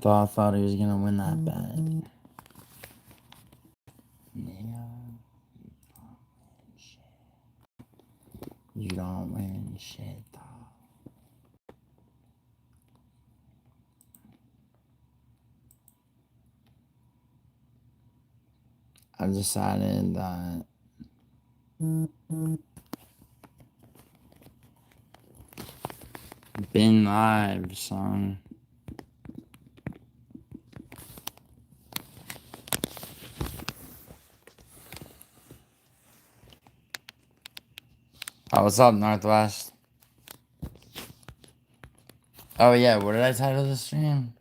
Thought he was gonna win that bet. Nigga, you don't win shit, dog. I've decided that been live, son. Oh, what's up, Northwest? Oh, yeah, what did I title the stream?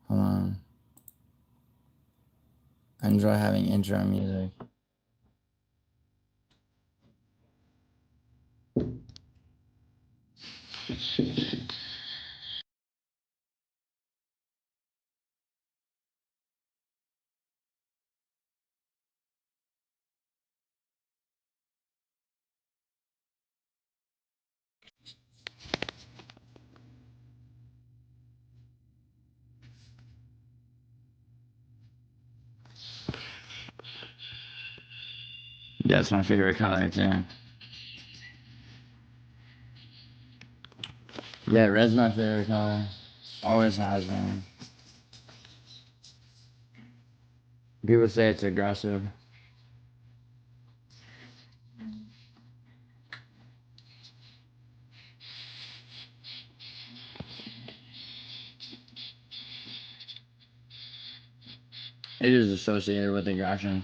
Hold on. I enjoy having intro music. That's my favorite color, too. Yeah, red's my favorite color. Always has been. People say it's aggressive. It is associated with aggression.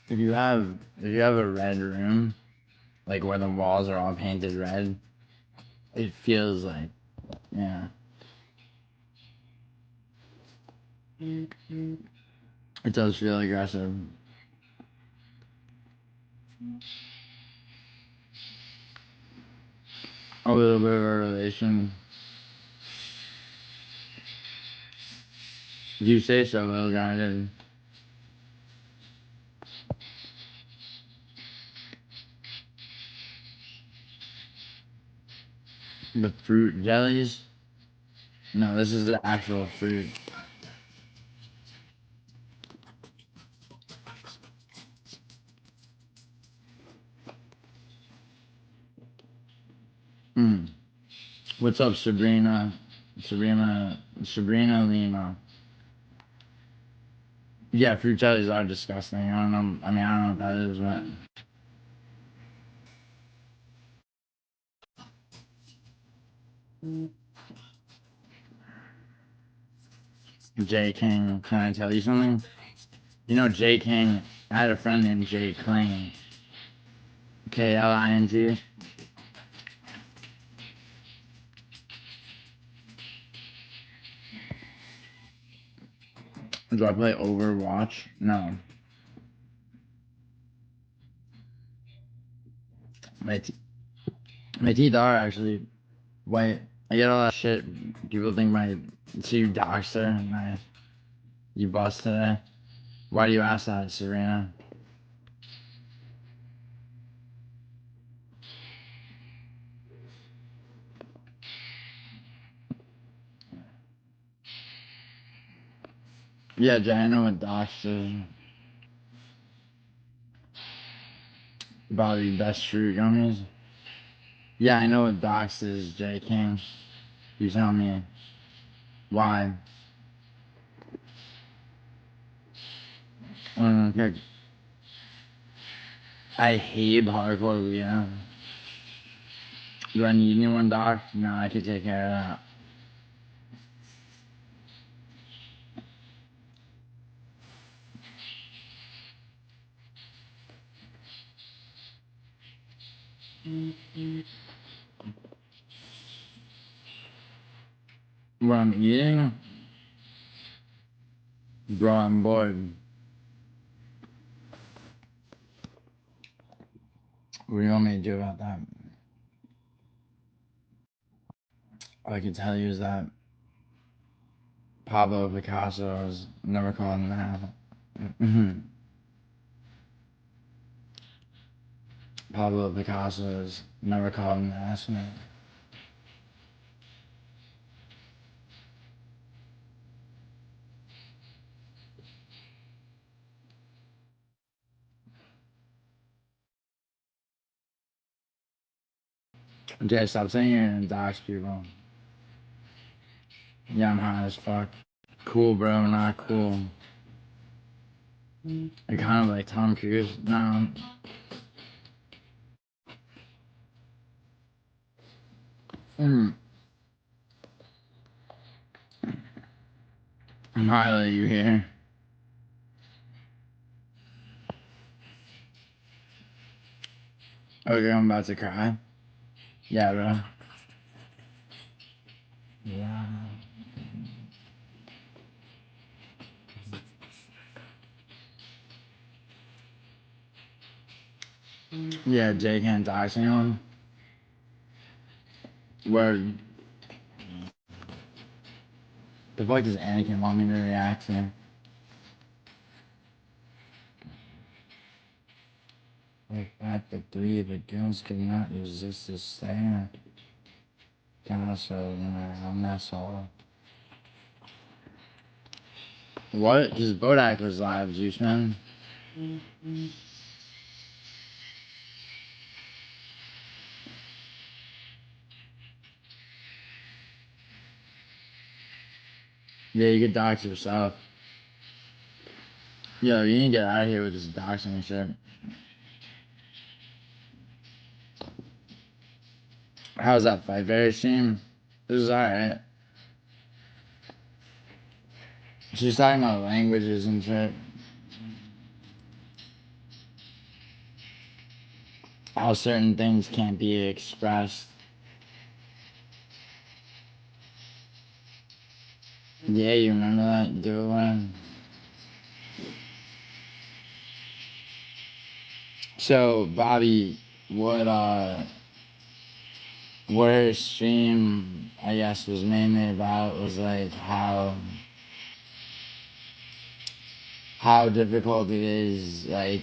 If you have a red room, like where the walls are all painted red, it feels like, yeah. It does feel aggressive. A little bit of a relation. If you say so, little guy. The fruit jellies? No, this is the actual fruit. Mm. What's up, Sabrina? Sabrina Lima. Yeah, fruit jellies are disgusting. I don't know. I mean, I don't know what that is, but Jay King, can I tell you something? You know, Jay King. I had a friend named Jay Kling. K-L-I-N-G. Do I play Overwatch? No. My, t- my teeth are actually white. I get all that shit. People think so you doxed her. You busted her. Why do you ask that, Serena? Yeah, Jay, I know what doxed is. About the best fruit gummies. Yeah, I know what doxed is, Jay King. You tell me why. Okay. I hate hardcore Leah. Do I need anyone, Doc? No, I could take care of that. What I'm eating? Bro, I'm bored. What do you want me to do about that? All I can tell you is that Pablo Picasso was never called an ass. Pablo Picasso's never called him an asshole. Jay, stop saying you're gonna dox people. Yeah, I'm high as fuck. Cool, bro, not cool. I kind of like Tom Cruise. No. Mm. I'm high that you here. Okay, I'm about to cry. Yeah, bro. Yeah. Yeah, Jay can't dox anyone. Word. The fuck does Anakin want me to react to? Like at the three, the girls could not resist the stare. Kinda so, I'm not so. What? His Bodak was live, Juice Man. Yeah, you could dox yourself. Yo, you need to get out of here with this doxing and shit. How's that fight? Very stream? This is alright. She's talking about languages and shit. How certain things can't be expressed. Yeah, you remember that? Do it. So, Bobby, what her stream, I guess, was mainly about was like how difficult it is, like,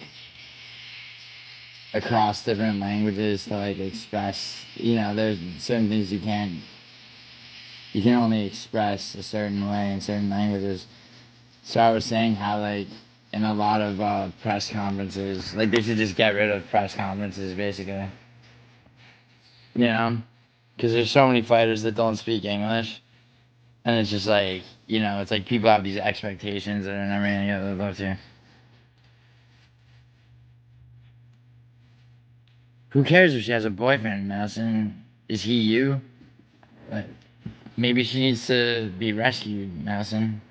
across different languages to like express, there's certain things you can only express a certain way in certain languages. So I was saying how like in a lot of press conferences, like they should just get rid of press conferences basically. You know, because there's so many fighters that don't speak English, and it's just like it's like people have these expectations that are never gonna get lived up to. Who cares if she has a boyfriend, Madison? Is he you? Like, maybe she needs to be rescued, Madison.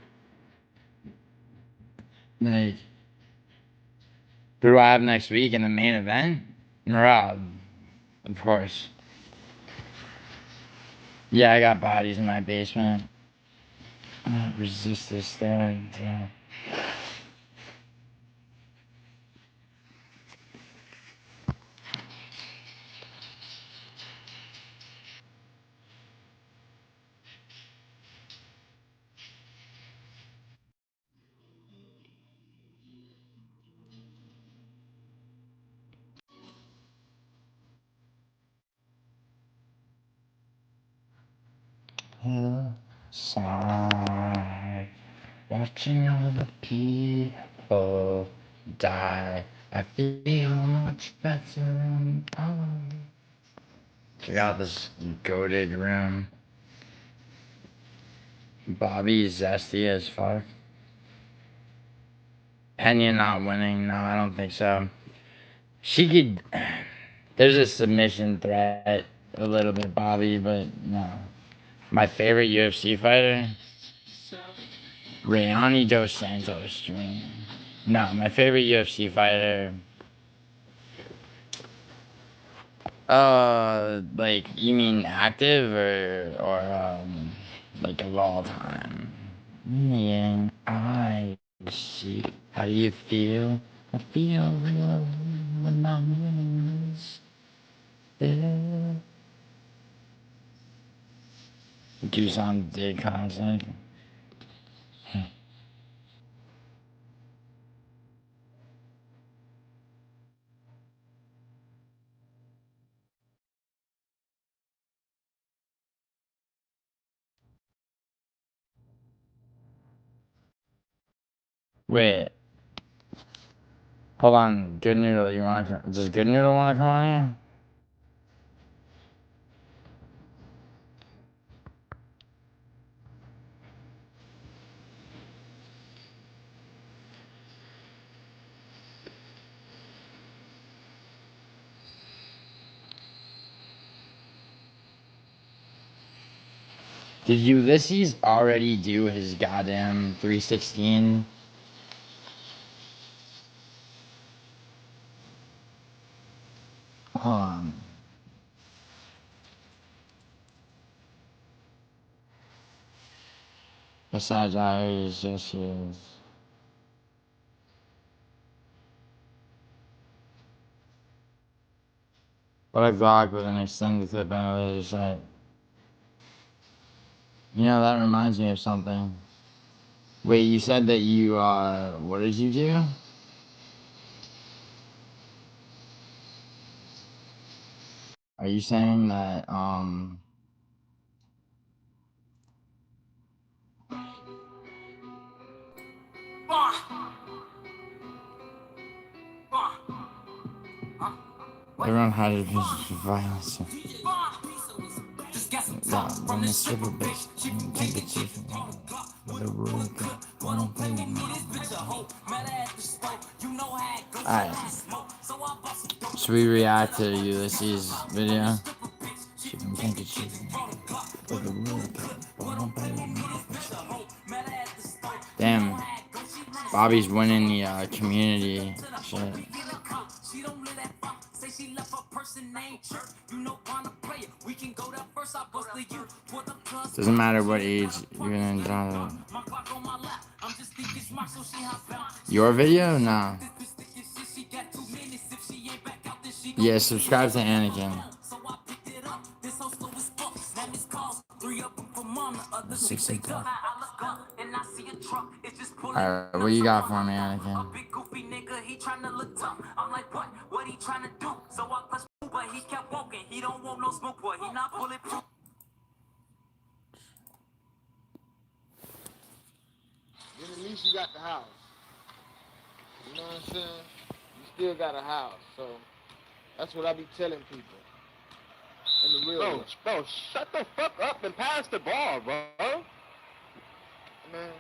Like, who do I have next week in the main event? Rob, of course. Yeah, I got bodies in my basement. Resist this thing. Yeah. Hillside, watching all the people die. I feel much better than Check out this goated room. Bobby's zesty as fuck. Pena not winning? No, I don't think so. She could. There's a submission threat a little bit, Bobby, but no. My favorite UFC fighter? Rayani Dos Santos. No, my favorite UFC fighter. Like you mean active or like of all time? Yeah, I see. How do you feel? I feel real when I'm winning this. Yeah. Juice on the concert. Wait. Hold on. Good Noodle, you wanna come? Does Good Noodle wanna come on here? Did Ulysses already do his goddamn 316? Hold on. Besides ours, just his. What a Glock with an extended clip on the other side. You know, that reminds me of something. Wait, you said that you, what did you do? Are you saying that, everyone had a piece of violence. Yeah, when the stripper bitch, you can't get you from the rule. Alright. Should we react to Ulysses' video? She can't get you from the rule. Damn. Bobby's winning the community shit. Doesn't matter what age you're gonna draw. Your video? Nah. Yeah, subscribe to Anakin. Alright, what you got for me, Anakin? Then at least you got the house. You know what I'm saying? You still got a house, so that's what I be telling people. In the real world. Bro, shut the fuck up and pass the ball, bro. Man,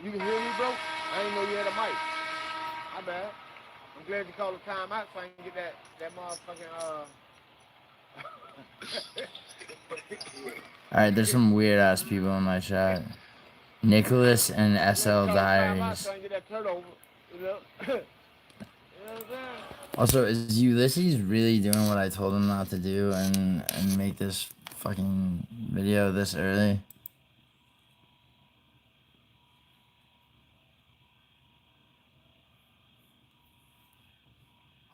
you can hear me, bro? I didn't know you had a mic. My bad. I'm glad you called the time out so I can get that motherfucking, Alright, there's some weird ass people in my chat. Nicholas and SL Diaries. Also, is Ulysses really doing what I told him not to do and make this fucking video this early?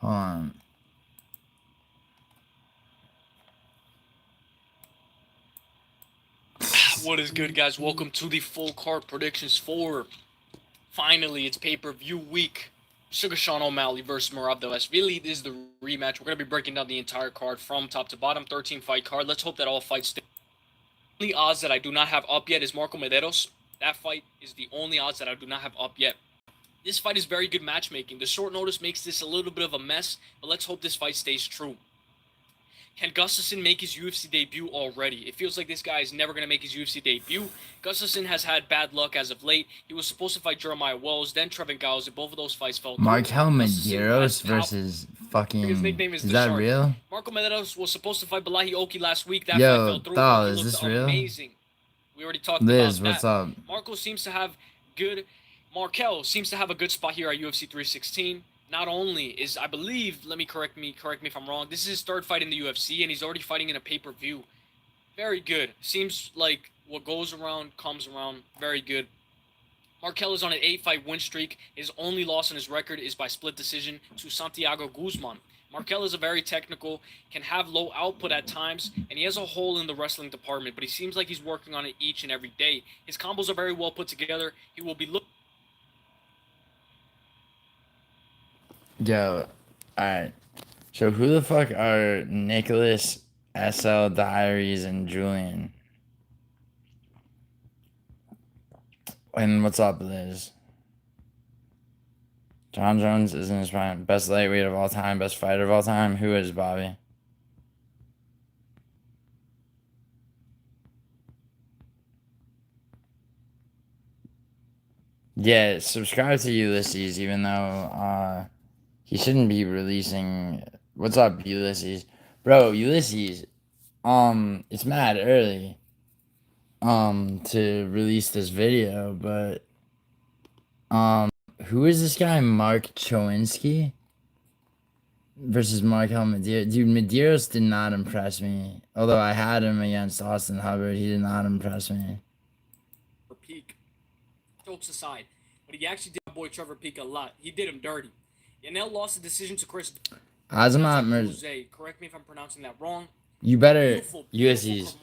Hold on. What is good, guys? Welcome to the full card predictions for, finally, it's pay-per-view week. Sugar Sean O'Malley versus Merab Deles. Really, this is the rematch. We're going to be breaking down the entire card from top to bottom, 13-fight card. Let's hope that all fights stay. The only odds that I do not have up yet is Marco Medeiros. That fight is the only odds that I do not have up yet. This fight is very good matchmaking. The short notice makes this a little bit of a mess, but let's hope this fight stays true. Can Gustafsson make his UFC debut already? It feels like this guy is never going to make his UFC debut. Gustafsson has had bad luck as of late. He was supposed to fight Jeremiah Wells, then Trevin Giles, and both of those fights fell through. Markel Medeiros versus fucking... His nickname is that Shark. real? Marco Medeiros was supposed to fight Balahi Oki last week. That fight Yo, fell through. Thal, He is looked this real? amazing. We already talked Liz, about what's that. up? Marco seems to have good... Markel seems to have a good spot here at UFC 316. Not only is, I believe, correct me if I'm wrong, this is his third fight in the UFC, and he's already fighting in a pay-per-view. Very good. Seems like what goes around comes around. Very good. Markel is on an 8-fight win streak. His only loss in his record is by split decision to Santiago Guzman. Markel is a very technical, can have low output at times, and he has a hole in the wrestling department, but he seems like he's working on it each and every day. His combos are very well put together. He will be looking... Yo, alright. So who the fuck are Nicholas, SL Diaries, and Julian? And what's up, Liz? John Jones isn't his prime. Best lightweight of all time. Best fighter of all time. Who is Bobby? Yeah, subscribe to Ulysses, even though he shouldn't be releasing. What's up, Ulysses? Bro, Ulysses. It's mad early. To release this video, but who is this guy? Mark Chowinski versus Markel Medeiros. Dude, Medeiros did not impress me. Although I had him against Austin Hubbard, he did not impress me. For Peak, jokes aside, but he actually did my boy Trevor Peak a lot. He did him dirty. Yanel lost the decision to Chris. Azamat correct me if I'm pronouncing that wrong. You better Ulysses.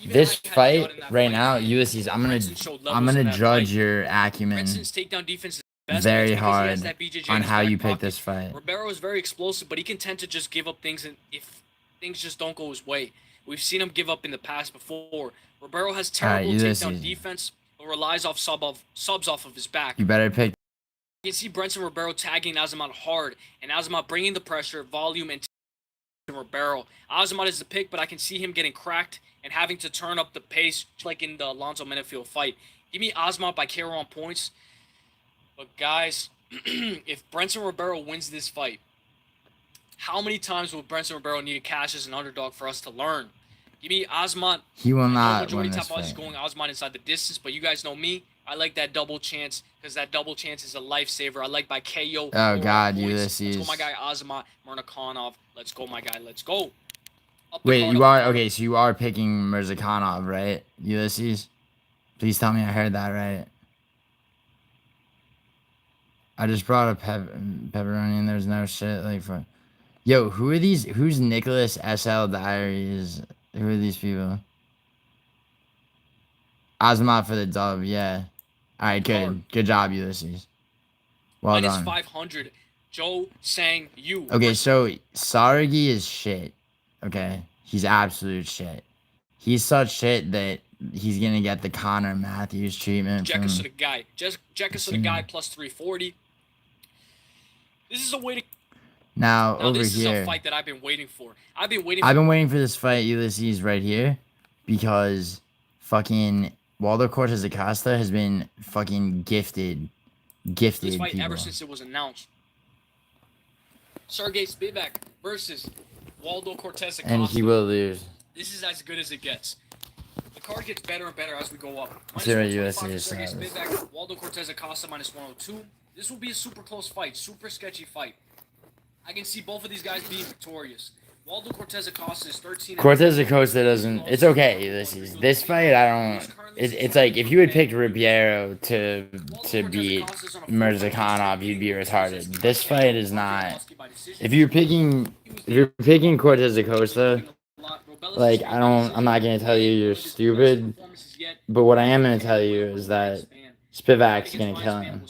This fight right now, Ulysses. I'm gonna judge your acumen takedown defense very hard on how you pick this fight. Ribeiro is very explosive, but he can tend to just give up things, and if things just don't go his way, we've seen him give up in the past before. Ribeiro has terrible takedown defense, but relies off subs off of his back. You better pick. You can see Brenton Ribeiro tagging Azamat hard, and Azamat bringing the pressure, volume, and Ribeiro. Azamat is the pick, but I can see him getting cracked and having to turn up the pace, like in the Alonzo Menefield fight. Give me Azamat by KO on points. But guys, if Brenton Ribeiro wins this fight, how many times will Brenton Ribeiro need to cash as an underdog for us to learn? Give me Azamat. He will not win this fight. Is going Azamat inside the distance, but you guys know me. I like that double chance because that double chance is a lifesaver. I like by KO. Oh God, Ulysses. Let's go, my guy Azamat Murzakanov. Let's go, my guy. Let's go. Wait, you are okay? So you are picking Murzakanov, right, Ulysses? Please tell me I heard that right. I just brought up pepperoni and there's no shit like for. Yo, who are these? Who's Nicholas SL Diaries? Who are these people? Azamat for the dub, yeah. All right, good job, Ulysses. Well done. -500. Joe Sang Yu. Okay, so Sargi is shit. Okay, he's absolute shit. He's such shit that he's gonna get the Connor Matthews treatment. Jekka to the guy. Jekka to the guy plus 340. This is a way to. Now over this here. This is a fight that I've been waiting for. I've been waiting for this fight, Ulysses, right here, because fucking Waldo Cortez Acosta has been fucking gifted this fight people. Ever since it was announced. Sergey Spivak versus Waldo Cortez Acosta. And he will lose. This is as good as it gets. The card gets better and better as we go up. Sergey Spivak, Waldo Cortez Acosta -102. This will be a super close fight, super sketchy fight. I can see both of these guys being victorious. Waldo Cortez Acosta is 13. Cortez Acosta doesn't. It's okay. This fight, I don't. It's like if you had picked Ribeiro to beat Murzakanov, you'd be retarded. This fight is not. If you're picking Cortez Acosta, like I'm not gonna tell you you're stupid, but what I am gonna tell you is that Spivak's gonna kill him.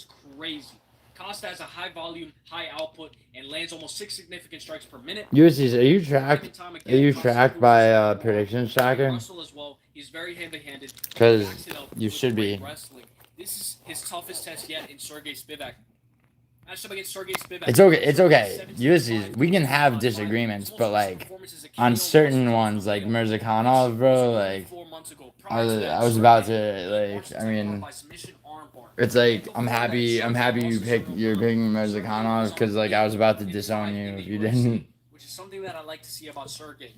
Costa has a high volume, high output, and lands almost 6 significant strikes per minute. Ulysses, are you tracked? Are you tracked by Predictions Tracker? He's very hand-handed. Because you should be. This is his toughest test yet in Sergey Spivak. Matched up against Sergey Spivak. It's okay. It's okay. Ulysses, we can have disagreements, but like on certain ones, like Murzakanov, bro, like I was about to like. I mean. It's like I'm happy you're picking Murzakanov because like I was about to disown you if you didn't. Which is something that I like to see about Sergey.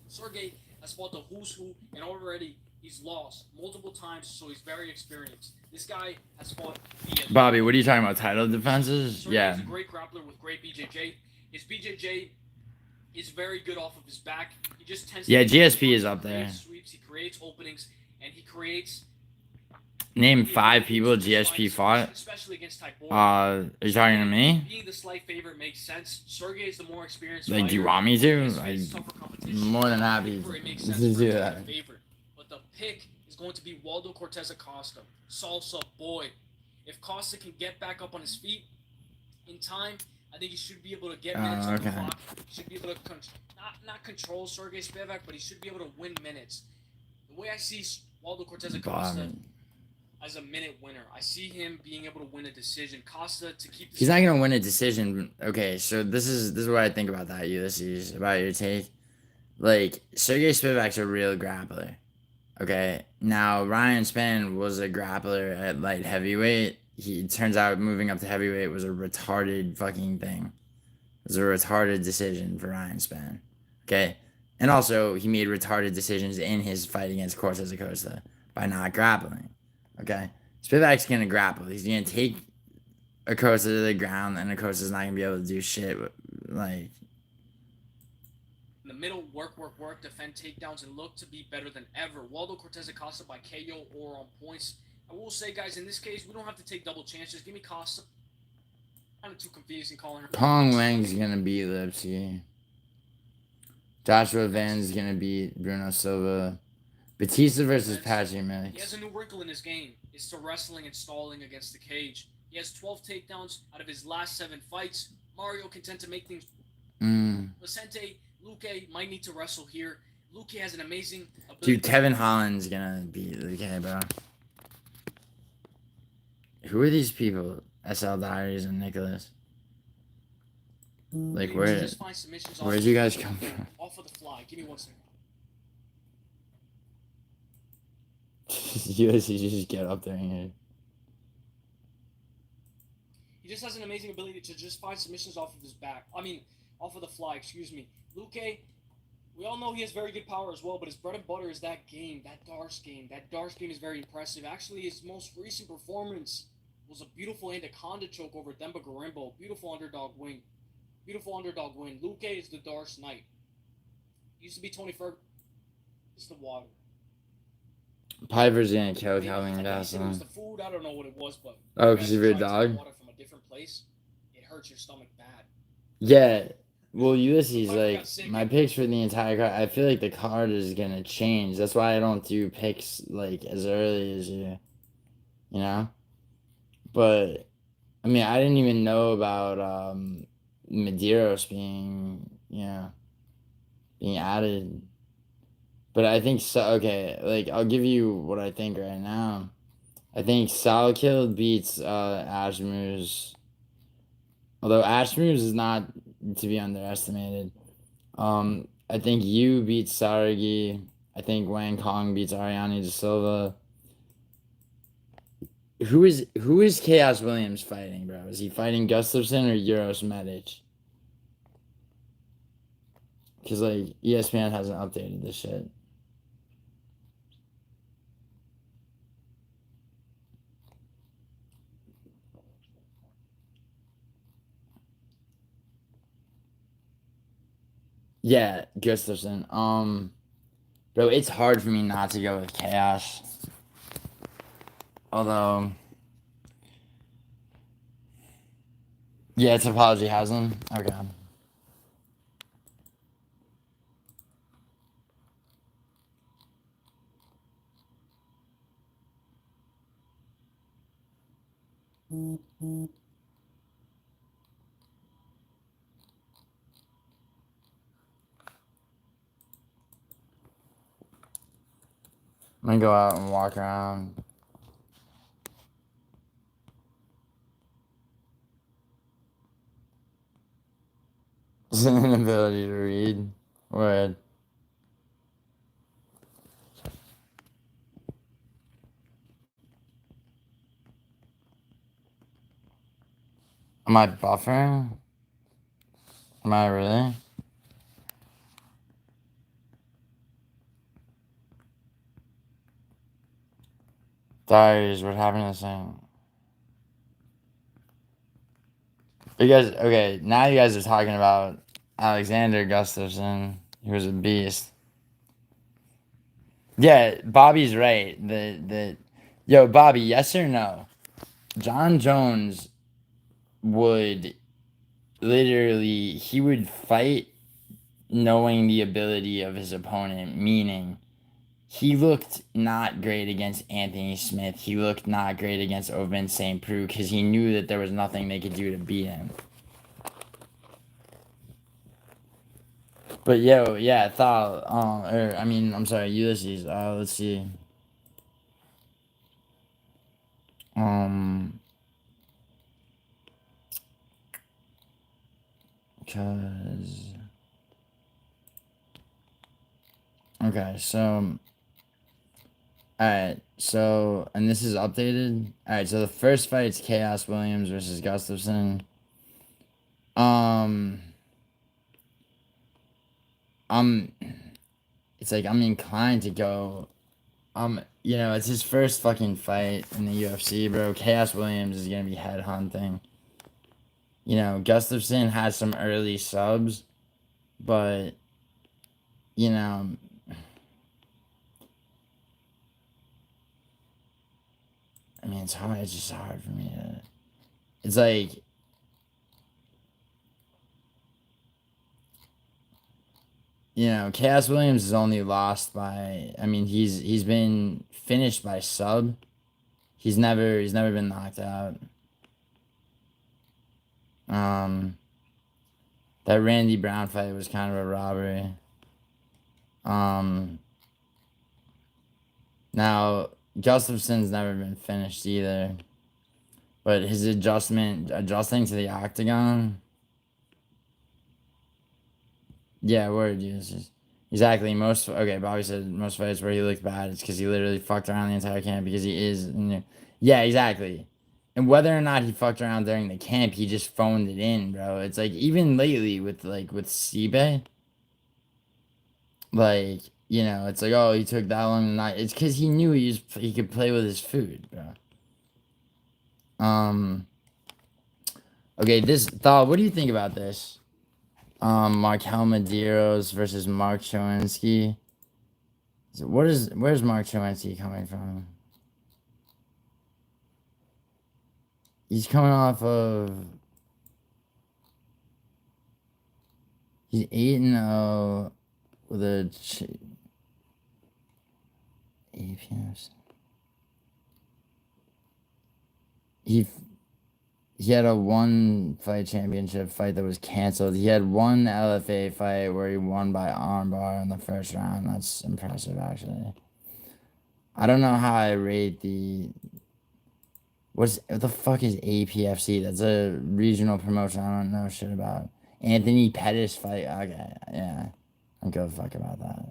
Sergey has fought the who's who and already he's lost multiple times, so he's very experienced. This guy has fought. Bobby, what are you talking about? Title defenses? Yeah. He's a great grappler with great BJJ. His BJJ is very good off of his back. He just tends. Yeah, GSP is up there. Sweeps. He creates openings and he creates. Name 5 people GSP fought. Especially against type 4. Are you talking to me? Being the slight favorite makes sense. Sergey is the more experienced. Like, do you want me to? I'm more than happy to do that. But the pick is going to be Waldo Cortez Acosta. Salsa boy. If Costa can get back up on his feet in time, I think he should be able to get minutes on the clock. He should be able to not control Sergey Spivak, but he should be able to win minutes. The way I see Waldo Cortez Acosta. as a minute winner. I see him being able to win a decision. Costa to keep. He's not gonna win a decision. Okay, so this is what I think about that, Ulysses, about your take. Like, Sergey Spivak's a real grappler. Okay, now Ryan Spann was a grappler at light heavyweight. He turns out moving up to heavyweight was a retarded fucking thing. It was a retarded decision for Ryan Spann. Okay, and also he made retarded decisions in his fight against Cortez Acosta by not grappling. Okay, Spivak's gonna grapple. He's gonna take Acosta to the ground, and Acosta's not gonna be able to do shit. Like, in the middle, work, defend takedowns, and look to be better than ever. Waldo Cortez Acosta by KO or on points. I will say, guys, in this case, we don't have to take double chances. Give me Costa. Kind of too confusing calling her. Pong Wang's gonna beat Lipsky. Joshua Van's gonna beat Bruno Silva. Batista versus Patrick Mix. He has a new wrinkle in his game. It's to wrestling and stalling against the cage. He has 12 takedowns out of his last 7 fights. Mario can tend to make things. Vicente, Luque might need to wrestle here. Luque has an amazing ability. Dude, Kevin Holland's gonna beat Luque, bro. Who are these people? SL Diaries and Nicholas. Like, where'd you guys come from? Off of the fly. Give me 1 second. You just get up there and he just has an amazing ability to just find submissions off of his back. I mean, off of the fly, excuse me. Luque, we all know he has very good power as well, but his bread and butter is that game, that Darce game. That Darce game is very impressive. Actually, his most recent performance was a beautiful anaconda choke over Demba Garimbo. Beautiful underdog win. Beautiful underdog win. Luque is the Darce Knight. Used to be Tony Ferguson. It's the water. Piper's gonna kill Calvin Gaston. It was the food. I don't know what it was, but oh, because of your dog. Water from a different place, it hurts your stomach bad. Yeah. Well, Ulysses, like, my picks for the entire card, I feel like the card is gonna change. That's why I don't do picks like as early as you know. But I mean, I didn't even know about Medeiros being being added. But I think so. Okay, like, I'll give you what I think right now. I think Salkill beats Ashmuse. Although Ashmuse is not to be underestimated. I think you beats Saragi. I think Wang Kong beats Ariane de Silva. Who is Chaos Williams fighting, bro? Is he fighting Gustafsson or Euros Medic? Because, like, ESPN hasn't updated this shit. Yeah, Gustafsson. Bro, it's hard for me not to go with Chaos. Although, yeah, Topology has him. Okay. I'm gonna go out and walk around. It's an inability to read. Word. Am I buffering? Am I really? Diaries, what happened to this thing? You guys, okay, now you guys are talking about Alexander Gustafsson, who was a beast. Yeah, Bobby's right. Yo, Bobby, yes or no? John Jones would literally, he would fight knowing the ability of his opponent, meaning he looked not great against Anthony Smith. He looked not great against Ovin St. Preux because he knew that there was nothing they could do to beat him. But yo, yeah, Thal, I'm sorry, Ulysses. Let's see. Because okay, so alright, so and this is updated. Alright, so the first fight's Chaos Williams versus Gustafson. It's like I'm inclined to go. It's his first fucking fight in the UFC, bro. Chaos Williams is gonna be headhunting. Gustafson has some early subs, but you know, I mean, it's hard. It's just hard for me to. It's like. Chaos Williams is only lost by. I mean, he's been finished by sub. He's never been knocked out. That Randy Brown fight was kind of a robbery. Now Gustafson's never been finished either, but his adjusting to the octagon. Yeah, word uses. Exactly. Bobby said most fights where he looked bad, it's because he literally fucked around the entire camp because he is. Yeah, exactly. And whether or not he fucked around during the camp, he just phoned it in, bro. It's like even lately with Seabay, it's like, oh, he took that long to not. It's because he knew he could play with his food, bro. Okay, this thought. What do you think about this? Markel Medeiros versus Mark Chowinski. So where's Mark Chowinski coming from? He's coming off of. He's 8-0 with a APS. He had a one fight championship fight that was canceled. He had one LFA fight where he won by armbar in the first round. That's impressive, actually. I don't know how I rate the. What the fuck is APFC? That's a regional promotion I don't know shit about. Anthony Pettis fight. Okay, yeah. I don't give a fuck about that.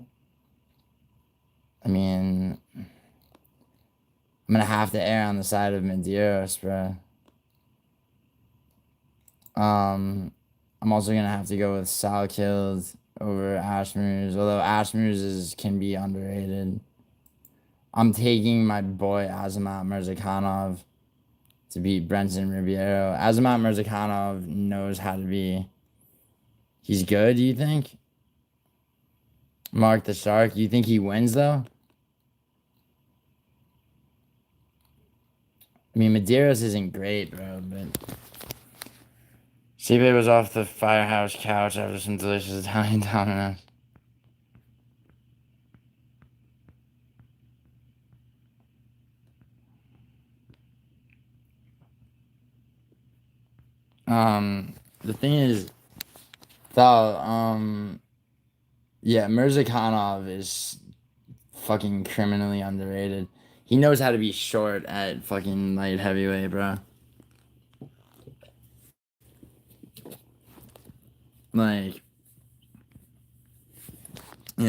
I mean, I'm gonna have to err on the side of Medeiros, bro. I'm also gonna have to go with Sal Kills over Ashmers, although Ashmers can be underrated. I'm taking my boy Azamat Mirzakhanov to beat Brenton Ribeiro. Azamat Mirzakhanov knows how to be. He's good, do you think? Mark the Shark, you think he wins though? I mean, Medeiros isn't great, bro, but Stipe was off the firehouse couch after some delicious Italian Dominoes. The thing is, Mirzakhanov is fucking criminally underrated. He knows how to be short at fucking light heavyweight, bro. Like, he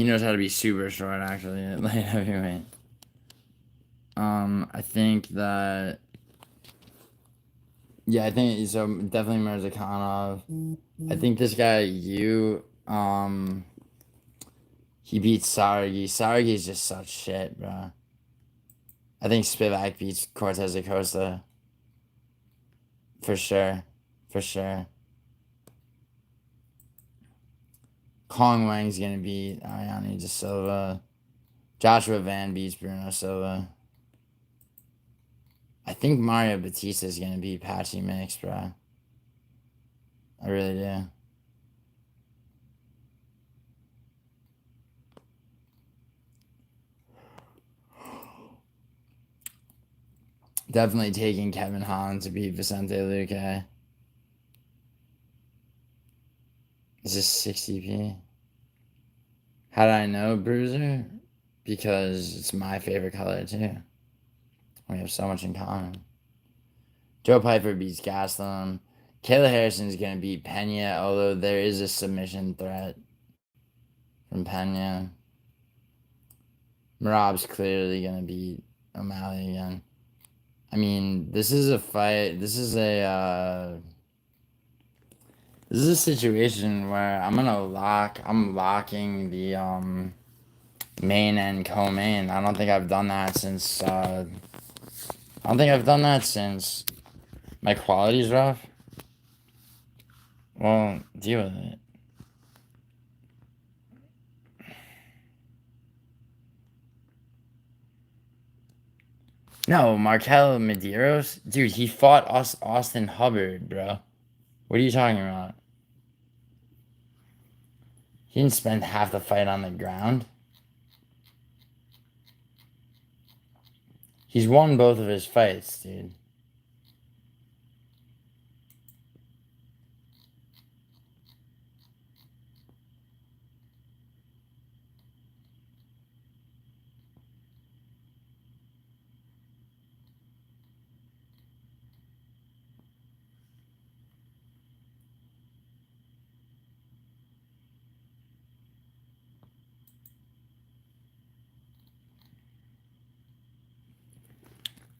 knows how to be super short actually at light heavyweight. I think that. Yeah, I think so. Definitely Mirzakhanov. I think this guy, he beats Sargi. Sargi is just such shit, bro. I think Spivak beats Cortez Acosta. For sure. For sure. Kong Wang's gonna beat Ariane De Silva. Joshua Van beats Bruno Silva. I think Mario Batista is gonna beat Patchy Mix, bro. I really do. Definitely taking Kevin Holland to beat Vicente Luque. This is 60p. How did I know, Bruiser? because it's my favorite color too. We have so much in common. Joe Piper beats Gastelum. Kayla Harrison's gonna beat Pena, although there is a submission threat from Pena. Merab's clearly gonna beat O'Malley again. I mean, this is a fight. This is a situation where I'm locking the main and co-main. I don't think I've done that since my quality's rough. Well, deal with it. No, Markel Medeiros? Dude, he fought Austin Hubbard, bro. What are you talking about? He didn't spend half the fight on the ground. He's won both of his fights, dude.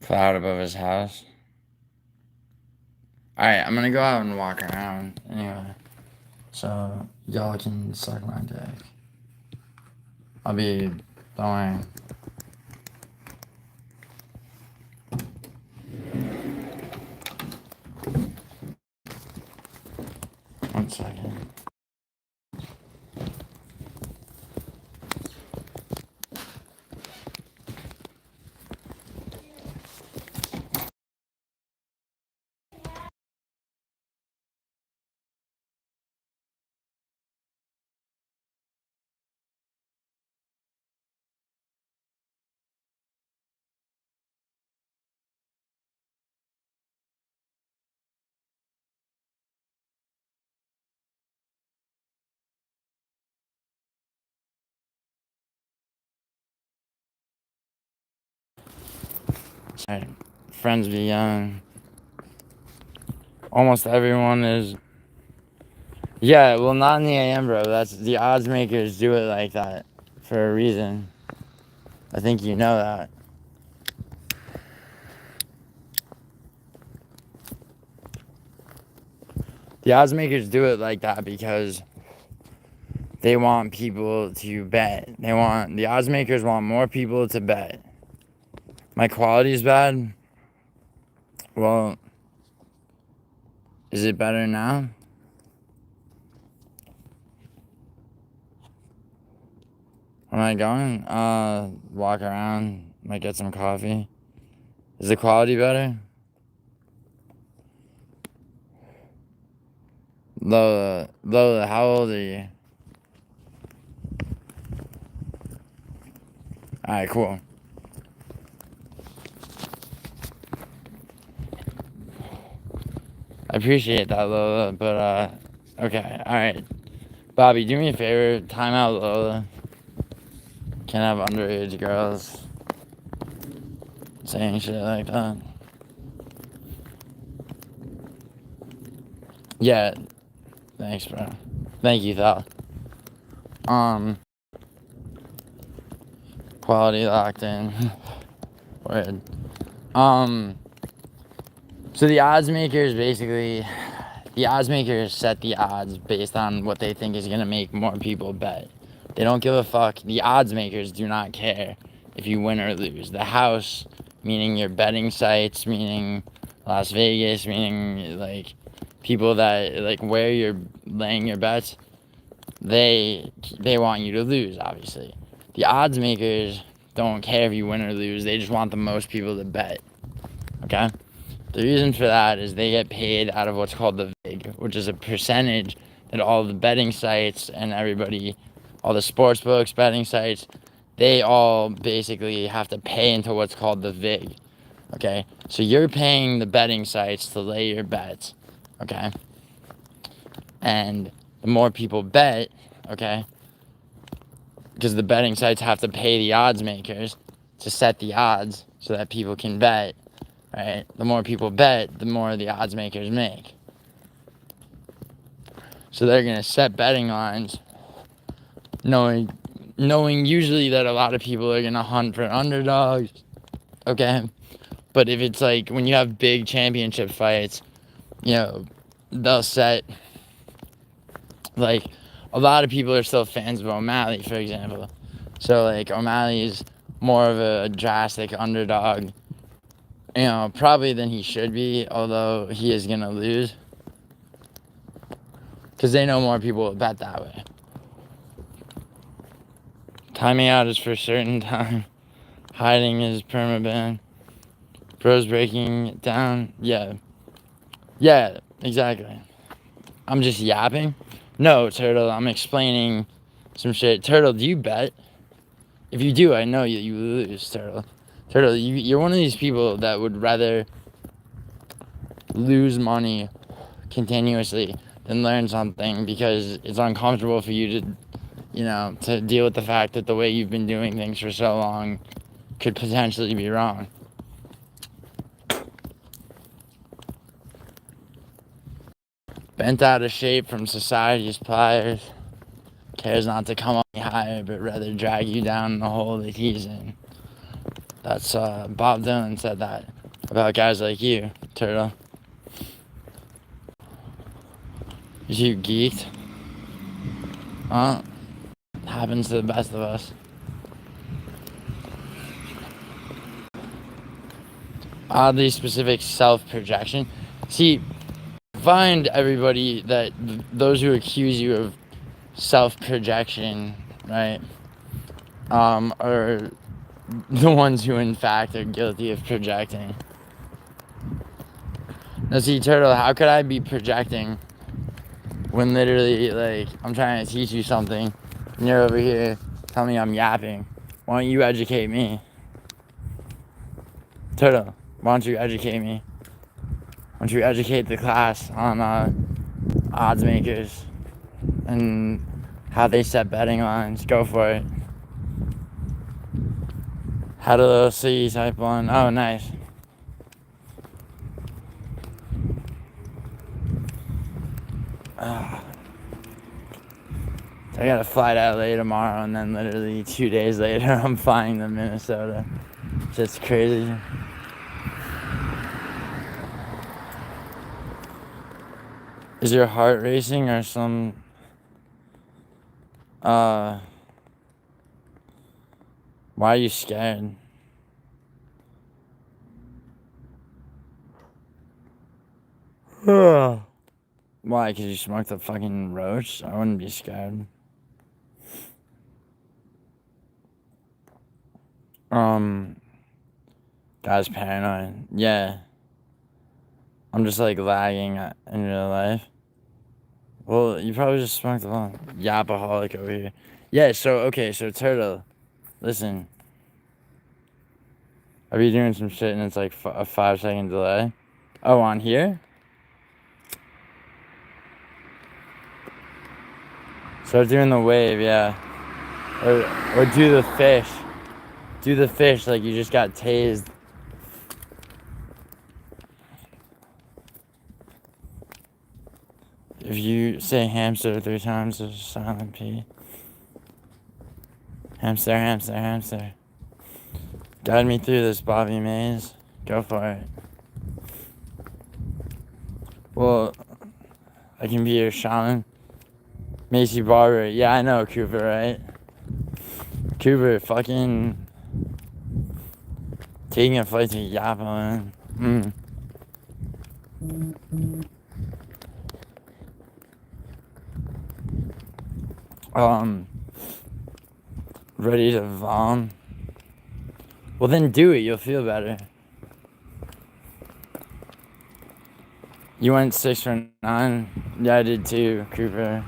Cloud above his house. Alright, I'm gonna go out and walk around anyway. So y'all can suck my dick. I'll be going. One second. Alright, friends be young. Almost everyone is. Yeah, well, not in the AM, bro. That's the odds makers do it like that for a reason. I think you know that. The odds makers do it like that because they want people to bet. The odds makers want more people to bet. My quality's bad. Well, is it better now? Where am I going? Walk around, might get some coffee. Is the quality better? Lola, how old are you? Alright, cool. I appreciate that, Lola, but, okay, alright. Bobby, do me a favor, time out Lola. Can't have underage girls saying shit like that. Yeah, thanks, bro. Thank you, Thal. Quality locked in. Word. So the odds makers set the odds based on what they think is gonna make more people bet. They don't give a fuck. The odds makers do not care if you win or lose. The house, meaning your betting sites, meaning Las Vegas, meaning like people that like where you're laying your bets, they want you to lose, obviously. The odds makers don't care if you win or lose. They just want the most people to bet. Okay? The reason for that is they get paid out of what's called the VIG, which is a percentage that all the betting sites and everybody, all the sports books, betting sites, they all basically have to pay into what's called the VIG. Okay? So you're paying the betting sites to lay your bets. Okay? And the more people bet, okay, because the betting sites have to pay the odds makers to set the odds so that people can bet, right? The more people bet, the more the odds makers make. So they're going to set betting lines knowing usually that a lot of people are going to hunt for underdogs, okay? But if it's like when you have big championship fights, you know, they'll set, like, a lot of people are still fans of O'Malley, for example. So, like, O'Malley is more of a drastic underdog, you know, probably than he should be, although he is going to lose. Because they know more people will bet that way. Timing out is for certain time. Hiding is permaban. Bros breaking it down. Yeah. Yeah, exactly. I'm just yapping. No, Turtle, I'm explaining some shit. Turtle, do you bet? If you do, I know you lose, Turtle. Turtle, you're one of these people that would rather lose money continuously than learn something because it's uncomfortable for you to, you know, to deal with the fact that the way you've been doing things for so long could potentially be wrong. Bent out of shape from society's pliers, cares not to come up higher, but rather drag you down the hole that he's in. That's, Bob Dylan said that about guys like you, Turtle. Is you geeked? Huh? Happens to the best of us. Oddly specific self-projection. See, find everybody that those who accuse you of self-projection, right, are the ones who in fact are guilty of projecting. Now see, Turtle, how could I be projecting when literally, like, I'm trying to teach you something and you're over here telling me I'm yapping? Why don't you educate me? Turtle, why don't you educate me? Why don't you educate the class on odds makers and how they set betting lines? Go for it. How do those see type 1? Oh, nice. I gotta fly to LA tomorrow, and then literally 2 days later, I'm flying to Minnesota. Just crazy. Is your heart racing or some why are you scared? Why? Because you smoked a fucking roach? I wouldn't be scared. Guy's paranoid. Yeah. I'm just like lagging in real life. Well, you probably just smoked a lot. Yapaholic over here. Yeah, so, okay, so Turtle, listen. I'll be doing some shit and it's like a 5-second delay. Oh, on here? Start doing the wave, yeah. Or do the fish. Do the fish like you just got tased. If you say hamster 3 times, there's a silent P. Hamster, hamster, hamster. Guide me through this, Bobby Mays. Go for it. Well, I can be your shaman. Macy Barber. Yeah, I know Cooper, right? Cooper, fucking taking a flight to Japan. Ready to vom? Well, then do it. You'll feel better. You went 6 for 9. Yeah, I did too, Cooper.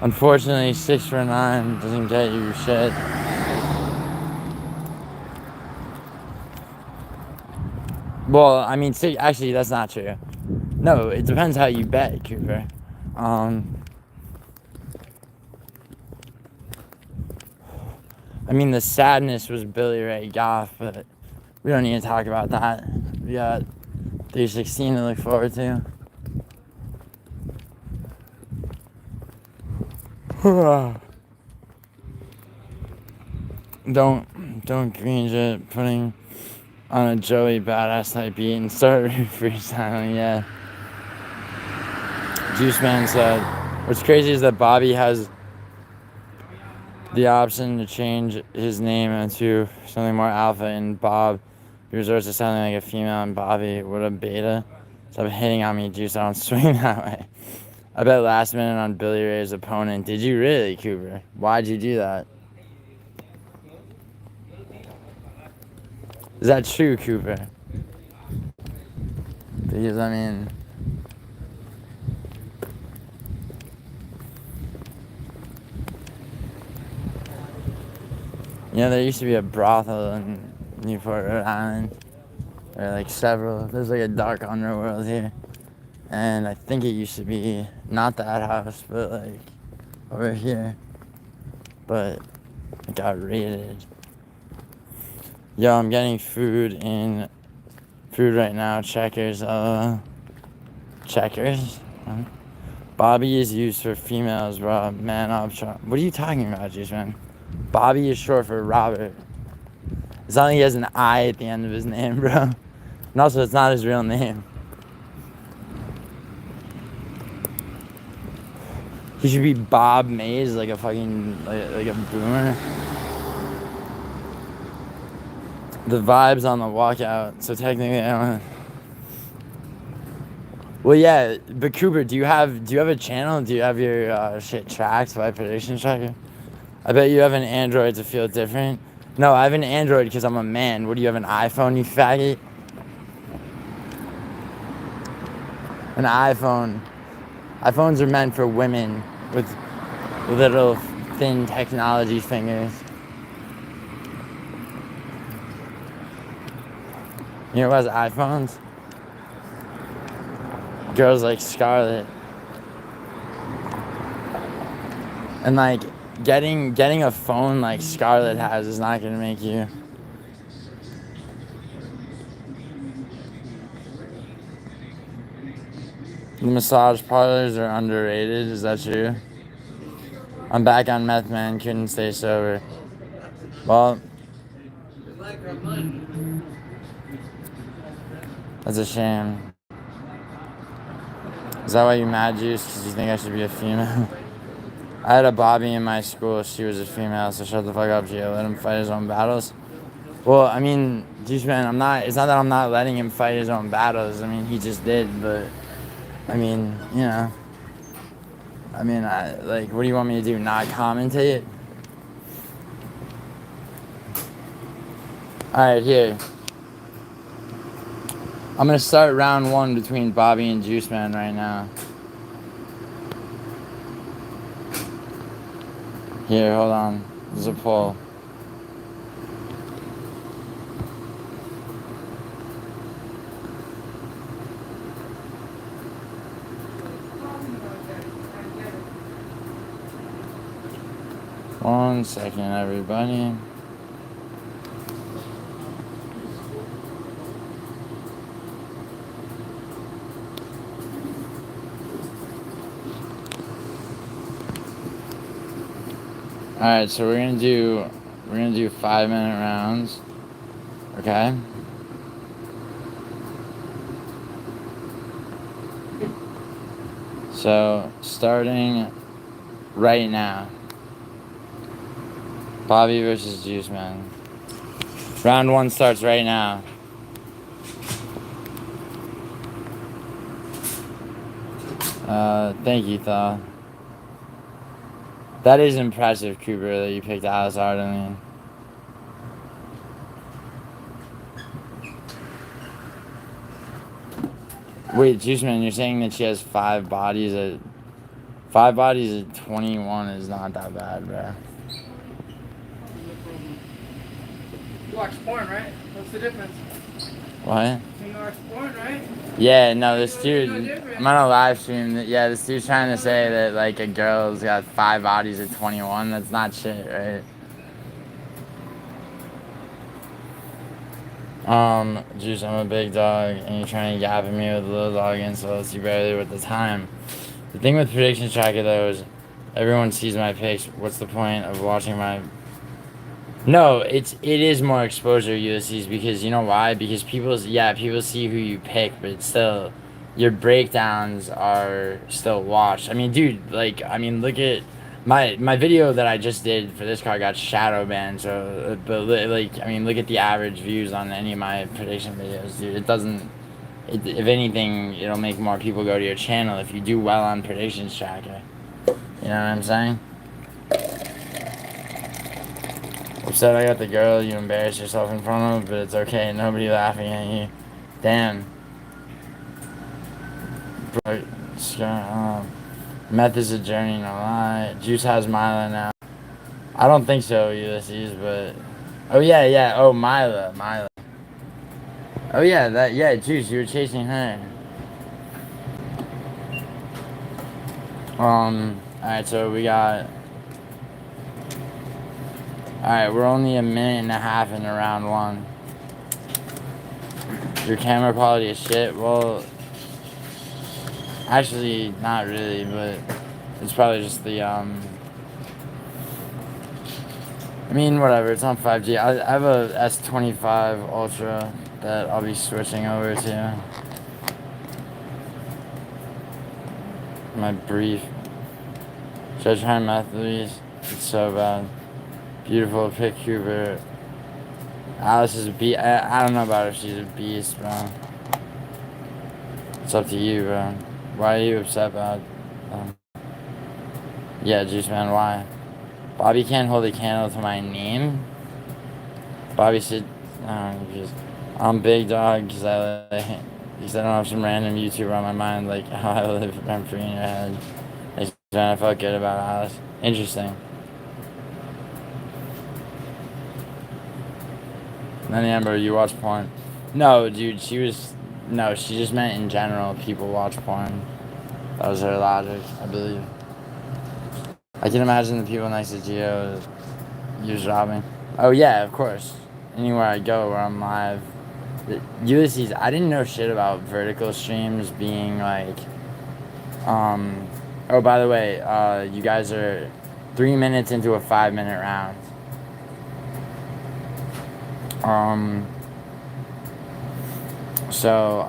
Unfortunately, 6 for 9 doesn't get you shit. Well, I mean, actually, that's not true. No, it depends how you bet, Cooper. I mean, the sadness was Billy Ray Goff, but we don't need to talk about that. We got 316 to look forward to. don't cringe at putting on a Joey badass type beat and start freestyling. Yeah. Juice Man said, what's crazy is that Bobby has the option to change his name into something more alpha, and Bob resorts to sounding like a female, and Bobby, what a beta. Stop hitting on me, Juice. I don't swing that way. I bet last minute on Billy Ray's opponent. Did you really, Cooper? Why'd you do that? Is that true, Cooper? Because, I mean... You know, there used to be a brothel in Newport, Rhode Island. There are like several. There's like a dark underworld here. And I think it used to be not that house, but like over here. But it got raided. Yo, I'm getting food right now. Checkers. Checkers? Huh? Bobby is used for females, bro. Man up. What are you talking about, Juice Man? Bobby is short for Robert. It's not like he has an I at the end of his name, bro. And also, it's not his real name. He should be Bob Mays, like a fucking, like a boomer. The vibes on the walkout, so technically I don't... Well, yeah, but Cooper, do you have a channel? Do you have your shit tracked by Prediction Tracker? I bet you have an Android to feel different. No, I have an Android because I'm a man. What, do you have an iPhone, you faggot? An iPhone. iPhones are meant for women with little thin technology fingers. You know who has iPhones? Girls like Scarlett. And like getting a phone like Scarlett has is not gonna make you. The massage parlors are underrated, is that true? I'm back on meth, man, couldn't stay sober. Well, that's a shame. Is that why you mad, Juice? Because you think I should be a female? I had a Bobby in my school, she was a female, so shut the fuck up, Gio. Let him fight his own battles. Well, I mean, Juice Man, it's not that I'm not letting him fight his own battles. I mean, he just did, but, I mean, you know. I mean, like, what do you want me to do, not commentate? Alright, here. I'm gonna start round one between Bobby and Juice Man right now. Here, hold on. There's a poll. One second, everybody. Alright, so we're gonna do 5-minute rounds. Okay? So starting right now. Bobby versus Juice Man. Round one starts right now. Thank you, Thaw. That is impressive, Cooper, that you picked Alice Ardenine. Wait, Juice Man, you're saying that she has 5 bodies at 21 is not that bad, bro. You watch porn, right? What's the difference? What? You watch porn, right? Yeah, no, this dude, I'm on a live stream. Yeah, this dude's trying to say that, like, a girl's got 5 bodies at 21. That's not shit, right? Juice, I'm a big dog, and you're trying to gap at me with a little dog insults. You barely with the time. The thing with Predictions Tracker, though, is everyone sees my picks. What's the point of watching my... No, it is more exposure, Ulysses, because you know why? Because people see who you pick, but still, your breakdowns are still watched. I mean, dude, like, look at my video that I just did for this card got shadow banned. So, but like, look at the average views on any of my prediction videos, dude. It doesn't. If anything, it'll make more people go to your channel if you do well on Predictions Tracker. You know what I'm saying? Upset I got the girl you embarrassed yourself in front of, but it's okay. Nobody laughing at you. Damn. Bro, meth is a journey, no lie. Juice has Mila now. I don't think so, Ulysses, but... Oh, yeah. Oh, Mila. Oh, yeah, Juice, you were chasing her. Alright, so we got... Alright, we're only a minute and a half into round one. Your camera quality is shit? Well, actually, not really, but it's probably just the, whatever, it's on 5G. I have a S25 Ultra that I'll be switching over to. My brief. Should I try meth, Louise? It's so bad. Beautiful pick, Cooper. Alice is a beast. I don't know about if she's a beast, bro. It's up to you, bro. Why are you upset about yeah, Juice Man, why? Bobby can't hold a candle to my name? Bobby said, I'm big dog because I don't have some random YouTuber on my mind, like how I live rent free in your head. I felt good about Alice. Interesting. Then Amber, you watch porn? No, dude, she just meant in general people watch porn. That was her logic, I believe. I can imagine the people next to Gio eavesdropping. Oh yeah, of course. Anywhere I go where I'm live. Ulysses, I didn't know shit about vertical streams being like, oh, by the way, you guys are 3 minutes into a 5-minute round. So,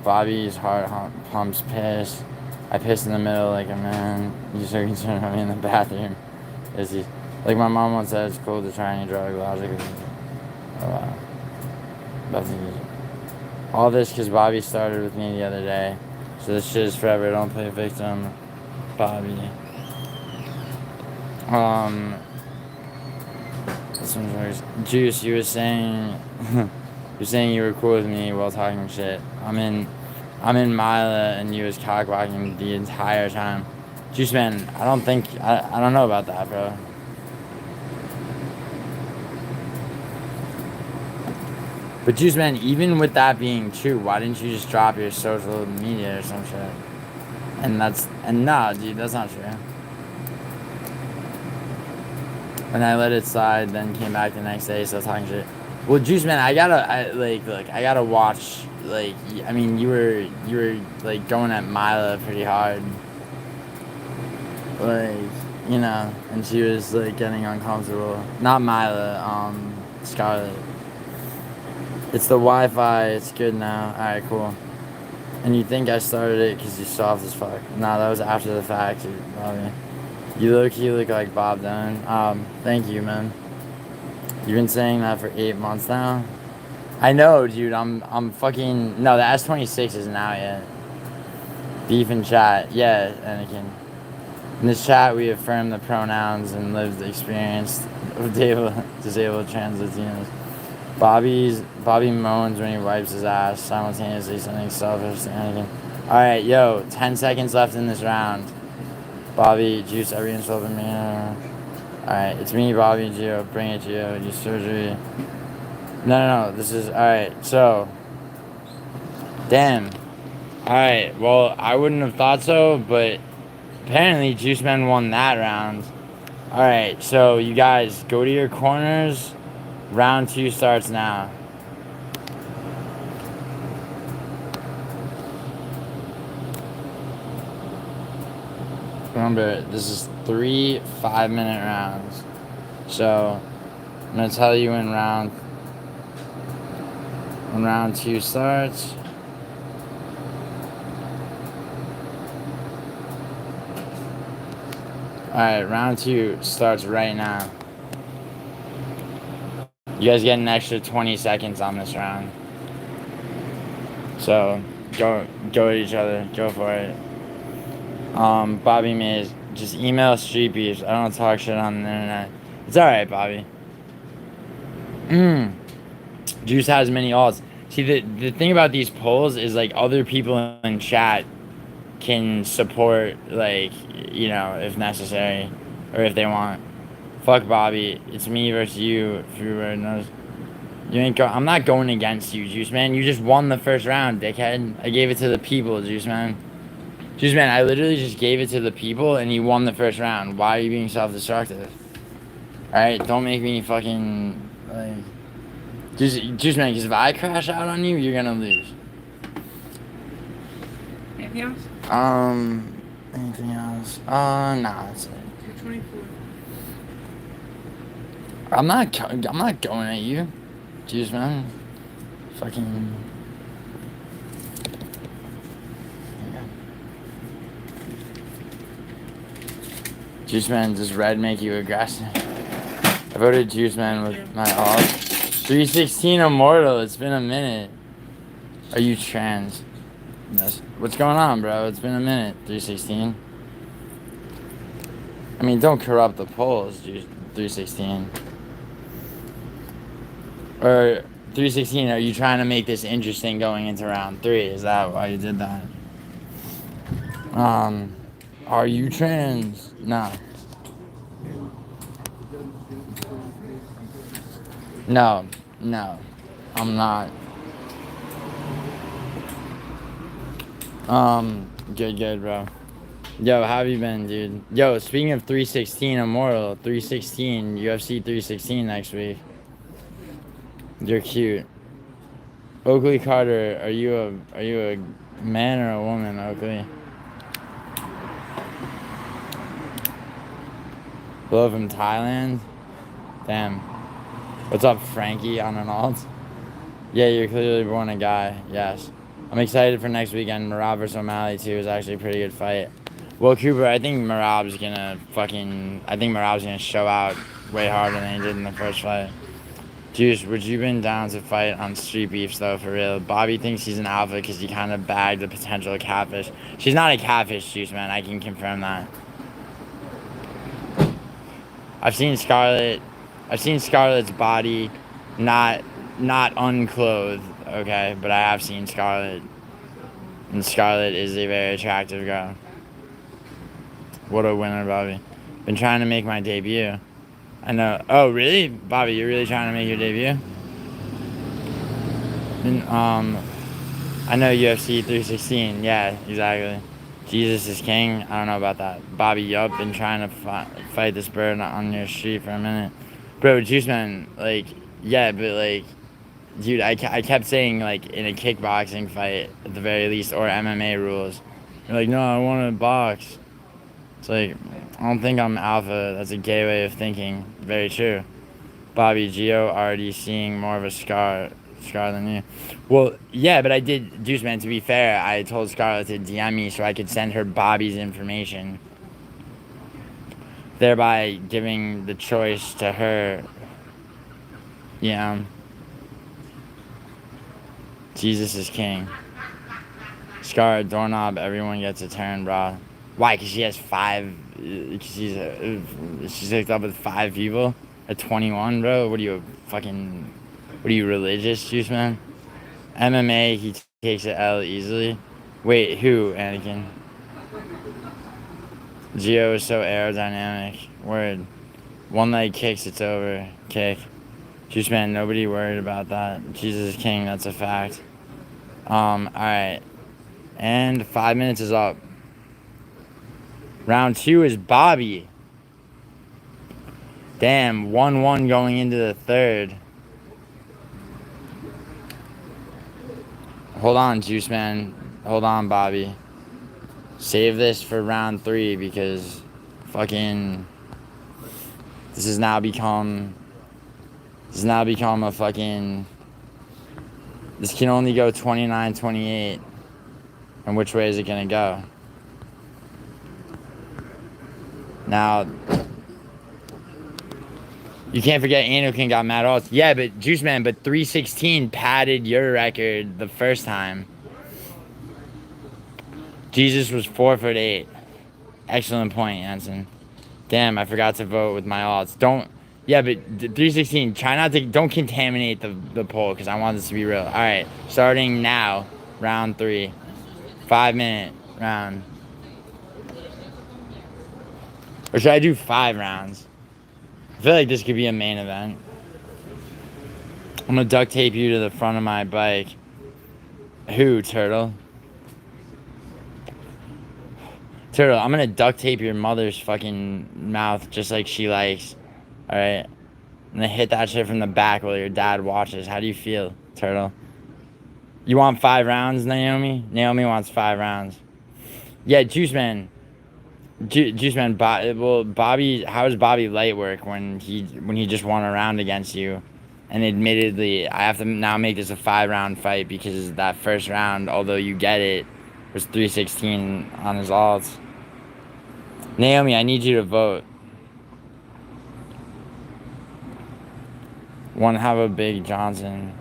Bobby's heart pumps piss. I piss in the middle like a man. You so concerned about me in the bathroom. Is he? Like my mom once said, it's cool to try any drug logically. All this because Bobby started with me the other day. So this shit is forever. Don't play victim, Bobby. Juice, you were saying you were cool with me while talking shit. I'm in Mila and you was cock-blocking the entire time. Juice Man, I don't know about that, bro. But Juice Man, even with that being true, why didn't you just drop your social media or some shit? And nah, dude, that's not true. And I let it slide, then came back the next day, still talking shit. Well, Juice Man, I gotta watch. Like, you were like going at Mila pretty hard. Like, and she was like getting uncomfortable. Not Mila, Scarlett. It's the Wi-Fi. It's good now. All right, cool. And you think I started it because you're soft as fuck? Nah, that was after the fact. You look like Bob Dylan. Thank you, man. You've been saying that for 8 months now. I know, dude. I'm fucking. No, the S26 isn't out yet. Beef in chat. Yeah, Anakin. In this chat, we affirm the pronouns and lived experience of disabled trans Latinos. Bobby moans when he wipes his ass, simultaneously something selfish to Anakin. Alright, yo, 10 seconds left in this round. Bobby, Juice, every insult in me. Alright, it's me, Bobby, Gio. Bring it, Gio. Do surgery. No. This is... Alright, so... Damn. Alright, well, I wouldn't have thought so, but... Apparently, Juice Man won that round. Alright, so you guys, go to your corners. Round 2 starts now. remember, this is 3 5-minute rounds. So, I'm going to tell you when round 2 starts. Alright, round 2 starts right now. You guys get an extra 20 seconds on this round. So, go at each other. Go for it. Bobby Mays, just email Street Beefs. I don't talk shit on the internet. It's alright, Bobby. Juice has many alts. See, the thing about these polls is, like, other people in chat can support, like, you know, if necessary. Or if they want. Fuck Bobby. It's me versus you, if everybody knows. You ain't I'm not going against you, Juice Man. You just won the first round, dickhead. I gave it to the people, Juice Man. Juice Man, I literally just gave it to the people and you won the first round. Why are you being self-destructive? Alright, don't make me fucking, like... Juice Man, because if I crash out on you, you're gonna lose. Anything else? Anything else? Nah, that's it. 224. I'm not going at you. Juice Man. Fucking... Juice Man, does red make you aggressive? I voted Juice Man with my alt. 316 Immortal, it's been a minute. Are you trans? Yes. What's going on, bro? It's been a minute, 316. I mean, don't corrupt the polls, 316. Or 316, are you trying to make this interesting going into round 3? Is that why you did that? Are you trans? No. No, I'm not. Good, bro. Yo, how have you been, dude? Yo, speaking of 316 Immortal, 316, UFC 316 next week. You're cute. Oakley Carter, are you a man or a woman, Oakley? Hello from Thailand? Damn. What's up, Frankie on an alt? Yeah, you're clearly born a guy, yes. I'm excited for next weekend. Marab vs. O'Malley, too, is actually a pretty good fight. Well, Cooper, I think Marab's gonna show out way harder than he did in the first fight. Juice, would you been down to fight on Street Beefs, though, for real? Bobby thinks he's an alpha because he kind of bagged a potential catfish. She's not a catfish, Juice, man. I can confirm that. I've seen Scarlett's body, not unclothed, okay? But I have seen Scarlett. And Scarlett is a very attractive girl. What a winner, Bobby. Been trying to make my debut. I know. Oh, really? Bobby, you're really trying to make your debut? I know UFC 316. Yeah, exactly. Jesus is king. I don't know about that. Bobby, yup, been trying to fight this bird on your street for a minute. Bro, Juice Man, like, yeah, but, like, dude, I kept saying, like, in a kickboxing fight, at the very least, or MMA rules. You're like, no, I want to box. It's like, I don't think I'm alpha. That's a gay way of thinking. Very true. Bobby, Gio already seeing more of a scar than you. Well, yeah, but I did, Juice Man, to be fair, I told Scarlett to DM me so I could send her Bobby's information. Thereby giving the choice to her. Yeah. Jesus is king. Scar, doorknob, everyone gets a turn, bro. Why? Because she has 5... She's hooked up with 5 people at 21, bro? What are you, fucking... What are you, religious, Juice Man? MMA, he takes an L easily. Wait, who, Anakin? Gio is so aerodynamic. Word. One leg kicks, it's over. Kick. Juice Man, nobody worried about that. Jesus is king, that's a fact. Alright. And 5 minutes is up. Round 2 is Bobby. Damn, 1-1 going into the third. Hold on, Juice Man. Hold on, Bobby. Save this for round 3 because fucking this has now become a fucking, this can only go 29-28. And which way is it gonna go? Now, you can't forget Anakin got mad odds. Yeah, but Juice Man, but 316 padded your record the first time. Jesus was 4'8". Excellent point, Jensen. Damn, I forgot to vote with my odds. Don't. Yeah, but 316. Try not to. Don't contaminate the poll because I want this to be real. All right, starting now, round 3, 5-minute round. Or should I do 5 rounds? I feel like this could be a main event. I'm gonna duct tape you to the front of my bike. Who, Turtle? Turtle, I'm gonna duct tape your mother's fucking mouth just like she likes. Alright? I'm gonna hit that shit from the back while your dad watches. How do you feel, Turtle? You want 5 rounds, Naomi? Naomi wants 5 rounds. Yeah, Juice Man. Juice Man, well, Bobby, how does Bobby light work when he just won a round against you? And admittedly, I have to now make this a 5-round fight because that first round, although you get it, was 316 on his alts. Naomi, I need you to vote. One have a big Johnson.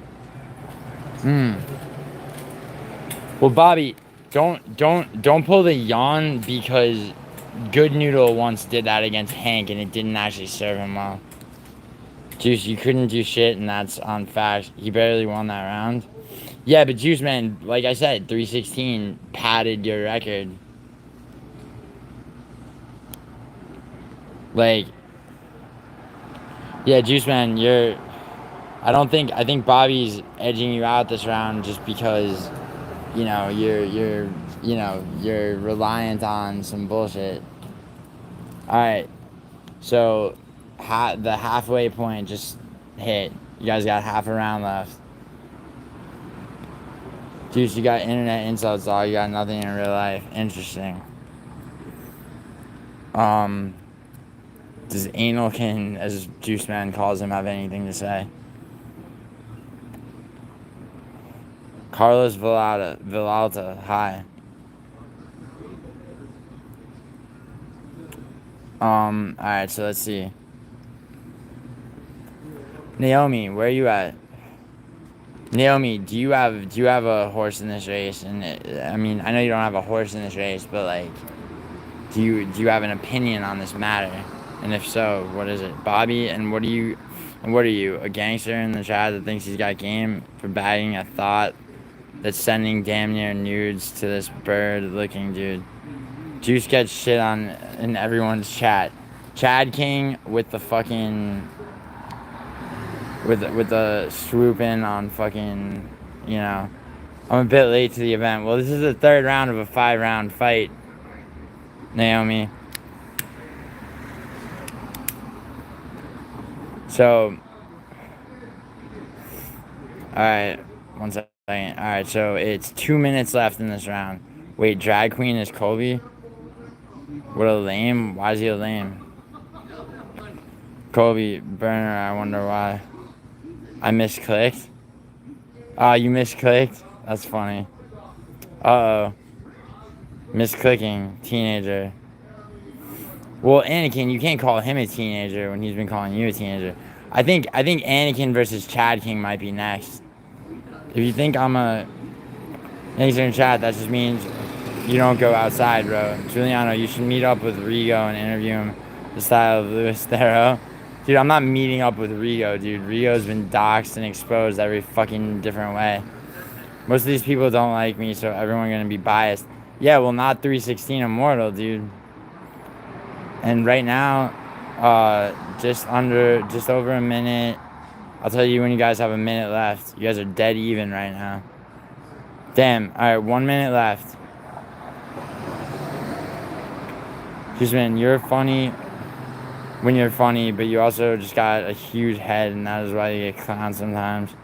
Well, Bobby, don't pull the yawn because Good Noodle once did that against Hank and it didn't actually serve him well. Juice, you couldn't do shit, and that's on facts. He barely won that round. Yeah, but Juice Man, like I said, 316 padded your record. Like, yeah, Juice Man, I think Bobby's edging you out this round just because, you know, you're reliant on some bullshit. All right, so the halfway point just hit. You guys got half a round left. Juice, you got internet insults, dog. You got nothing in real life. Interesting. Does Anakin, as Juice Man calls him, have anything to say? Carlos Villalta, hi. Alright, so let's see. Naomi, where are you at? Naomi, do you have a horse in this race? And I mean, I know you don't have a horse in this race, but like, do you have an opinion on this matter? And if so, what is it? Bobby, and what are you, a gangster in the chat that thinks he's got game for bagging a thought that's sending damn near nudes to this bird-looking dude? Juice gets shit on in everyone's chat. Chad King with the fucking with the swooping on fucking, you know. I'm a bit late to the event. Well, this is the 3rd round of a 5-round fight, Naomi. So, alright, 1 second. Alright, so it's 2 minutes left in this round. Wait, Drag Queen is Colby? What a lame. Why is he a lame? Colby Burner, I wonder why. I misclicked. You misclicked? That's funny. Uh-oh. Misclicking. Teenager. Well, Anakin, you can't call him a teenager when he's been calling you a teenager. I think Anakin versus Chad King might be next. If you think I'm a gangster in chat, that just means you don't go outside, bro. Giuliano, you should meet up with Rigo and interview him the style of Louis Theroux. Dude, I'm not meeting up with Rigo, dude. Rigo's been doxxed and exposed every fucking different way. Most of these people don't like me, so everyone's gonna be biased. Yeah, well, not 316 Immortal, dude. And right now, just over a minute. I'll tell you when you guys have a minute left. You guys are dead even right now. Damn, alright, 1 minute left. Just man, you're funny when you're funny, but you also just got a huge head, and that is why you get clowned sometimes.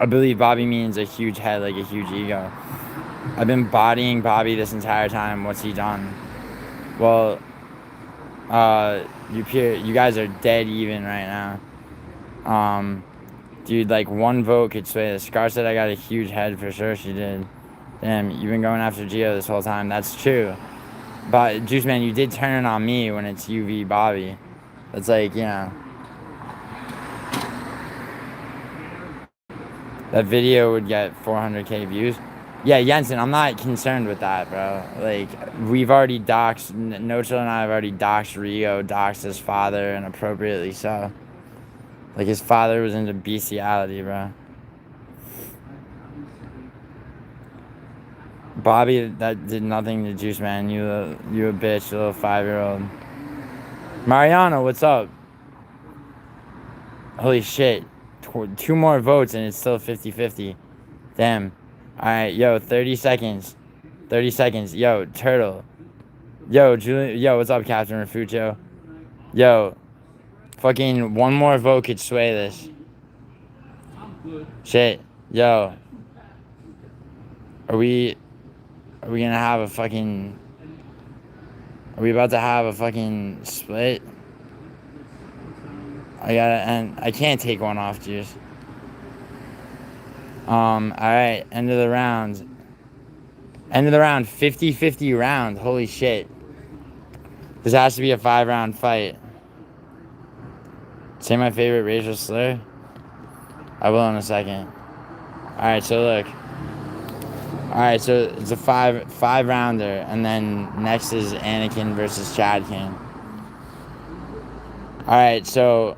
I believe Bobby means a huge head, like a huge ego. I've been bodying Bobby this entire time. What's he done? Well, you guys are dead even right now. Dude, like, one vote could sway this. Scar said I got a huge head for sure. She did. Damn, you've been going after Gio this whole time. That's true. But, Juice Man, you did turn it on me when it's UV Bobby. It's like, you know. That video would get 400K views. Yeah, Jensen, I'm not concerned with that, bro. Like, we've already doxed, No Chill and I have already doxed Rio, doxed his father, and appropriately so. Like, his father was into bestiality, bro. Bobby, that did nothing to Juice Man. You a bitch, you little 5-year-old. Mariano, what's up? Holy shit. 2 more votes and it's still 50-50. Damn. Alright, yo, 30 seconds. 30 seconds. Yo, Turtle. Yo, Julian. Yo, what's up, Captain Refugio? Yo. Fucking one more vote could sway this. Shit. Yo. Are we gonna have a fucking... Are we about to have a fucking split? I can't take one off, Juice. Alright, end of the round. End of the round, 50-50 round. Holy shit. This has to be a 5-round fight. Say my favorite racial slur? I will in a second. Alright, so look. Alright, so it's a five rounder, and then next is Anakin versus Chad King. Alright, so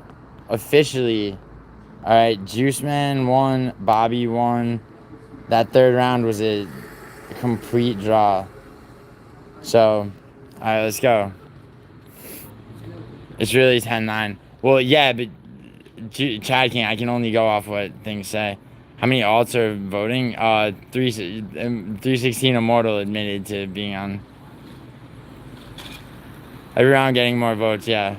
officially, alright, Juice Man won, Bobby won. That 3rd round was a complete draw. So, alright, let's go. It's really 10-9. Well, yeah, but Chad King, I can only go off what things say. How many alts are voting? 316 Immortal admitted to being on. Every round getting more votes, yeah.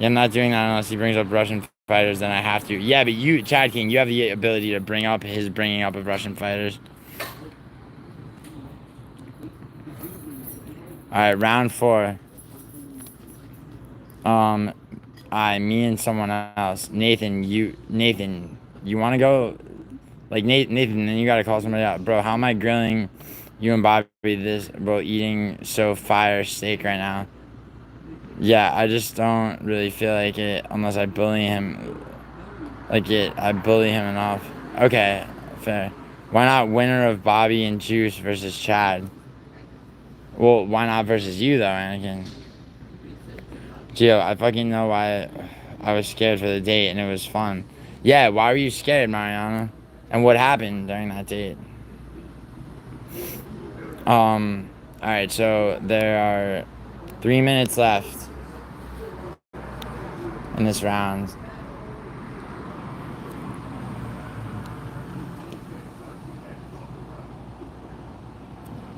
Yeah, I'm not doing that unless he brings up Russian fighters, then I have to. Yeah, but you, Chad King, you have the ability to bring up his bringing up of Russian fighters. Alright, round 4. Me and someone else. Nathan, you want to go? Like, Nathan, then you gotta call somebody out. Bro, how am I grilling you and Bobby this, bro, eating so fire steak right now? Yeah, I just don't really feel like it unless I bully him. I bully him enough. Okay, fair. Why not winner of Bobby and Juice versus Chad? Well, why not versus you, though, Anakin? Gio, I fucking know why I was scared for the date, and it was fun. Yeah, why were you scared, Mariana? And what happened during that date? Alright, so there are 3 minutes left in this round.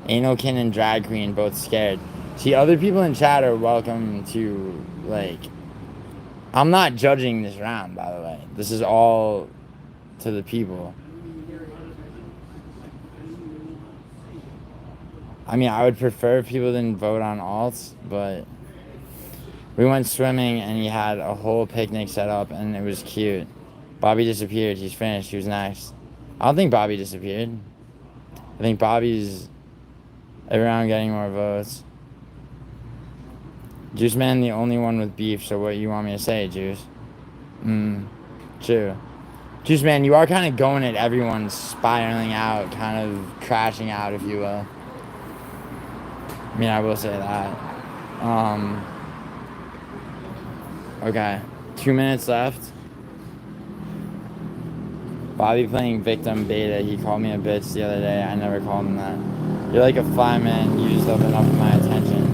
Anakin and Drag Queen both scared. See, other people in chat are welcome to, like... I'm not judging this round, by the way. This is all to the people. I mean, I would prefer if people didn't vote on alts, but... We went swimming, and he had a whole picnic set up, and it was cute. Bobby disappeared. He's finished. Who's next? I don't think Bobby disappeared. I think Bobby's... every round getting more votes. Juice Man, the only one with beef, so what you want me to say, Juice? True. Juice Man, you are kind of going at everyone spiraling out, kind of crashing out, if you will. I mean, I will say that. Okay. 2 minutes left. Bobby playing victim beta. He called me a bitch the other day. I never called him that. You're like a fly, man. You just open up my attention.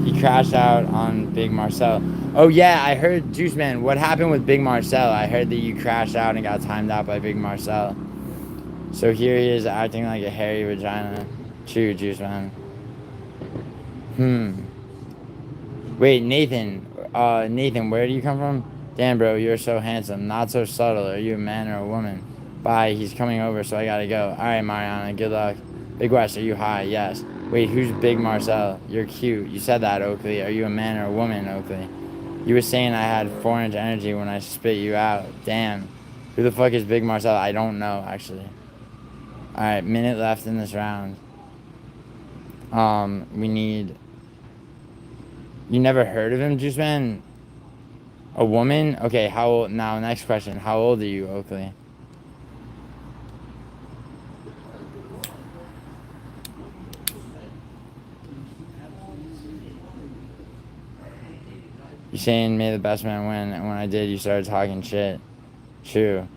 He crashed out on Big Marcel. Oh, yeah, I heard, Juice Man, what happened with Big Marcel? I heard that you crashed out and got timed out by Big Marcel. So here he is acting like a hairy vagina. True, Juice Man. Wait, Nathan. Nathan, where do you come from? Damn, bro, you're so handsome. Not so subtle. Are you a man or a woman? Bye, he's coming over, so I gotta go. Alright, Mariana, good luck. Big West, are you high? Yes. Wait, who's Big Marcel? You're cute. You said that, Oakley. Are you a man or a woman, Oakley? You were saying I had 4-inch energy when I spit you out. Damn. Who the fuck is Big Marcel? I don't know, actually. Alright, minute left in this round. We need... You never heard of him, Juice Man? A woman? Okay, how old... Now, next question. How old are you, Oakley? You saying may the best man win, and when I did, you started talking shit. True.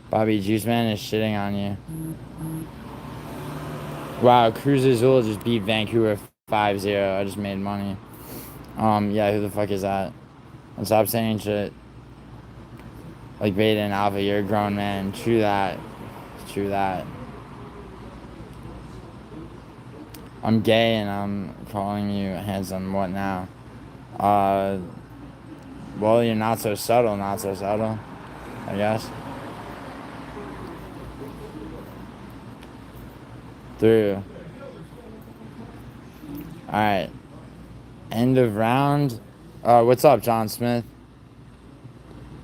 Bobby, Juice Man is shitting on you. Wow, Cruz Azul just beat Vancouver 5-0. I just made money. Yeah, who the fuck is that? And stop saying shit. Like Beta and Alpha, you're a grown man. True that. True that. I'm gay and I'm calling you handsome. What now? Well, you're not so subtle, I guess. Through. Alright. End of round. What's up, John Smith?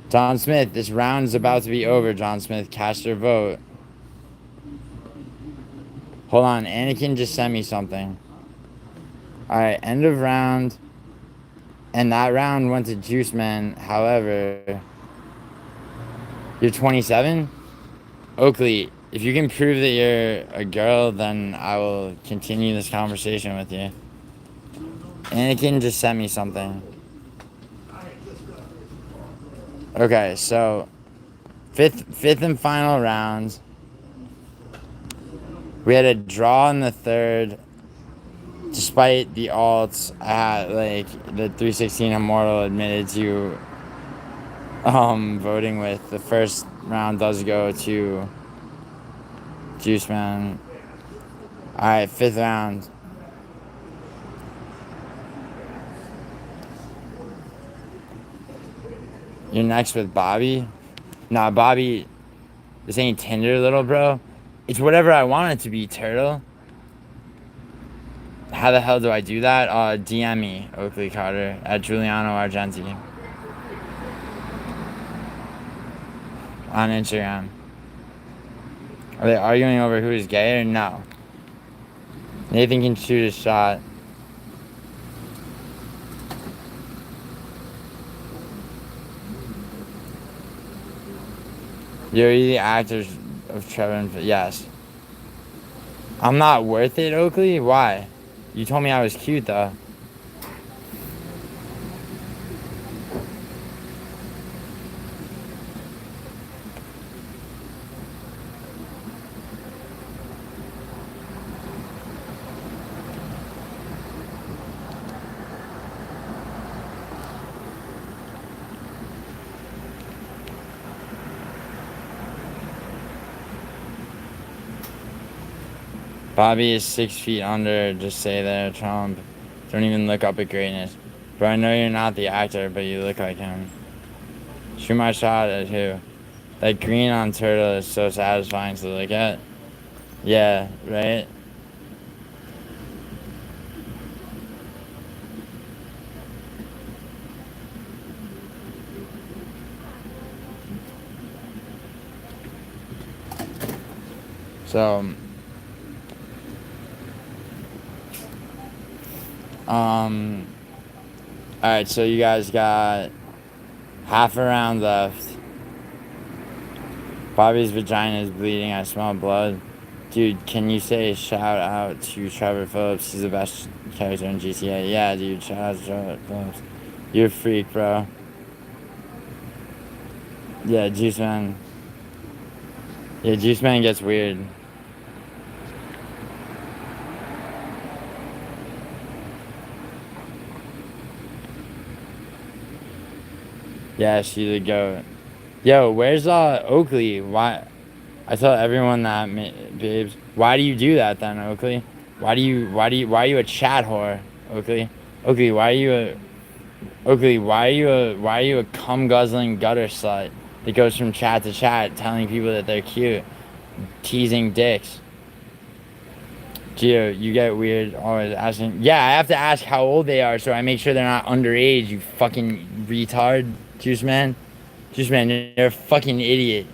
John Smith, this round's about to be over, John Smith. Cast your vote. Hold on, Anakin just sent me something. Alright, end of round. And that round went to Juice Man. However, you're 27? Oakley, if you can prove that you're a girl, then I will continue this conversation with you. Anakin just sent me something. Okay, so fifth and final round. We had a draw in the third. Despite the alts, I had like the 316 Immortal admitted to voting with. The first round does go to Juice Man. Alright, fifth round. You're next with Bobby? Nah, Bobby, this ain't Tinder, little bro. It's whatever I want it to be, turtle. How the hell do I do that? DM me, Oakley Carter, at Giuliano Argenti. On Instagram. Are they arguing over who is gay or no? Nathan can shoot a shot. You're the actors of Trevor and... Yes. I'm not worth it, Oakley? Why? You told me I was cute, though. Bobby is 6 feet under. Just say there, Trump. Don't even look up at greatness. Bro, I know you're not the actor, but you look like him. Shoot my shot at who? That green on turtle is so satisfying to look at. Yeah, right? So... Alright, so you guys got half a round left. Bobby's vagina is bleeding. I smell blood. Dude, can you say shout out to Trevor Phillips? He's the best character in GTA. Yeah, dude, shout out to Trevor Phillips. You're a freak, bro. Yeah, Juice Man. Yeah, Juice Man gets weird. Yeah, she's a goat. Yo, where's Oakley? Why? I tell everyone that, babes. Why do you do that then, Oakley? Why are you a chat whore, Oakley? Oakley, why are you a cum guzzling gutter slut that goes from chat to chat telling people that they're cute, teasing dicks? Gio, you get weird always asking. Yeah, I have to ask how old they are so I make sure they're not underage, you fucking retard. Juice man. Juice man, you're a fucking idiot.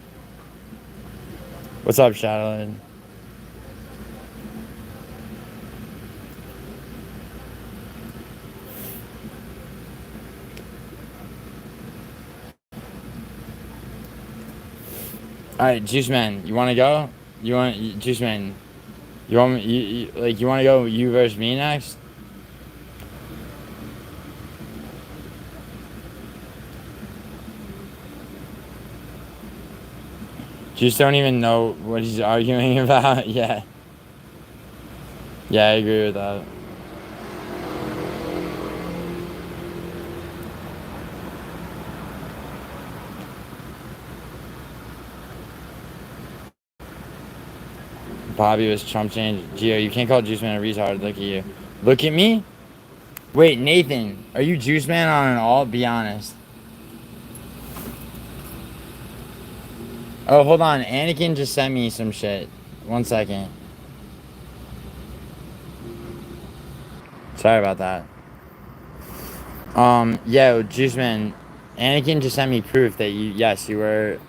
What's up, Shadowland? Alright, Juice man, you wanna go? Juice man, you want me, you wanna go you versus me next? Just don't even know what he's arguing about. Yeah. Yeah, I agree with that. Bobby was Trump change. Gio, you can't call Juice Man a retard. Look at you. Look at me? Wait, Nathan, are you Juice Man on an alt? Be honest. Oh, hold on. Anakin just sent me some shit. 1 second. Sorry about that. Yo, Juice Man. Anakin just sent me proof that yes, you were.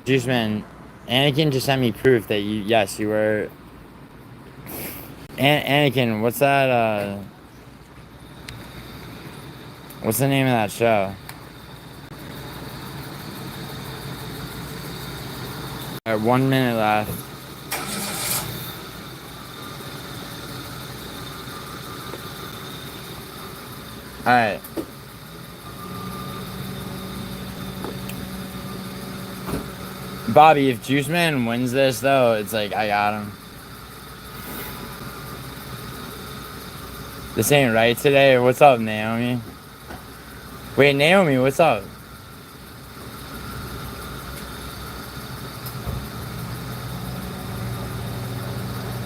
Juice Man. Anakin just sent me proof that yes, you were. Anakin, what's that, what's the name of that show? Alright, 1 minute left. Alright. Bobby, if Juice Man wins this, though, it's like, I got him. This ain't right today. What's up, Naomi? Wait, Naomi, what's up?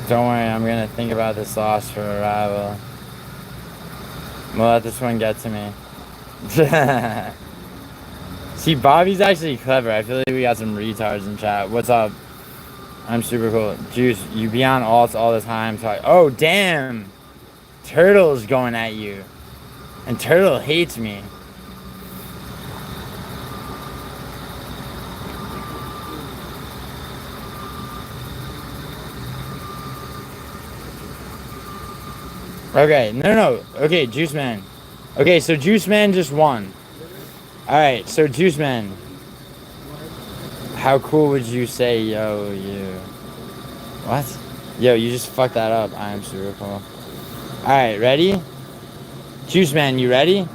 Don't worry, I'm gonna think about this loss for Arrival. I'm gonna let this one get to me. See, Bobby's actually clever. I feel like we got some retards in chat. What's up? I'm super cool. Juice, you be on alts all the time. Oh, damn! Turtle's going at you. And Turtle hates me. Okay, no. Okay, Juice Man. Okay, so Juice Man just won. Alright, so Juice Man. How cool would you say, yo, you? What? Yo, you just fucked that up. I am super cool. Alright, ready? Juice Man, you ready?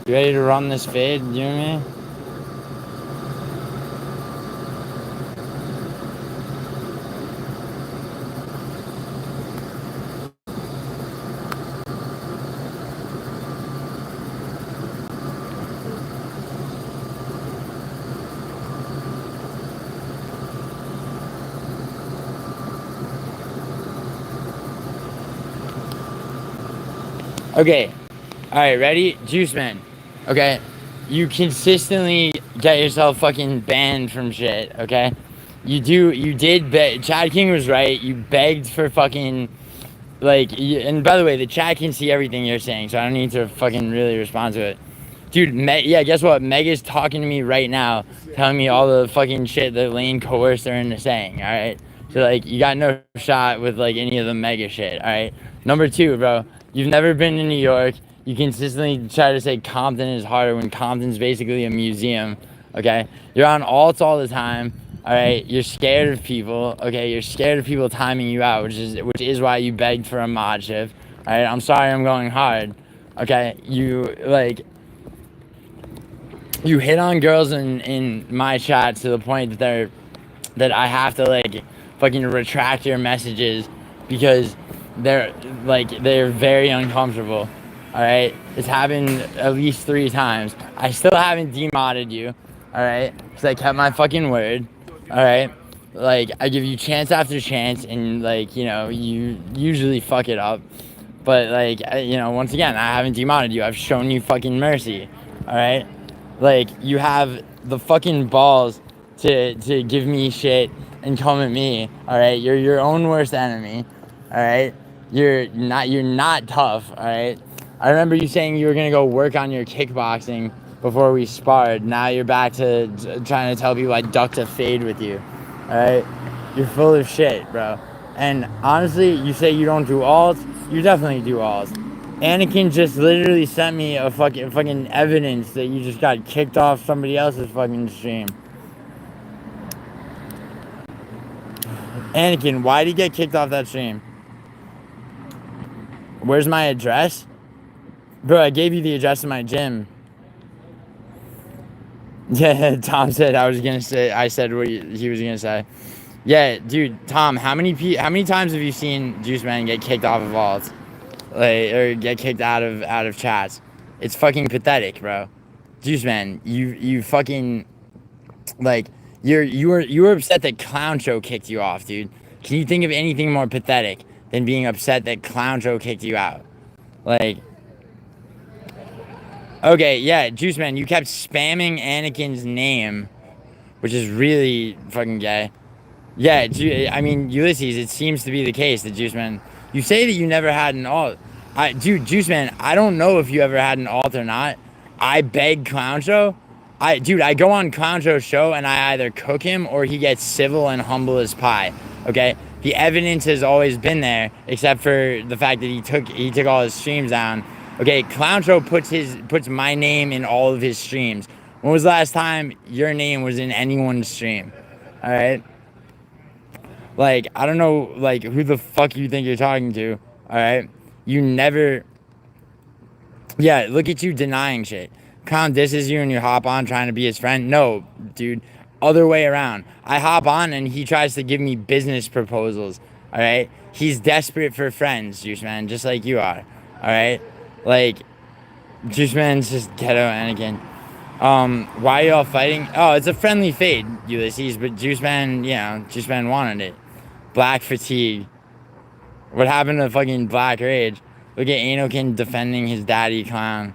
You ready to run this fade, you and me? Okay. Alright, ready? Juice Man. Okay. You consistently get yourself fucking banned from shit, okay? You did beg. Chad King was right. You begged for fucking, like, and by the way, the chat can see everything you're saying, so I don't need to fucking really respond to it. Dude, yeah, guess what? Mega's talking to me right now, telling me all the fucking shit that Lane coerced her into saying, alright? So, like, you got no shot with, like, any of the Mega shit, alright? Number 2, bro, you've never been to New York. You consistently try to say Compton is harder when Compton's basically a museum, okay? You're on alts all the time, alright? You're scared of people, okay? You're scared of people timing you out, which is why you begged for a mod shift, alright? I'm sorry I'm going hard, okay? You, like... You hit on girls in my chat to the point that I have to, like, fucking retract your messages because they're very uncomfortable. Alright? It's happened at least 3 times. I still haven't demodded you. Alright? Because I kept my fucking word. Alright? Like, I give you chance after chance and, like, you know, you usually fuck it up. But, like, you know, once again, I haven't demodded you. I've shown you fucking mercy. Alright? Like, you have the fucking balls to give me shit and come at me, alright? You're your own worst enemy, alright? You're not tough, all right? I remember you saying you were going to go work on your kickboxing before we sparred. Now you're back to trying to tell people I ducked a fade with you, all right? You're full of shit, bro. And honestly, you say you don't do alts. You definitely do alts. Anakin just literally sent me a fucking evidence that you just got kicked off somebody else's fucking stream. Anakin, why did you get kicked off that stream? Where's my address? Bro, I gave you the address of my gym. Yeah, Tom said I said what he was gonna say. Yeah, dude, Tom, how many times have you seen Juice Man get kicked off of alts? Like, or get kicked out of chats? It's fucking pathetic, bro. Juice Man, you fucking, like, you were upset that Clown Show kicked you off, dude. Can you think of anything more pathetic than being upset that Clown Show kicked you out? Like, okay, yeah, Juice Man, you kept spamming Anakin's name, which is really fucking gay. Yeah, I mean, Ulysses, it seems to be the case that Juice Man, you say that you never had an alt. Dude, Juice Man, I don't know if you ever had an alt or not. I beg Clown Show. Dude, I go on Clown Show's show and I either cook him or he gets civil and humble as pie. Okay? The evidence has always been there, except for the fact that he took all his streams down. Okay, Clown Show puts my name in all of his streams. When was the last time your name was in anyone's stream? All right? Like, I don't know, like, who the fuck you think you're talking to, all right? You never... Yeah, look at you denying shit. Clown disses you and you hop on trying to be his friend. No, dude. Other way around. I hop on and he tries to give me business proposals, all right? He's desperate for friends, Juice Man, just like you are, all right? Like, Juice Man's just ghetto Anakin. Why are y'all fighting? Oh, it's a friendly fade, Ulysses, but Juice Man, Juice Man wanted it. Black fatigue. What happened to fucking Black Rage? Look at Anakin defending his daddy Clown.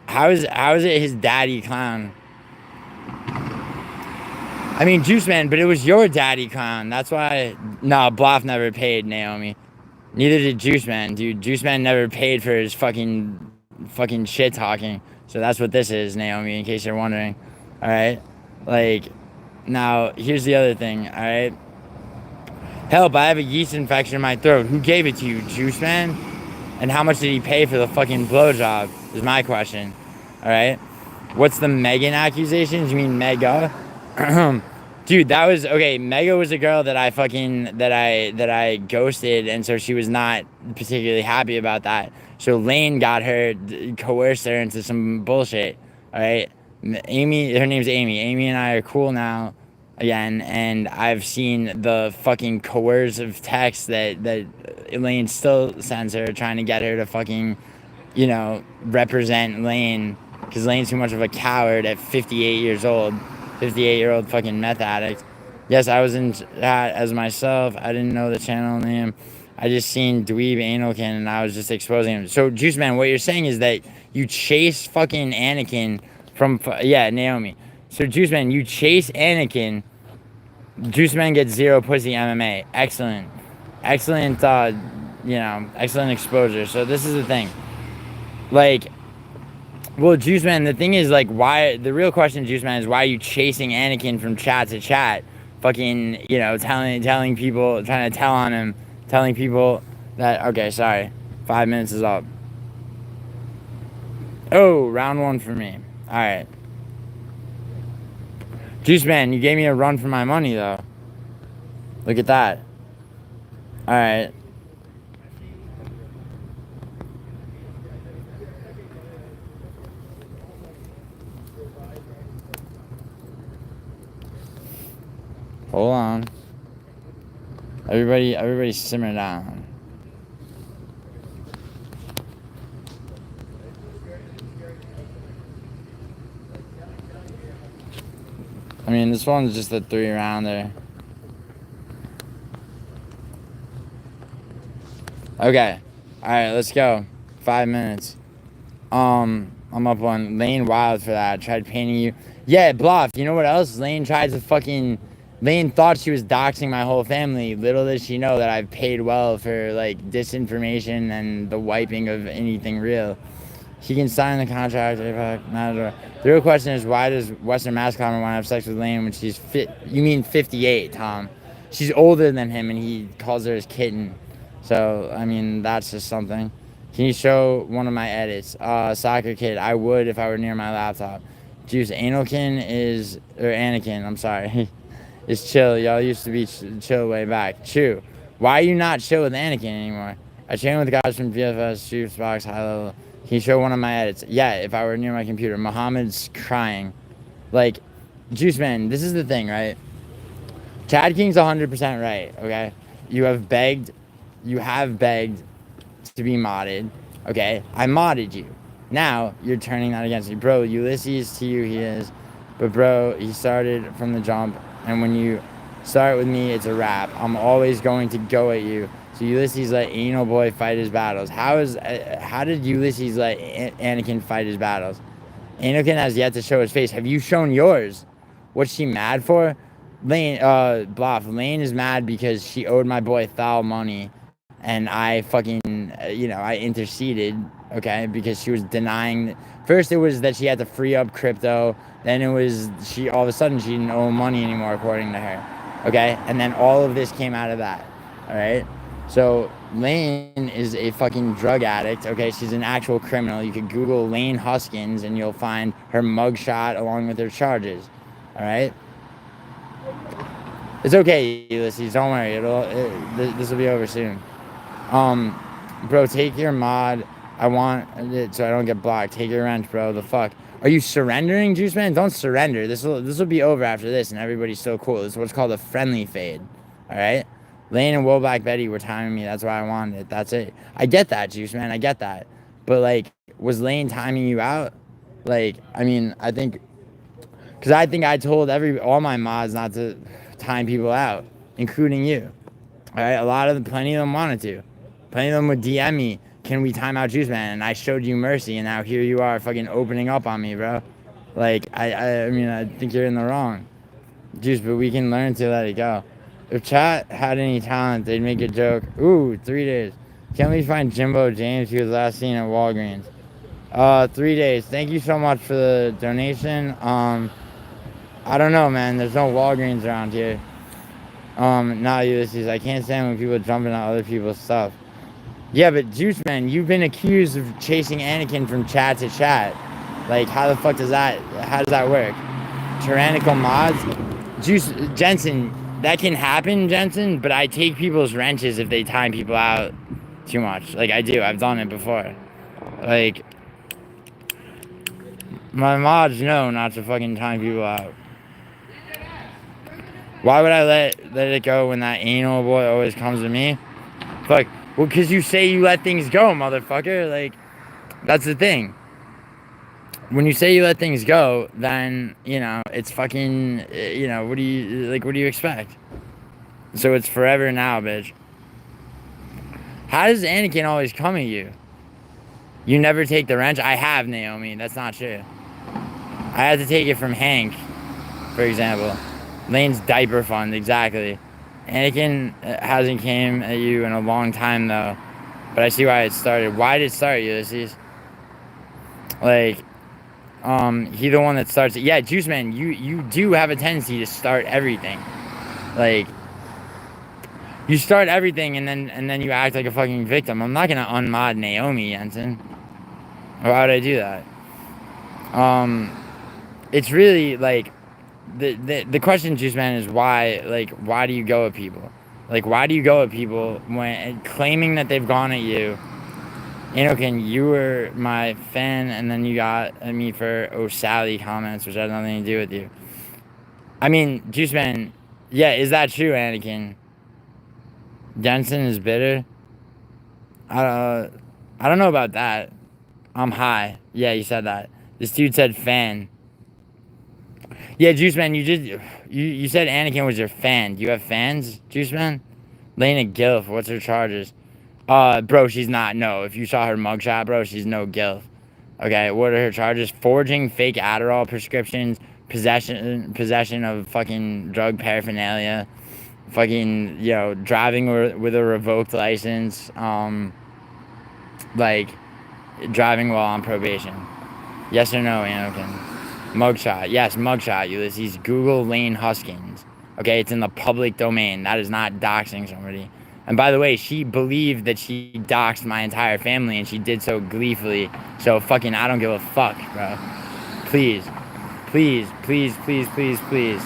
How is it his daddy Clown? I mean, Juice Man, but it was your daddy Clown. That's why... No, Bluff never paid, Naomi. Neither did Juice Man, dude. Juice Man never paid for his fucking shit talking. So that's what this is, Naomi, in case you're wondering. Alright? Like, now, here's the other thing, alright? Help, I have a yeast infection in my throat. Who gave it to you, Juice Man? And how much did he pay for the fucking blowjob? Is my question. Alright? What's the Megan accusations? You mean Mega? Dude, that was... Okay, Mega was a girl that I ghosted, and so she was not particularly happy about that. So Lane got her, coerced her into some bullshit. Alright? Amy, her name's Amy. Amy and I are cool now. Again, and I've seen the fucking coercive text that Elaine still sends her, trying to get her to fucking, represent Lane, because Lane's too much of a coward at 58 years old, 58-year-old fucking meth addict. Yes, I was in that as myself. I didn't know the channel name. I just seen Dweeb Anakin, and I was just exposing him. So, Juice Man, what you're saying is that you chase fucking Anakin from, Naomi. So, Juice Man, you chase Anakin. Juice Man gets 0 pussy MMA. Excellent. Excellent, excellent exposure. So this is the thing. Like, well, Juice Man, the thing is, like, why, the real question, Juice Man, is why are you chasing Anakin from chat to chat? Fucking, telling people, trying to tell on him, telling people that, okay, sorry, 5 minutes is up. Oh, round 1 for me. Alright. Juice Man, you gave me a run for my money, though. Look at that. Alright. Hold on. Everybody simmer down. I mean, this one's just a 3-rounder. Okay. Alright, let's go. 5 minutes. I'm up on Lane Wild for that. I tried painting you. Yeah, Bluff. You know what else? Lane tried to fucking Lane thought she was doxing my whole family. Little did she know that I've paid well for like disinformation and the wiping of anything real. He can sign the contract. The real question is, why does Western Mass Climber want to have sex with Lane when she's fit? You mean 58, Tom? She's older than him, and he calls her his kitten. So I mean, that's just something. Can you show one of my edits? Soccer kid. I would if I were near my laptop. Juice. Anakin. I'm sorry. Is chill. Y'all used to be chill way back. True. Why are you not chill with Anakin anymore? I train with guys from VFS, Juice Box, high level. Can you show one of my edits? Yeah, if I were near my computer. Muhammad's crying. Like, Juice Man, this is the thing, right? Chad King's 100% right, okay? You have begged to be modded, okay? I modded you. Now, you're turning that against me. Bro, Ulysses, to you, he is. But, bro, he started from the jump. And when you start with me, it's a wrap. I'm always going to go at you. So Ulysses let Anal Boy fight his battles. How did Ulysses let Anakin fight his battles? Anakin has yet to show his face. Have you shown yours? What's she mad for? Lane is mad because she owed my boy Thal money. And I fucking, I interceded, okay? Because she was denying. First, it was that she had to free up crypto. Then it was all of a sudden she didn't owe money anymore, according to her, okay? And then all of this came out of that, all right? So Lane is a fucking drug addict, okay? She's an actual criminal. You could Google Lane Huskins and you'll find her mugshot along with her charges, all right? It's okay, Ulysses. Don't worry. This will be over soon. Bro, take your mod. I want it so I don't get blocked. Take your wrench, bro. The fuck. Are you surrendering, Juice Man? Don't surrender. This will be over after this, and everybody's still cool. This is what's called a friendly fade. All right. Lane and Will Black Betty were timing me. That's why I wanted it. That's it. I get that, Juice Man. I get that. But like, was Lane timing you out? Like, I mean, I think I told all my mods not to time people out, including you. All right. Plenty of them wanted to. Plenty of them would DM me, can we time out Juice Man? And I showed you mercy, and now here you are fucking opening up on me, bro. Like, I mean, I think you're in the wrong. Juice, but we can learn to let it go. If chat had any talent, they'd make a joke. Ooh, 3 days. Can't we find Jimbo James? He was last seen at Walgreens. 3 days. Thank you so much for the donation. I don't know, man. There's no Walgreens around here. Not Ulysses. I can't stand when people jumping on other people's stuff. Yeah, but Juice Man, you've been accused of chasing Anakin from chat to chat. Like, how the fuck does that work? Tyrannical mods? Jensen, that can happen, Jensen, but I take people's wrenches if they time people out too much. Like, I do. I've done it before. Like, my mods know not to fucking time people out. Why would I let it go when that anal boy always comes to me? Fuck. Well, because you say you let things go, motherfucker. Like, that's the thing. When you say you let things go, then, it's fucking, what do you expect? So it's forever now, bitch. How does Anakin always come at you? You never take the wrench? I have, Naomi. That's not true. I had to take it from Hank, for example. Lane's diaper fund, exactly. Anakin hasn't came at you in a long time, though. But I see why it started. Why did it start, Ulysses? Like, he the one that starts it. Yeah, Juice Man, you do have a tendency to start everything. Like, you start everything and then you act like a fucking victim. I'm not gonna unmod Naomi, Jensen. Why would I do that? It's really, like, the question, Juice Man, is why do you go at people? Like, why do you go at people when claiming that they've gone at you? Anakin, you were my fan, and then you got at me for Sally comments, which had nothing to do with you. I mean, Juice Man, yeah, is that true, Anakin? Jensen is bitter? I don't know about that. I'm high. Yeah, you said that. This dude said fan. Yeah, Juice Man, you said Anakin was your fan. Do you have fans, Juice Man? Lena Gilf, what's her charges? Bro, she's not. No, if you saw her mugshot, bro, she's no Gilf. Okay, what are her charges? Forging fake Adderall prescriptions, possession of fucking drug paraphernalia, fucking, you know, driving with a revoked license, like, driving while on probation. Yes or no, Anakin? Mugshot. Yes, mugshot, Ulysses. Google Lane Huskins. Okay, it's in the public domain. That is not doxing somebody. And by the way, she believed that she doxed my entire family, and she did so gleefully. So fucking, I don't give a fuck, bro. Please. Please, please, please, please, please.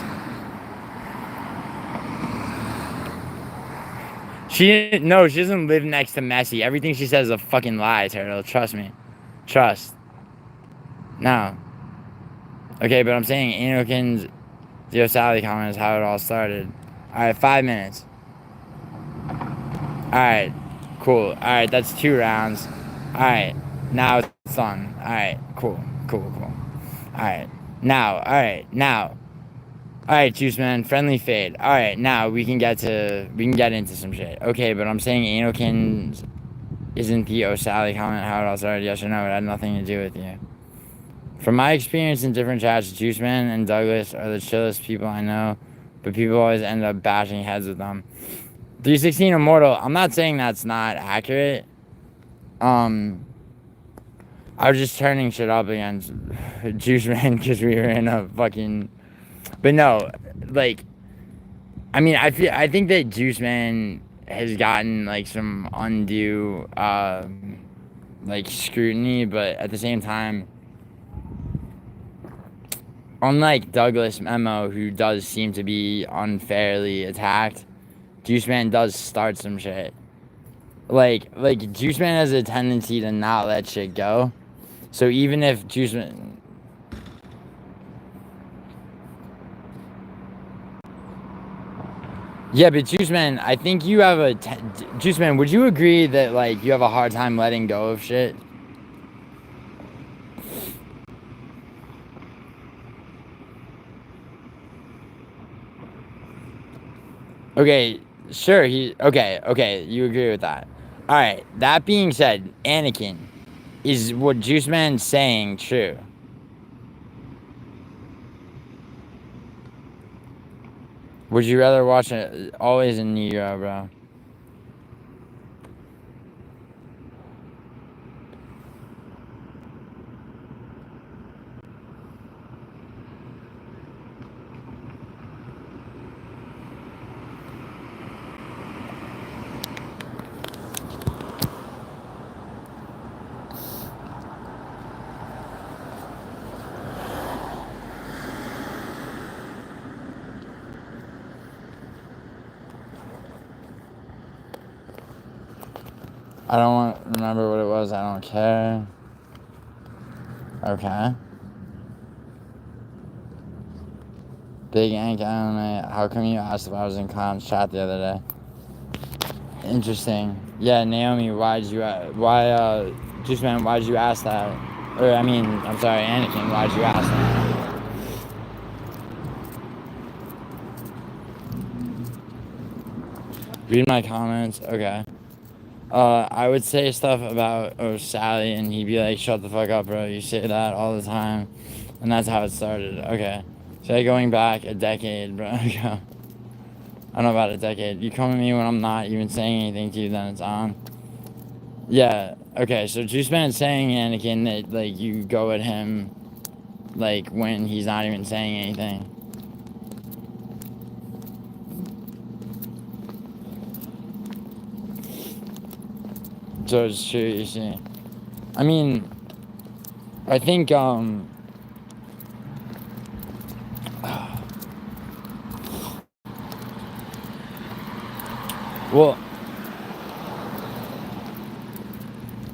She doesn't live next to Messi. Everything she says is a fucking lie, Turtle. Trust me. Trust. No. Okay, but I'm saying Anakin's Zero Sally comment is how it all started. Alright, 5 minutes. Alright, cool. Alright, that's 2 rounds. Alright, now it's done. Alright, cool. Alright, now. Alright, Juice Man, friendly fade. Alright, now we can get into some shit. Okay, but I'm saying Anakin isn't the O'Sally comment how it all started, yes or no? It had nothing to do with you. From my experience in different chats, Juice Man and Douglas are the chillest people I know, but people always end up bashing heads with them. 316 Immortal, I'm not saying that's not accurate. I was just turning shit up against Juice Man because we were in a fucking... But no, like, I mean, I think that Juice Man has gotten, like, some undue, like, scrutiny, but at the same time, unlike Douglas Memo, who does seem to be unfairly attacked, Juice Man does start some shit. Like, Juice Man has a tendency to not let shit go. So even if Juice Man... Yeah, but Juice Man, I think you have a... Juice Man, would you agree that, like, you have a hard time letting go of shit? Okay, sure, okay, you agree with that. Alright, that being said, Anakin, is what Juice Man's saying true? Would you rather watch it always in New York, bro? I don't remember what it was. I don't care. Okay. Big Yank Anime. How come you asked if I was in Clown's chat the other day? Interesting. Yeah, Naomi, Juice Man, why'd you ask that? Or, I mean, I'm sorry, Anakin, why'd you ask that? Read my comments. Okay. I would say stuff about Sally, and he'd be like, shut the fuck up, bro. You say that all the time. And that's how it started. Okay. So going back a decade, bro. I don't know about a decade. You come at me when I'm not even saying anything to you, then it's on. Yeah. Okay, so Juice Man's saying, Anakin, that, like, you go at him, like, when he's not even saying anything. So it's true, you see. I mean, I think, well,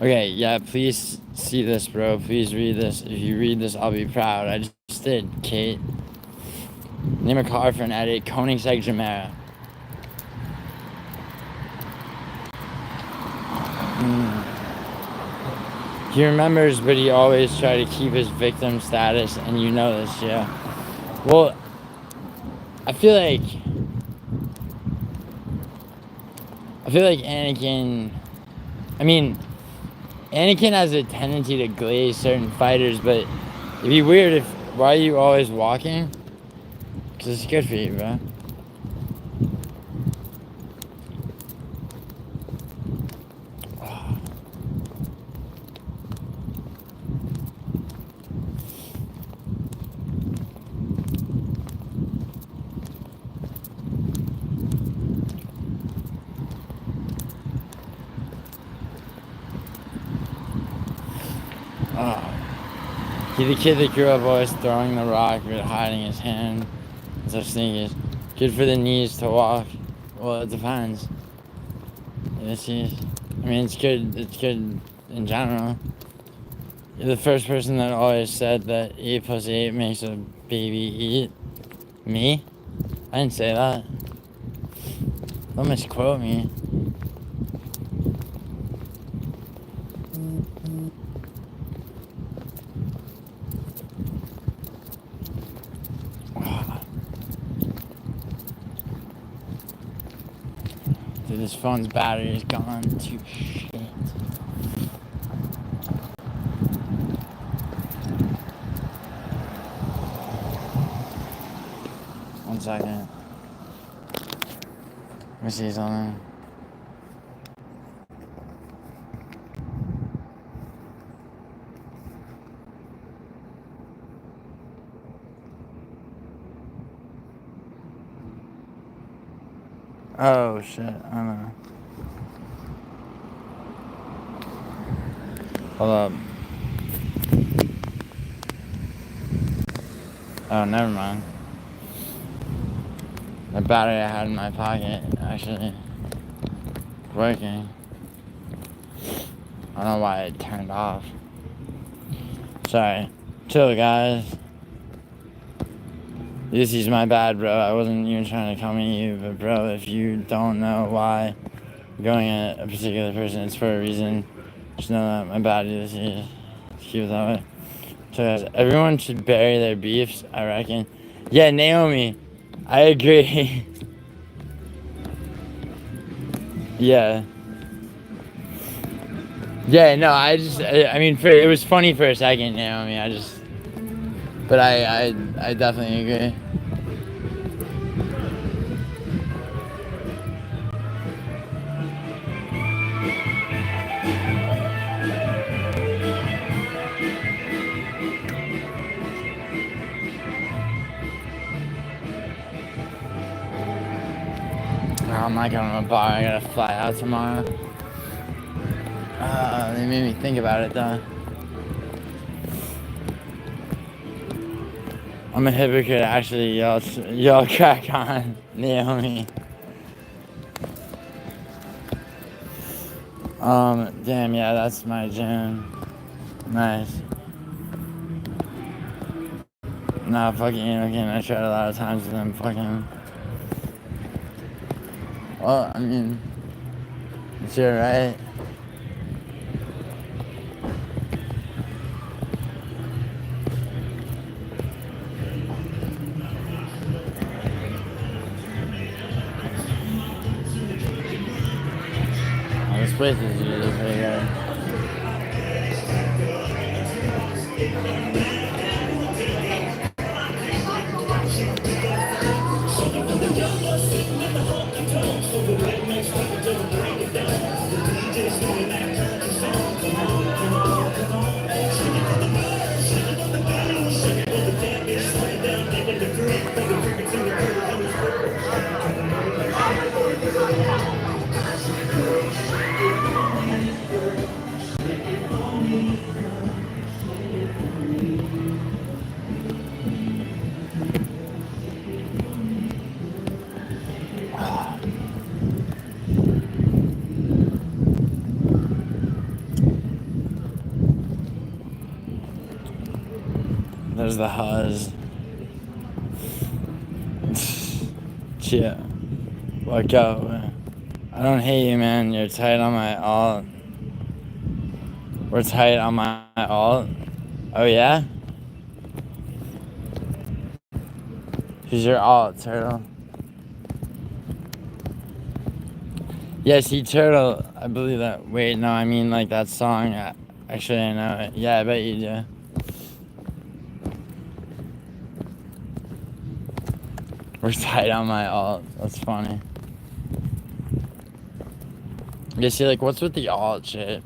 okay, yeah, please see this, bro. Please read this. If you read this, I'll be proud. I just did, Kate. Name a car for an edit. Koenigsegg Gemera. He remembers, but he always tried to keep his victim status, and you know this, yeah. Well, I feel like Anakin, I mean, Anakin has a tendency to glaze certain fighters, but it'd be weird if Why are you always walking? Because it's good for you, bro. He the kid that grew up always throwing the rock but hiding his hand. Such sneakers. Good for the knees to walk. Well, it depends. Yes, yes. I mean, it's good in general. You're the first person that always said that eat pussy makes a baby eat. Me? I didn't say that. Don't misquote me. Dude, this phone's battery is gone to shit. One second. Let me see something. Oh shit, I don't know. Hold up. Oh, never mind. The battery I had in my pocket actually working. I don't know why it turned off. Sorry. Chill, guys. This is my bad, bro. I wasn't even trying to come at you, but bro, if you don't know why I'm going at a particular person, it's for a reason. Just know that my bad is. Keep it that way. So guys, everyone should bury their beefs, I reckon. Yeah, Naomi, I agree. Yeah. Yeah, no, I mean, it was funny for a second, Naomi. But I definitely agree. I'm not going to a bar. I gotta fly out tomorrow. They made me think about it though. I'm a hypocrite, actually. Y'all crack on, Naomi. Damn, yeah, that's my gym. Nice. Nah, fucking Anakin. I tried a lot of times with them. Fucking. Well, I mean, it's your right. Oh, this place is usually pretty good. There's the Huzz. Yeah. Work out, man. I don't hate you, man. You're tight on my alt. We're tight on my alt. Oh, yeah? Who's your alt, Turtle? Yeah, see, Turtle, I believe that. Wait, no, I mean, like, that song. Actually, I know it. Yeah, I bet you do. We're tight on my alt. That's funny. You see, like, what's with the alt shit?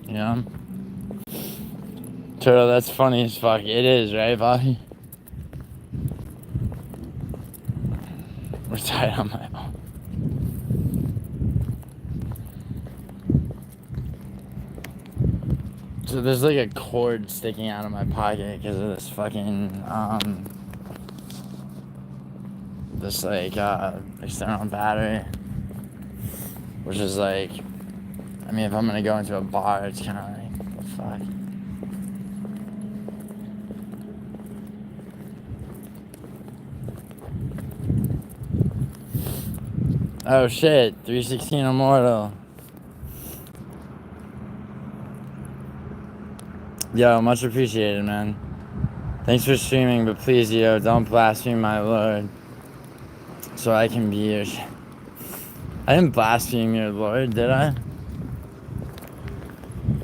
You know? Turtle, that's funny as fuck. It is, right, Bobby? We're tight on my alt. So there's like a cord sticking out of my pocket because of this fucking, this like, external battery. Which is like, I mean, if I'm gonna go into a bar, it's kind of like, what the fuck? Oh shit, 316 Immortal. Yo, much appreciated, man. Thanks for streaming, but please, yo, don't blaspheme my Lord. So I can be your... I didn't blaspheme your Lord, did I?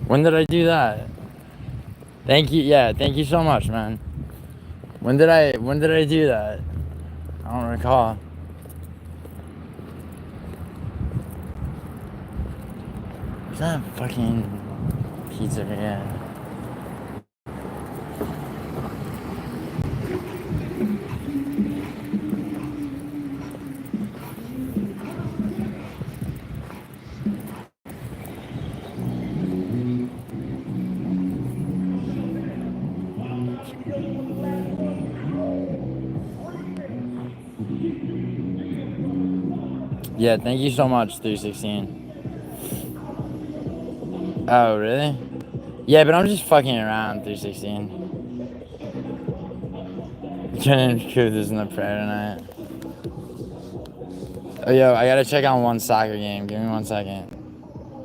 When did I do that? Thank you, yeah, thank you so much, man. When did I do that? I don't recall. Is that fucking pizzeria? Yeah, thank you so much, 316. Oh, really? Yeah, but I'm just fucking around, 316. Couldn't include this in the prayer tonight. Oh, yo, I gotta check on one soccer game. Give me 1 second.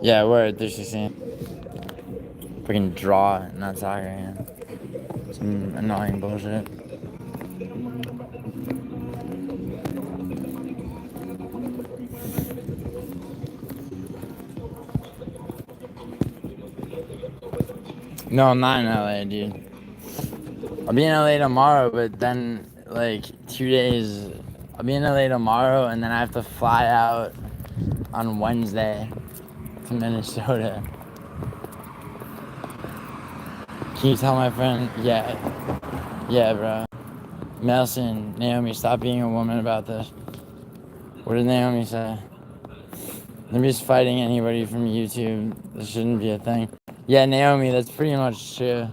Yeah, word, 316. Fucking draw in that soccer game. Some annoying bullshit. No, I'm not in LA, dude. I'll be in LA tomorrow, but then, like, 2 days... I'll be in LA tomorrow, and then I have to fly out on Wednesday to Minnesota. Can you tell my friend? Yeah. Yeah, bro. Nelson, Naomi, stop being a woman about this. What did Naomi say? I'm just fighting anybody from YouTube. This shouldn't be a thing. Yeah, Naomi, that's pretty much true.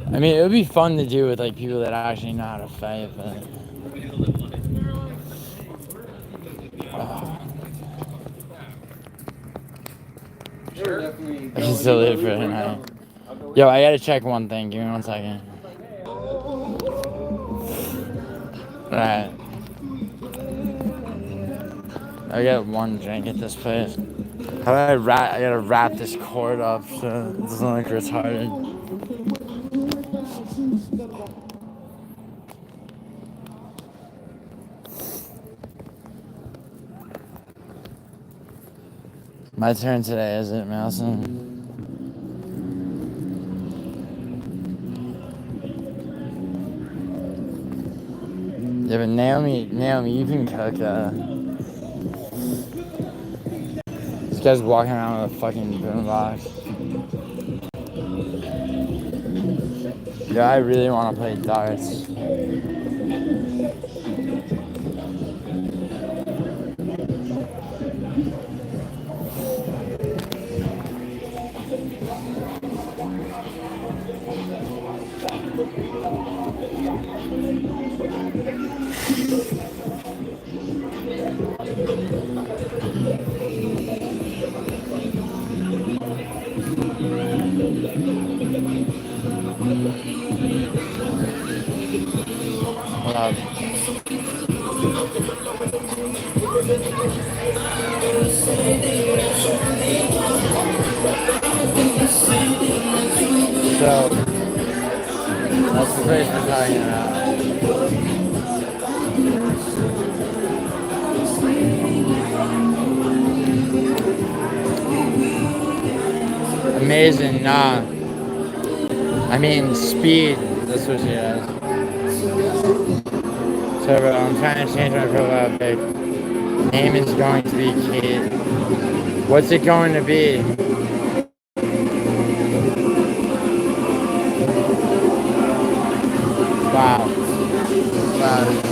I mean, it would be fun to do with, like, people that actually know how to fight, but... I can still live for tonight. Yo, I gotta check one thing. Give me 1 second. Alright. I got one drink at this place. How do I gotta wrap this cord up so it doesn't look retarded. My turn today, is it, Nelson? Yeah, but Naomi, you can cook, This guy's walking around with a fucking boombox. Yeah, I really want to play darts. What up? So, that's the place we're talking about. Amazing, nah. I mean, speed. That's what she has. bro, I'm trying to change my profile pic. Name is going to be Kate. What's it going to be? Wow. Wow.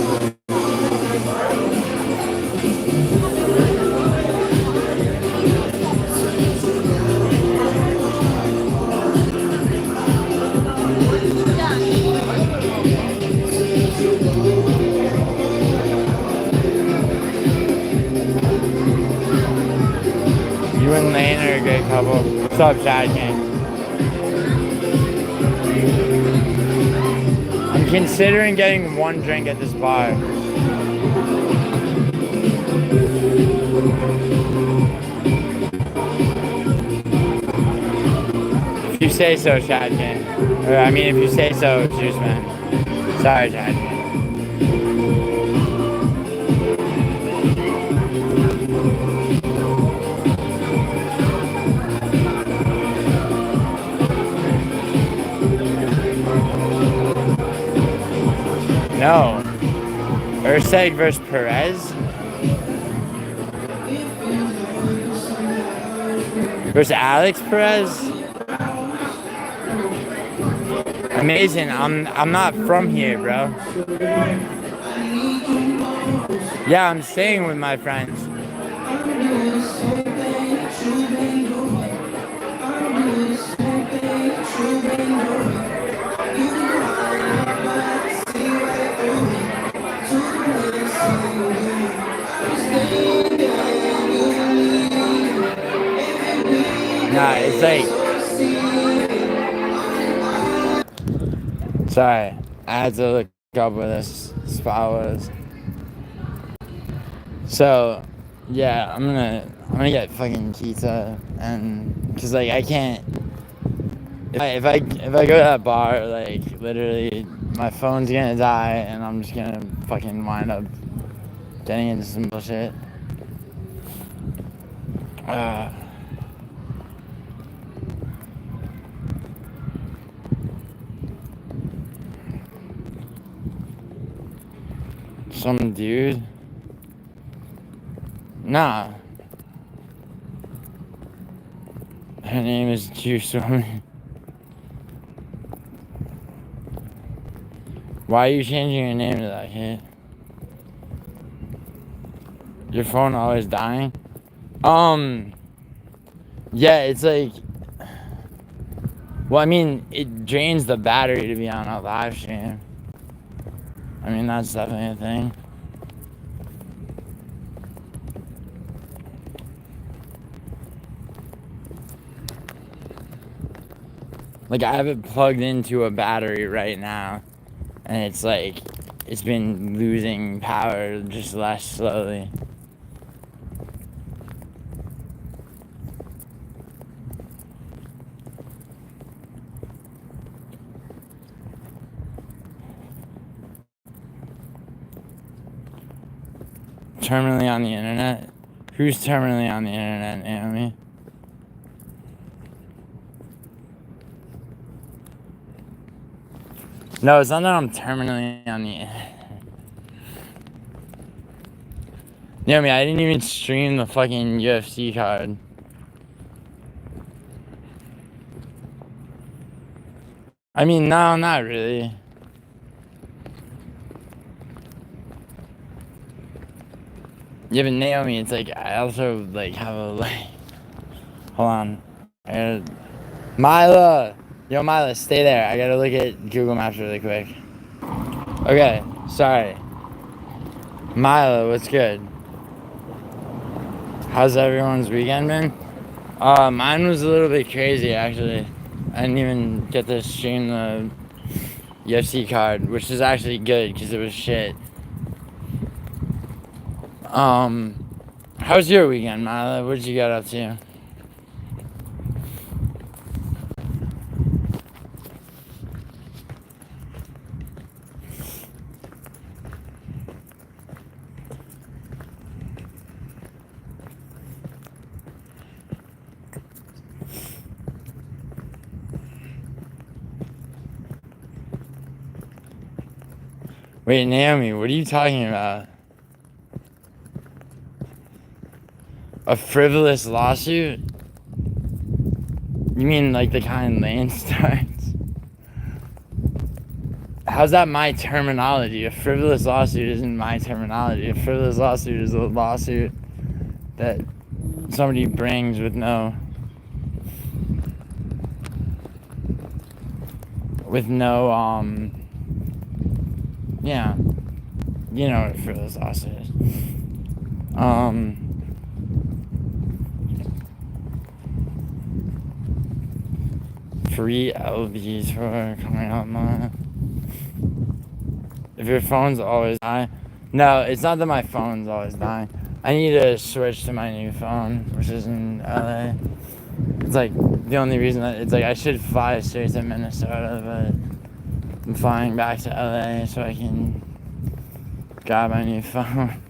You and Lane are a great couple. What's up, Chad King? I'm considering getting one drink at this bar. If you say so, Chad King. Or, I mean, if you say so, Juice Man. Sorry, Chad King. No. Urseg versus Perez? Versus Alex Perez? Amazing. I'm not from here, bro. Yeah, I'm staying with my friends. Nah, it's like... Sorry, I had to look up where this spot was. So, yeah, I'm gonna get fucking pizza, and cause like I can't. If I go to that bar, like literally, my phone's gonna die, and I'm just gonna fucking wind up getting into some bullshit. Some dude. Nah. Her name is Juice Woman. Why are you changing your name to that, kid? Your phone always dying? Yeah, it's like... Well, I mean, it drains the battery to be on a live stream. I mean, that's definitely a thing. Like, I have it plugged into a battery right now, and it's like, it's been losing power just less slowly. Terminally on the internet? Who's terminally on the internet, Naomi? No, it's not that I'm terminally on the internet. Naomi, I didn't even stream the fucking UFC card. I mean, no, not really. Yeah, but Naomi, it's like, I also, like, have a, like... Hold on. Mila! Yo, Mila, stay there. I gotta look at Google Maps really quick. Okay, sorry. Mila, what's good? How's everyone's weekend been? Mine was a little bit crazy, actually. I didn't even get to stream the UFC card, which is actually good, because it was shit. How's your weekend, Mila? What did you get up to? Wait, Naomi, what are you talking about? A frivolous lawsuit? You mean like the kind Lane starts? How's that my terminology? A frivolous lawsuit isn't my terminology. A frivolous lawsuit is a lawsuit that somebody brings with no yeah, you know what a frivolous lawsuit is. Free LBs for coming out month. If your phone's always dying. No, it's not that my phone's always dying. I need to switch to my new phone, which is in LA. It's like the only reason that it's like I should fly straight to Minnesota, but I'm flying back to LA so I can grab my new phone.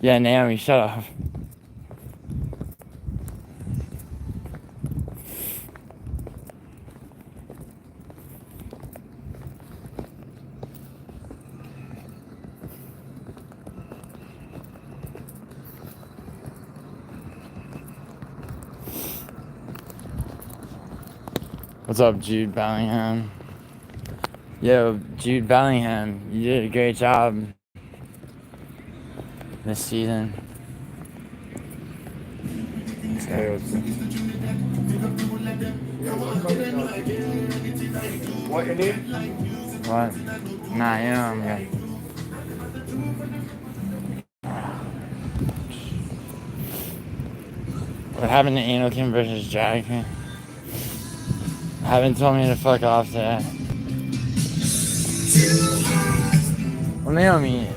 Yeah, Naomi, shut up. What's up, Jude Bellingham? Yo, Jude Bellingham, you did a great job this season. What you need? What? Nah, you know I'm good. What happened to Anakin versus Dragon? Haven't told me to fuck off today. Well, Naomi,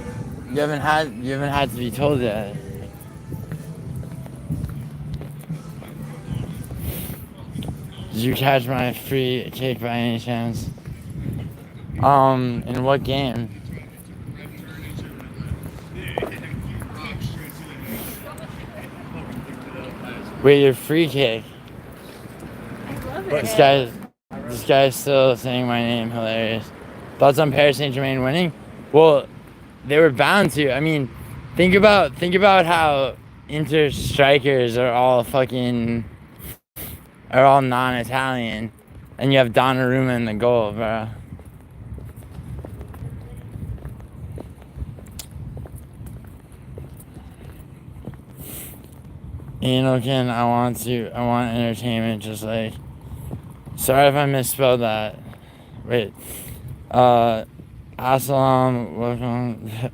you haven't had to be told that. Did you catch my free kick by any chance? In what game? Wait, your free kick. This guy's still saying my name. Hilarious. Thoughts on Paris Saint-Germain winning? Well, they were bound to. I mean, think about how Inter strikers are all non-Italian, and you have Donnarumma in the goal, bro. Anakin, I want entertainment, just like. Sorry if I misspelled that. Wait. Assalamu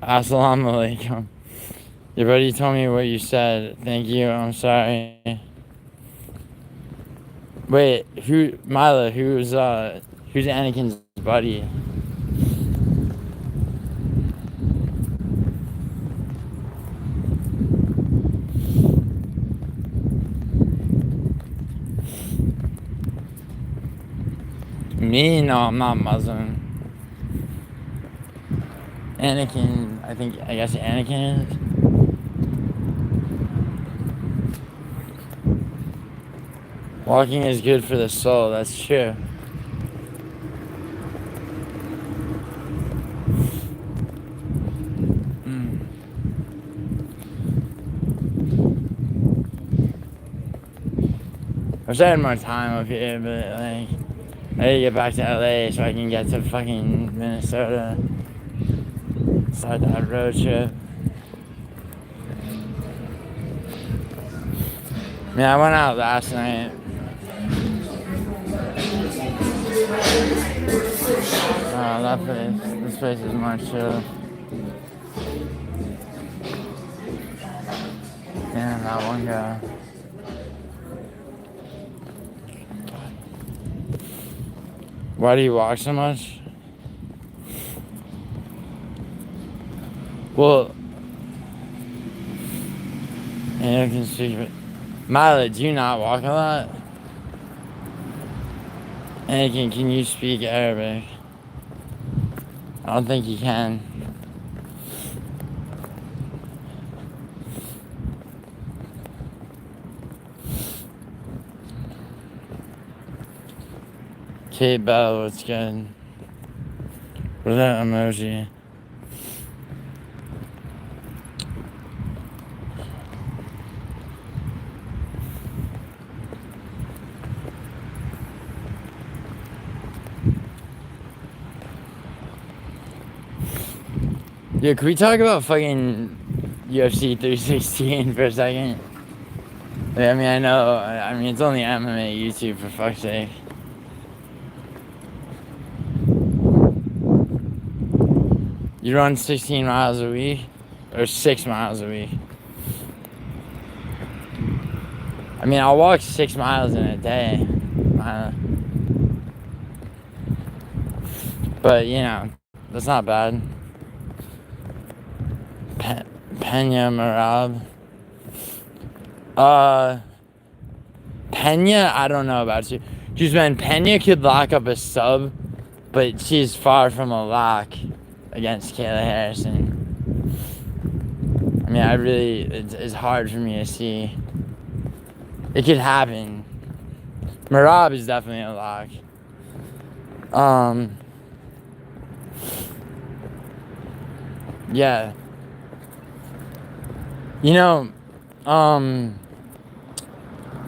alaikum. Your buddy told me what you said. Thank you. I'm sorry. Wait, Mila, who's Anakin's buddy? Me? No, I'm not Muslim. Anakin, I guess Anakin is. Walking is good for the soul, that's true. I wish I had more time up here, but like, I gotta get back to LA so I can get to fucking Minnesota. Start that road trip. Man, I went out last night. This place is more chill. Damn, that one guy. Why do you walk so much? Well, you can speak, but Mila, do you not walk a lot? Anakin, can you speak Arabic? I don't think you can. Kate Bell, what's good? What's that emoji? Yeah, can we talk about fucking UFC 316 for a second? I mean, I mean, it's only MMA YouTube, for fuck's sake. You run 16 miles a week? Or 6 miles a week? I mean, I'll walk 6 miles in a day. But, you know, that's not bad. Pena Marab. Pena, I don't know about you. Just man, Pena could lock up a sub, but she's far from a lock against Kayla Harrison. I mean, it's hard for me to see. It could happen. Marab is definitely a lock. Yeah. You know,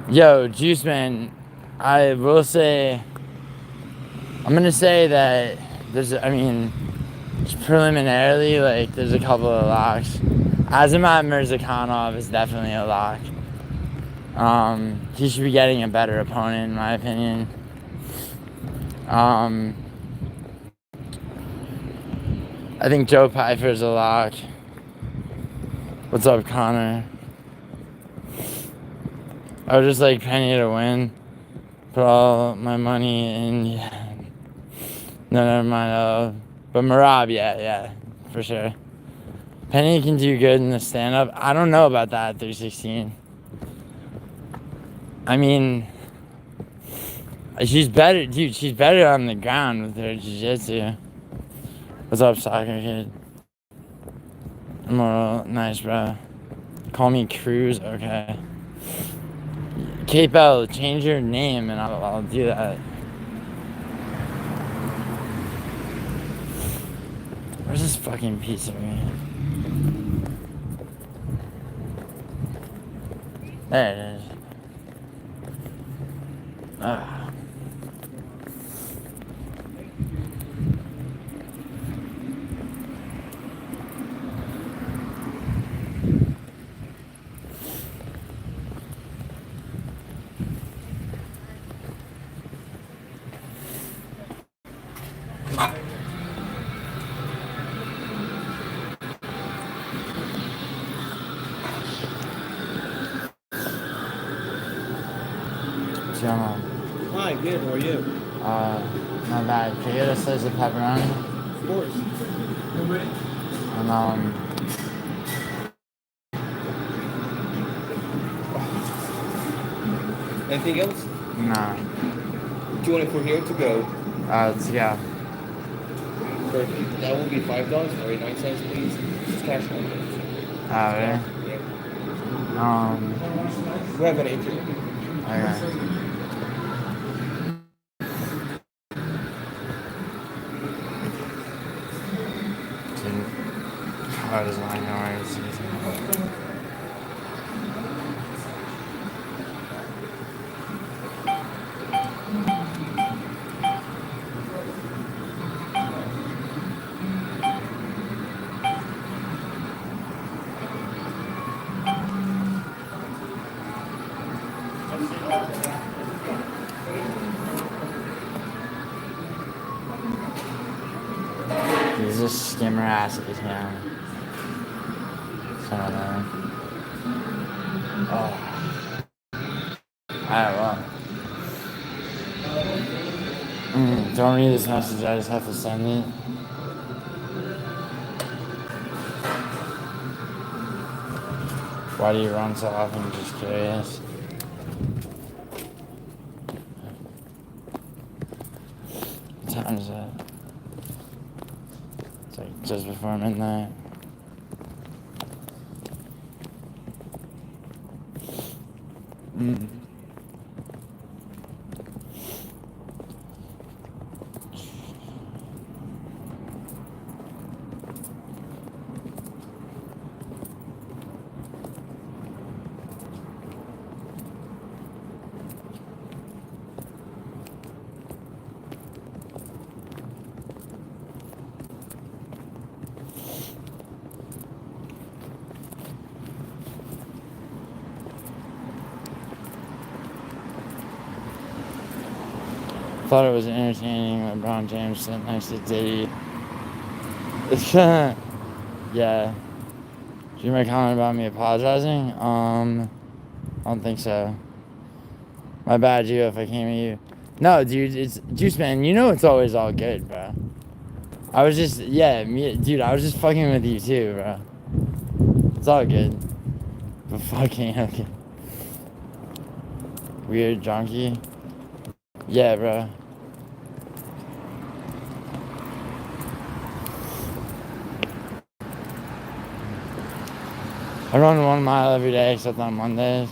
yo, Juice Man, I will say, I'm gonna say that preliminarily, like, there's a couple of locks. Azamat Mirzakhanov is definitely a lock. He should be getting a better opponent, in my opinion. I think Joe Pfeiffer's a lock. What's up, Connor? I would just like Penny to win. Put all my money in. Yeah. No, never mind. But Marab, yeah, for sure. Penny can do good in the stand-up. I don't know about that at 316. I mean, she's better, dude. She's better on the ground with her jiu-jitsu. What's up, soccer kid? Moral, nice, bro. Call me Cruz, okay. Kate Bell, change your name and I'll do that. Where's this fucking piece of me? There it is. Ugh. What's going on? Hi, good. How are you? Not bad. Can you get a slice of pepperoni? Of course. And Anything else? no. Do you want it from here to go? Let's go. Perfect. That will be $5.49, please. It's cash only. Really? Yeah. We have an agent. Okay. How does my noise? He's just skimmer asses, yeah. Some of them. Oh. Alright, well. Don't read this message, I just have to send it. Why do you run so often? Just curious. What time is it? It's like just before midnight. Thought it was entertaining LeBron James sitting next to Diddy. Yeah. Did you make a comment about me apologizing? I don't think so. My bad, Gio, if I came at you. No, dude, it's Juice Man. You know it's always all good, bro. I was just, dude, I was just fucking with you too, bro. It's all good. But fucking okay. Weird junkie. Yeah, bro. I run 1 mile every day except on Mondays.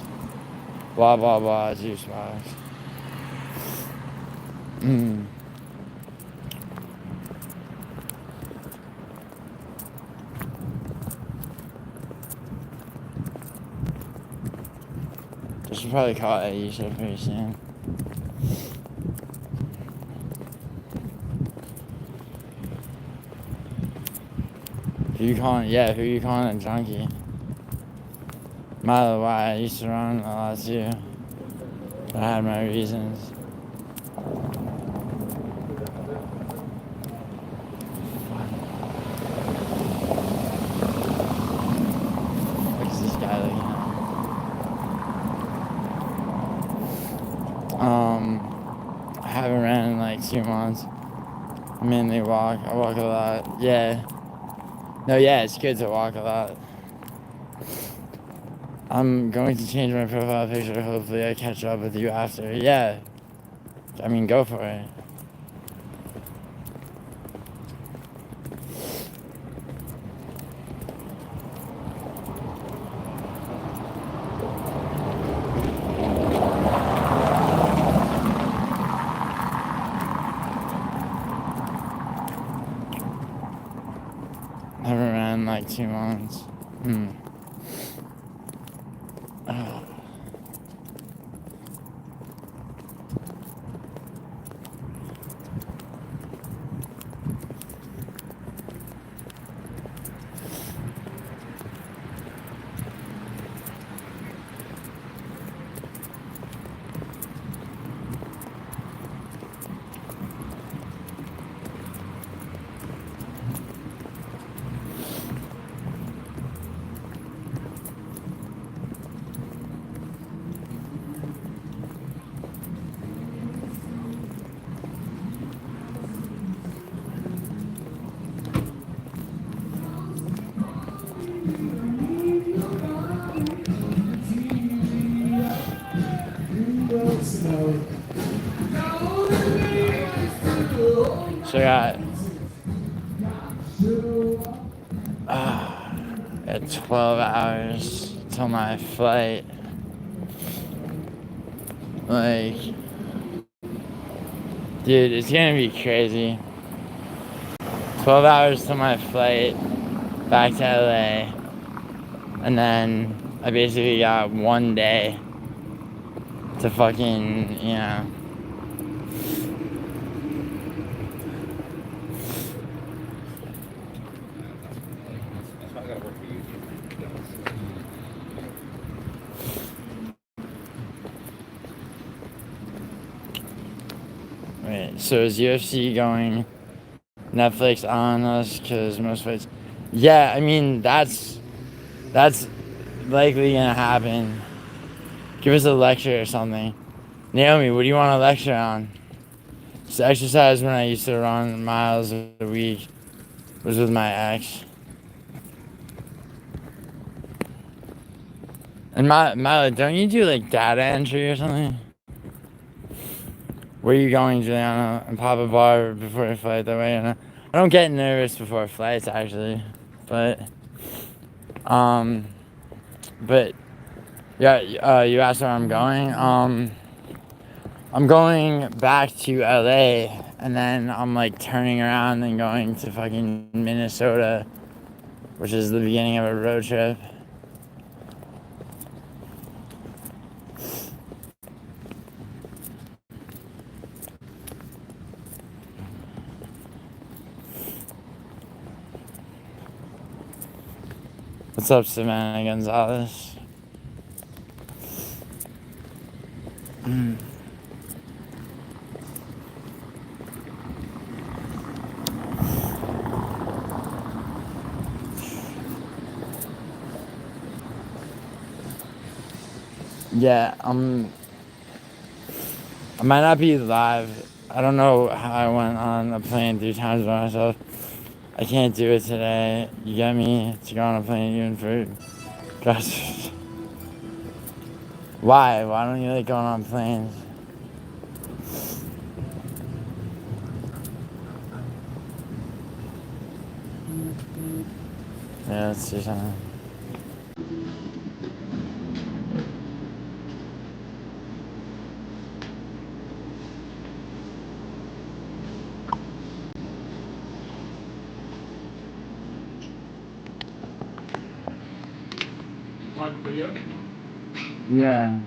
Blah, blah, blah, juice box. This will probably call Aisha pretty soon. Who you calling? Yeah, who you calling a junkie? Milo, why? I used to run a lot too. I had my reasons. What is this guy looking at? I haven't ran in like 2 months. I mainly walk. I walk a lot. Yeah. No, yeah, it's good to walk a lot. I'm going to change my profile picture. Hopefully I catch up with you after. Yeah. I mean, go for it. Haven't ran in like 2 months. So I got 12 hours till my flight. Like, dude, it's gonna be crazy. 12 hours till my flight back to LA. And then I basically got 1 day to fucking, you know. Wait, so is UFC going Netflix on us? Because most fights. Yeah, I mean, that's likely gonna happen. Give us a lecture or something. Naomi, what do you want to lecture on? Just exercise when I used to run miles a week was with my ex. And Milo, don't you do like data entry or something? Where are you going, Giuliano? And pop a bar before a flight that way. And I don't get nervous before flights actually, but yeah, you asked where I'm going. I'm going back to LA, and then I'm like turning around and going to fucking Minnesota, which is the beginning of a road trip. What's up, Savannah Gonzalez? Yeah, I might not be live. I don't know how I went on a plane 3 times by myself. I can't do it today. You get me? To go on a plane even for... Gosh. Why? Why don't you like going on planes? Yeah, let's do something. On video? Yeah.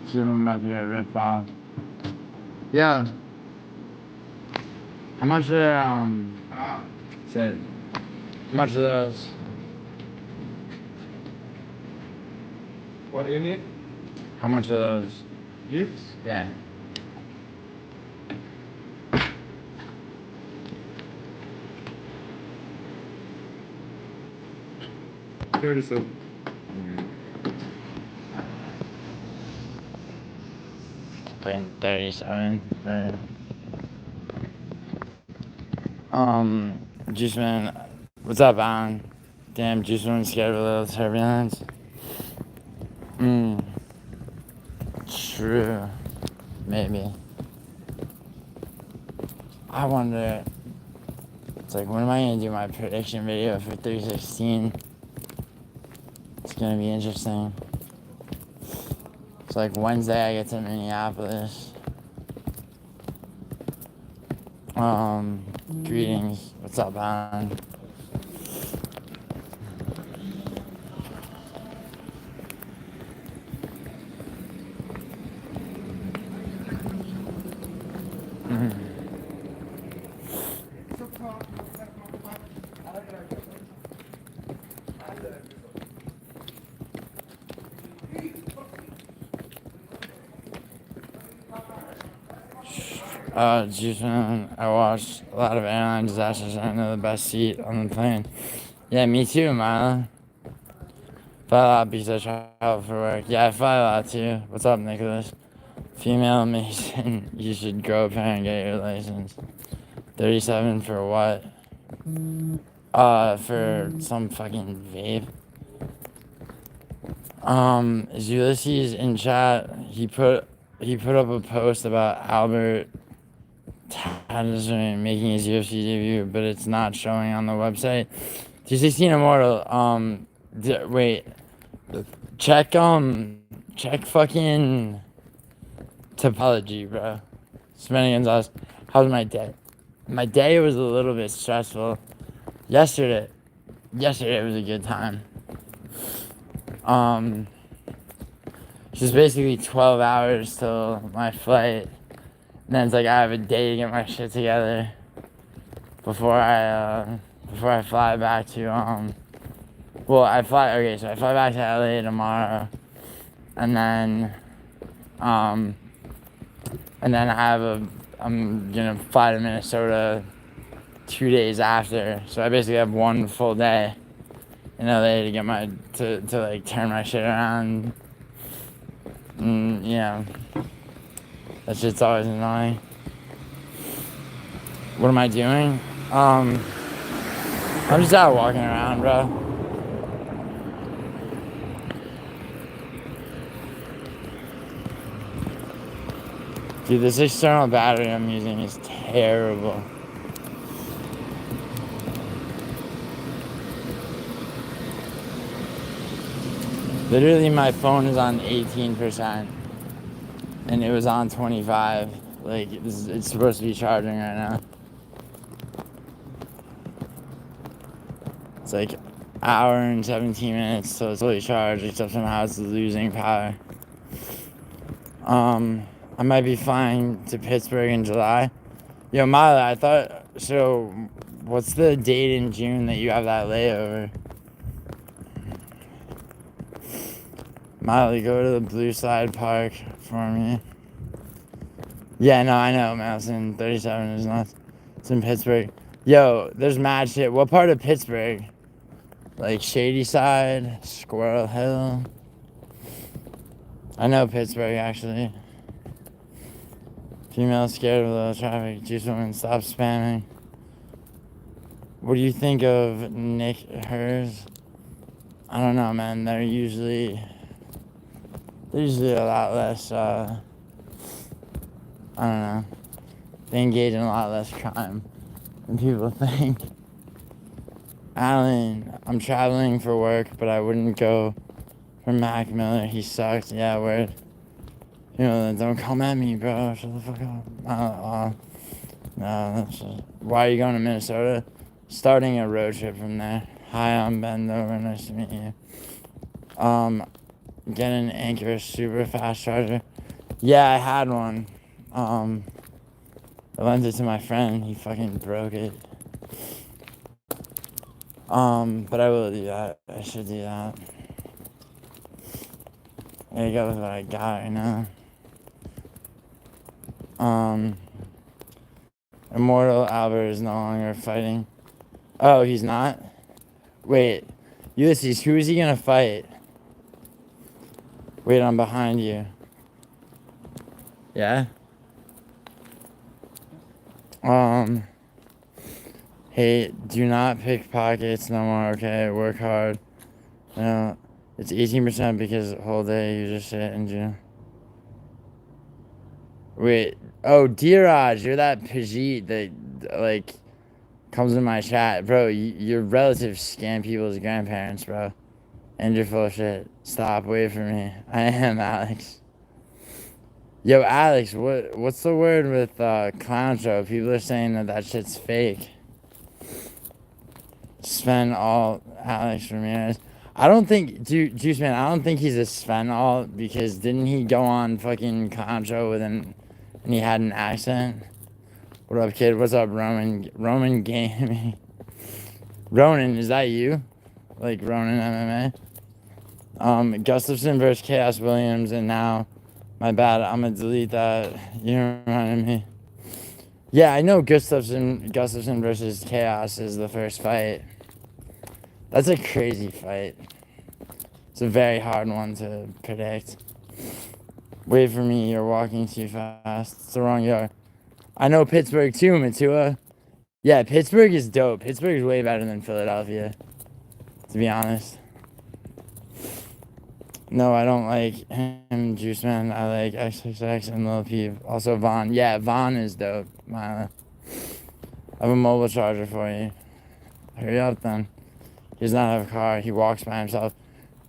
See, I'm about to get ripped off. Yeah. How much said, how much of those? What you need? How much of those? Gifts? Yeah. Here it is. Playing 37. Juice Man, what's up, Alan? Damn, Juice Man scared of a little turbulence. True. Maybe. I wonder. It's like, when am I gonna do my prediction video for 316? It's gonna be interesting. It's like Wednesday I get to Minneapolis. Greetings. What's up, Alan? Juice Man, I watched a lot of airline disasters and I know the best seat on the plane. Yeah, me too, Mila. Fly a lot because I travel for work. Yeah, I fly a lot too. What's up, Nicholas? Female Mason, you should grow a pair and get your license. 37 for what? For some fucking vape. Is Ulysses in chat? He put up a post about Albert Patterson making his UFC debut, but it's not showing on the website. 216 Immortal, wait. Check fucking topology, bro. Spending Gonzalez. How's my day? My day was a little bit stressful. Yesterday was a good time. Just basically 12 hours till my flight. And then it's like I have a day to get my shit together before I fly back to I fly back to LA tomorrow, and then I'm gonna fly to Minnesota 2 days after, so I basically have one full day in LA to get to like turn my shit around. That shit's always annoying. What am I doing? I'm just out walking around, bro. Dude, this external battery I'm using is terrible. Literally, my phone is on 18%, and it was on 25. Like, it's supposed to be charging right now. It's like hour and 17 minutes, so it's fully charged, except somehow it's losing power. I might be flying to Pittsburgh in July. Yo, Mila, I thought, so what's the date in June that you have that layover? Miley, go to the Blue Side Park for me. Yeah, no, I know, Madison. 37 is nuts. It's in Pittsburgh. Yo, there's mad shit. What part of Pittsburgh? Like Shady Side, Squirrel Hill. I know Pittsburgh, actually. Female scared of low traffic. Juice woman, stop spamming. What do you think of Nick Hers? I don't know, man. They're usually a lot less, I don't know. They engage in a lot less crime than people think. Alan, I'm traveling for work, but I wouldn't go for Mac Miller. He sucks. Yeah, word. You know, don't come at me, bro. Shut the fuck up. No, that's just... Why are you going to Minnesota? Starting a road trip from there. Hi, I'm Ben Dover. Nice to meet you. Get an Anchor super fast charger. Yeah, I had one. I lent it to my friend. He fucking broke it. But I will do that. I should do that. There you go with what I got right now. Immortal Albert is no longer fighting. Oh, he's not? Wait, Ulysses, who is he gonna fight? Wait, I'm behind you. Yeah? Hey, do not pick pockets no more, okay? Work hard. No, it's 18% because the whole day you just sit in jail. Wait, oh, Diraj, you're that Pajit that, like, comes in my chat. Bro, your relatives scam people's grandparents, bro. And you're full of shit. Stop, wait for me. I am Alex. Yo, Alex, what's the word with clown show? People are saying that shit's fake. Sven Alt, Alex Ramirez. I don't think, Juice Man, I don't think he's a Sven Alt because didn't he go on fucking clown show and he had an accent? What up, kid? What's up, Roman Gaming? Ronan, is that you? Like Ronan MMA? Gustafson versus Chaos Williams, and now, my bad, I'm gonna delete that. You reminded me. Yeah, I know Gustafson versus Chaos is the first fight. That's a crazy fight. It's a very hard one to predict. Wait for me, you're walking too fast. It's the wrong yard. I know Pittsburgh too, Matua. Yeah, Pittsburgh is dope. Pittsburgh is way better than Philadelphia, to be honest. No, I don't like him, Juice Man. I like XXX and Lil Peep. Also Vaughn. Yeah, Vaughn is dope, Mila. I have a mobile charger for you. Hurry up then. He does not have a car. He walks by himself.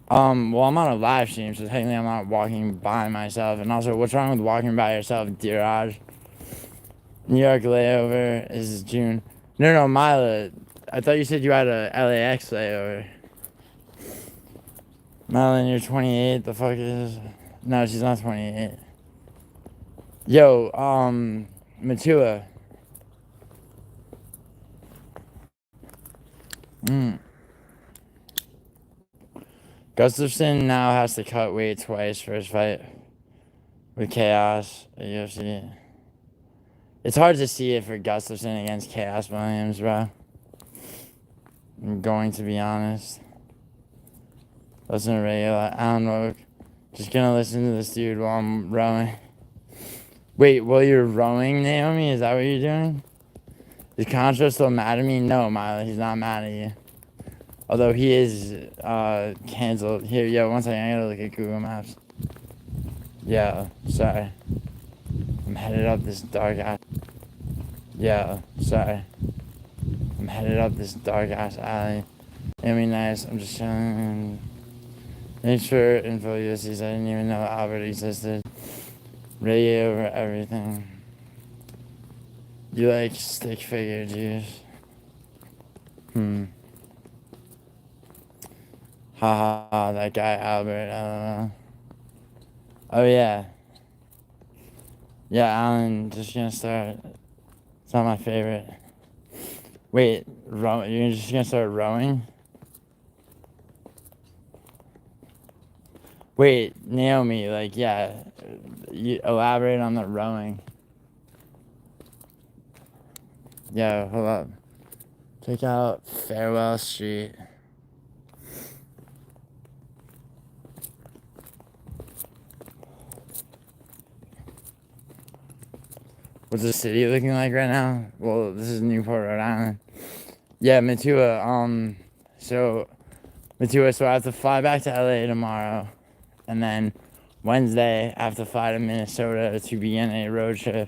Well, I'm on a live stream, so technically I'm not walking by myself. And also, what's wrong with walking by yourself, Diraj? New York layover is June. No, Mila. I thought you said you had a LAX layover. Madeline, you're 28. The fuck is... No, she's not 28. Yo, Matua. Gustafson now has to cut weight twice for his fight with Chaos at UFC. It's hard to see it for Gustafson against Chaos Williams, bro. I'm going to be honest. Listen to regular Alan Woke. Just gonna listen to this dude while I'm rowing. Wait, while you're rowing, Naomi? Is that what you're doing? Is Contra still mad at me? No, Milo, he's not mad at you. Although he is canceled. Here, yo, one second, I gotta look at Google Maps. Yeah, sorry. I'm headed up this dark ass. Yeah, sorry. I'm headed up this dark ass alley. It'll be nice. I'm just chilling. Thanks for info, Ulysses. I didn't even know Albert existed. Radio over everything. You like stick figure juice? Haha, that guy Albert, I don't know. Oh yeah. Yeah, Alan, just gonna start. It's not my favorite. Wait, you're just gonna start rowing? Wait, Naomi, like, yeah, you elaborate on the rowing. Yeah, hold up. Check out Farewell Street. What's the city looking like right now? Well, this is Newport, Rhode Island. Yeah, Matua, so I have to fly back to LA tomorrow, and then Wednesday I have to fly to Minnesota to begin a road trip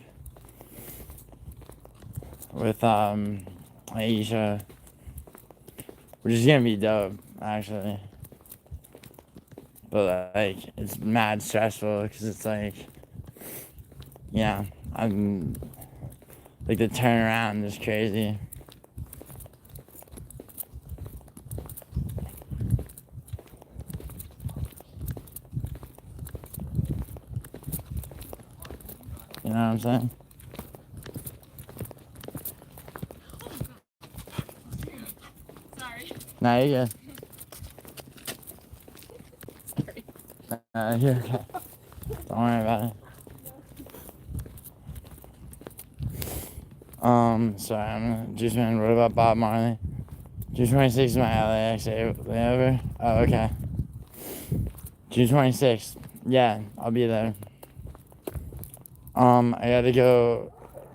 with Aisha, which is gonna be dope, actually. But like, it's mad stressful because it's like, yeah, I'm like the turnaround is crazy. You know what I'm saying? Sorry. Nah, you're good. You're okay. Don't worry about it. Sorry, I'm gonna Juice Man. What about Bob Marley? June 26th is my LAX layover. Oh, okay. June 26th. Yeah, I'll be there. I gotta go.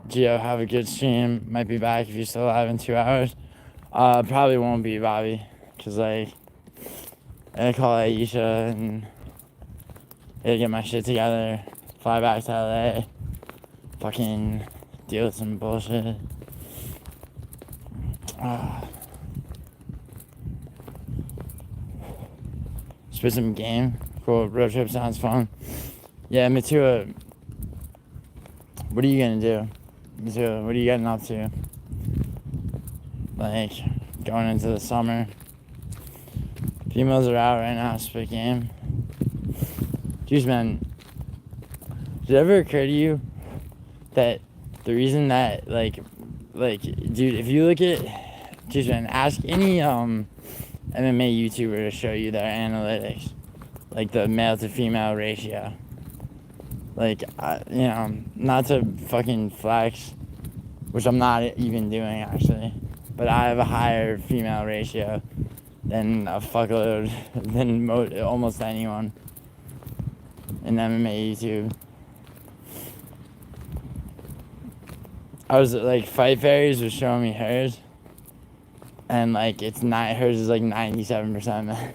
Gio, have a good stream. Might be back if you're still alive in 2 hours. Probably won't be, Bobby. Cause like, I gotta call Aisha and gotta get my shit together. Fly back to LA. Fucking deal with some bullshit. Spit some game. Cool. Road trip sounds fun. Yeah, Matua. What are you gonna do? Matua, what are you getting up to? Like, going into the summer. Females are out right now. Spit game. Juice Man. Did it ever occur to you that the reason that like, dude, if you look at, Juice Man, ask any MMA YouTuber to show you their analytics, like the male to female ratio. Like, you know, not to fucking flex, which I'm not even doing actually, but I have a higher female ratio than a fuckload than almost anyone in MMA YouTube. I was like, Fight Fairies was showing me hers, and like it's not, hers is like 97% men.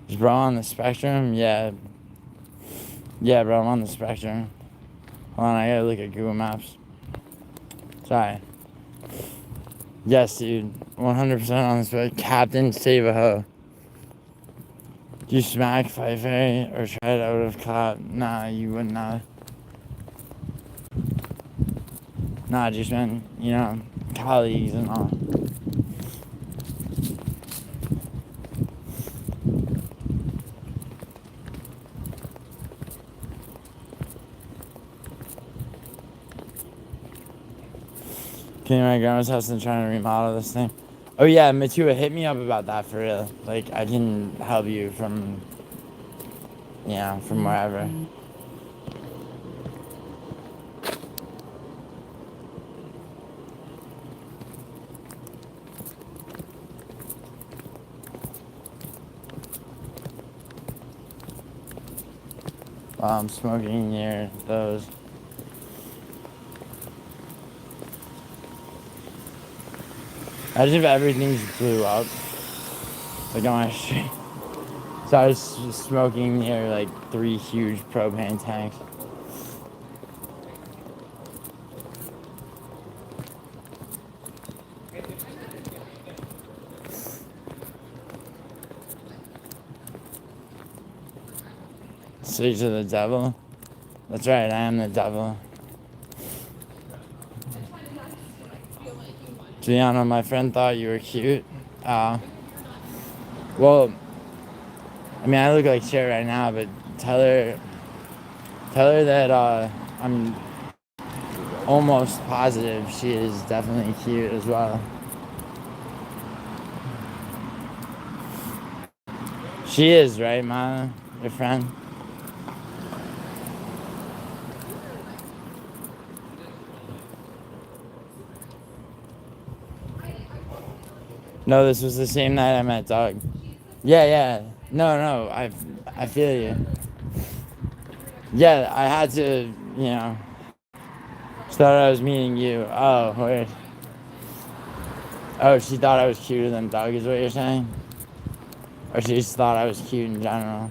Is bro on the spectrum? Yeah. Yeah, bro, I'm on the spectrum. Hold on, I gotta look at Google Maps. Sorry. Yes, dude. 100% on the spectrum. Captain Save a Ho. Do you smack Fight Fairy or try it out of cop? Nah, you would not. Nah, just been, you know, colleagues and all. Came to my grandma's house and trying to remodel this thing. Oh yeah, Matua, hit me up about that for real. Like, I can help you from, yeah, from wherever. While I'm smoking near those. Imagine if everything just blew up. Like on my street. So I was smoking near like 3 huge propane tanks. Speak to the devil. That's right, I am the devil. Giuliano, my friend thought you were cute. Well, I mean, I look like shit right now, but tell her that I'm almost positive she is definitely cute as well. She is, right, Maya? Your friend? No, this was the same night I met Doug. Yeah, yeah. No, I feel you. Yeah, I had to, you know. She thought I was meeting you. Oh, weird. Oh, she thought I was cuter than Doug, is what you're saying? Or she just thought I was cute in general?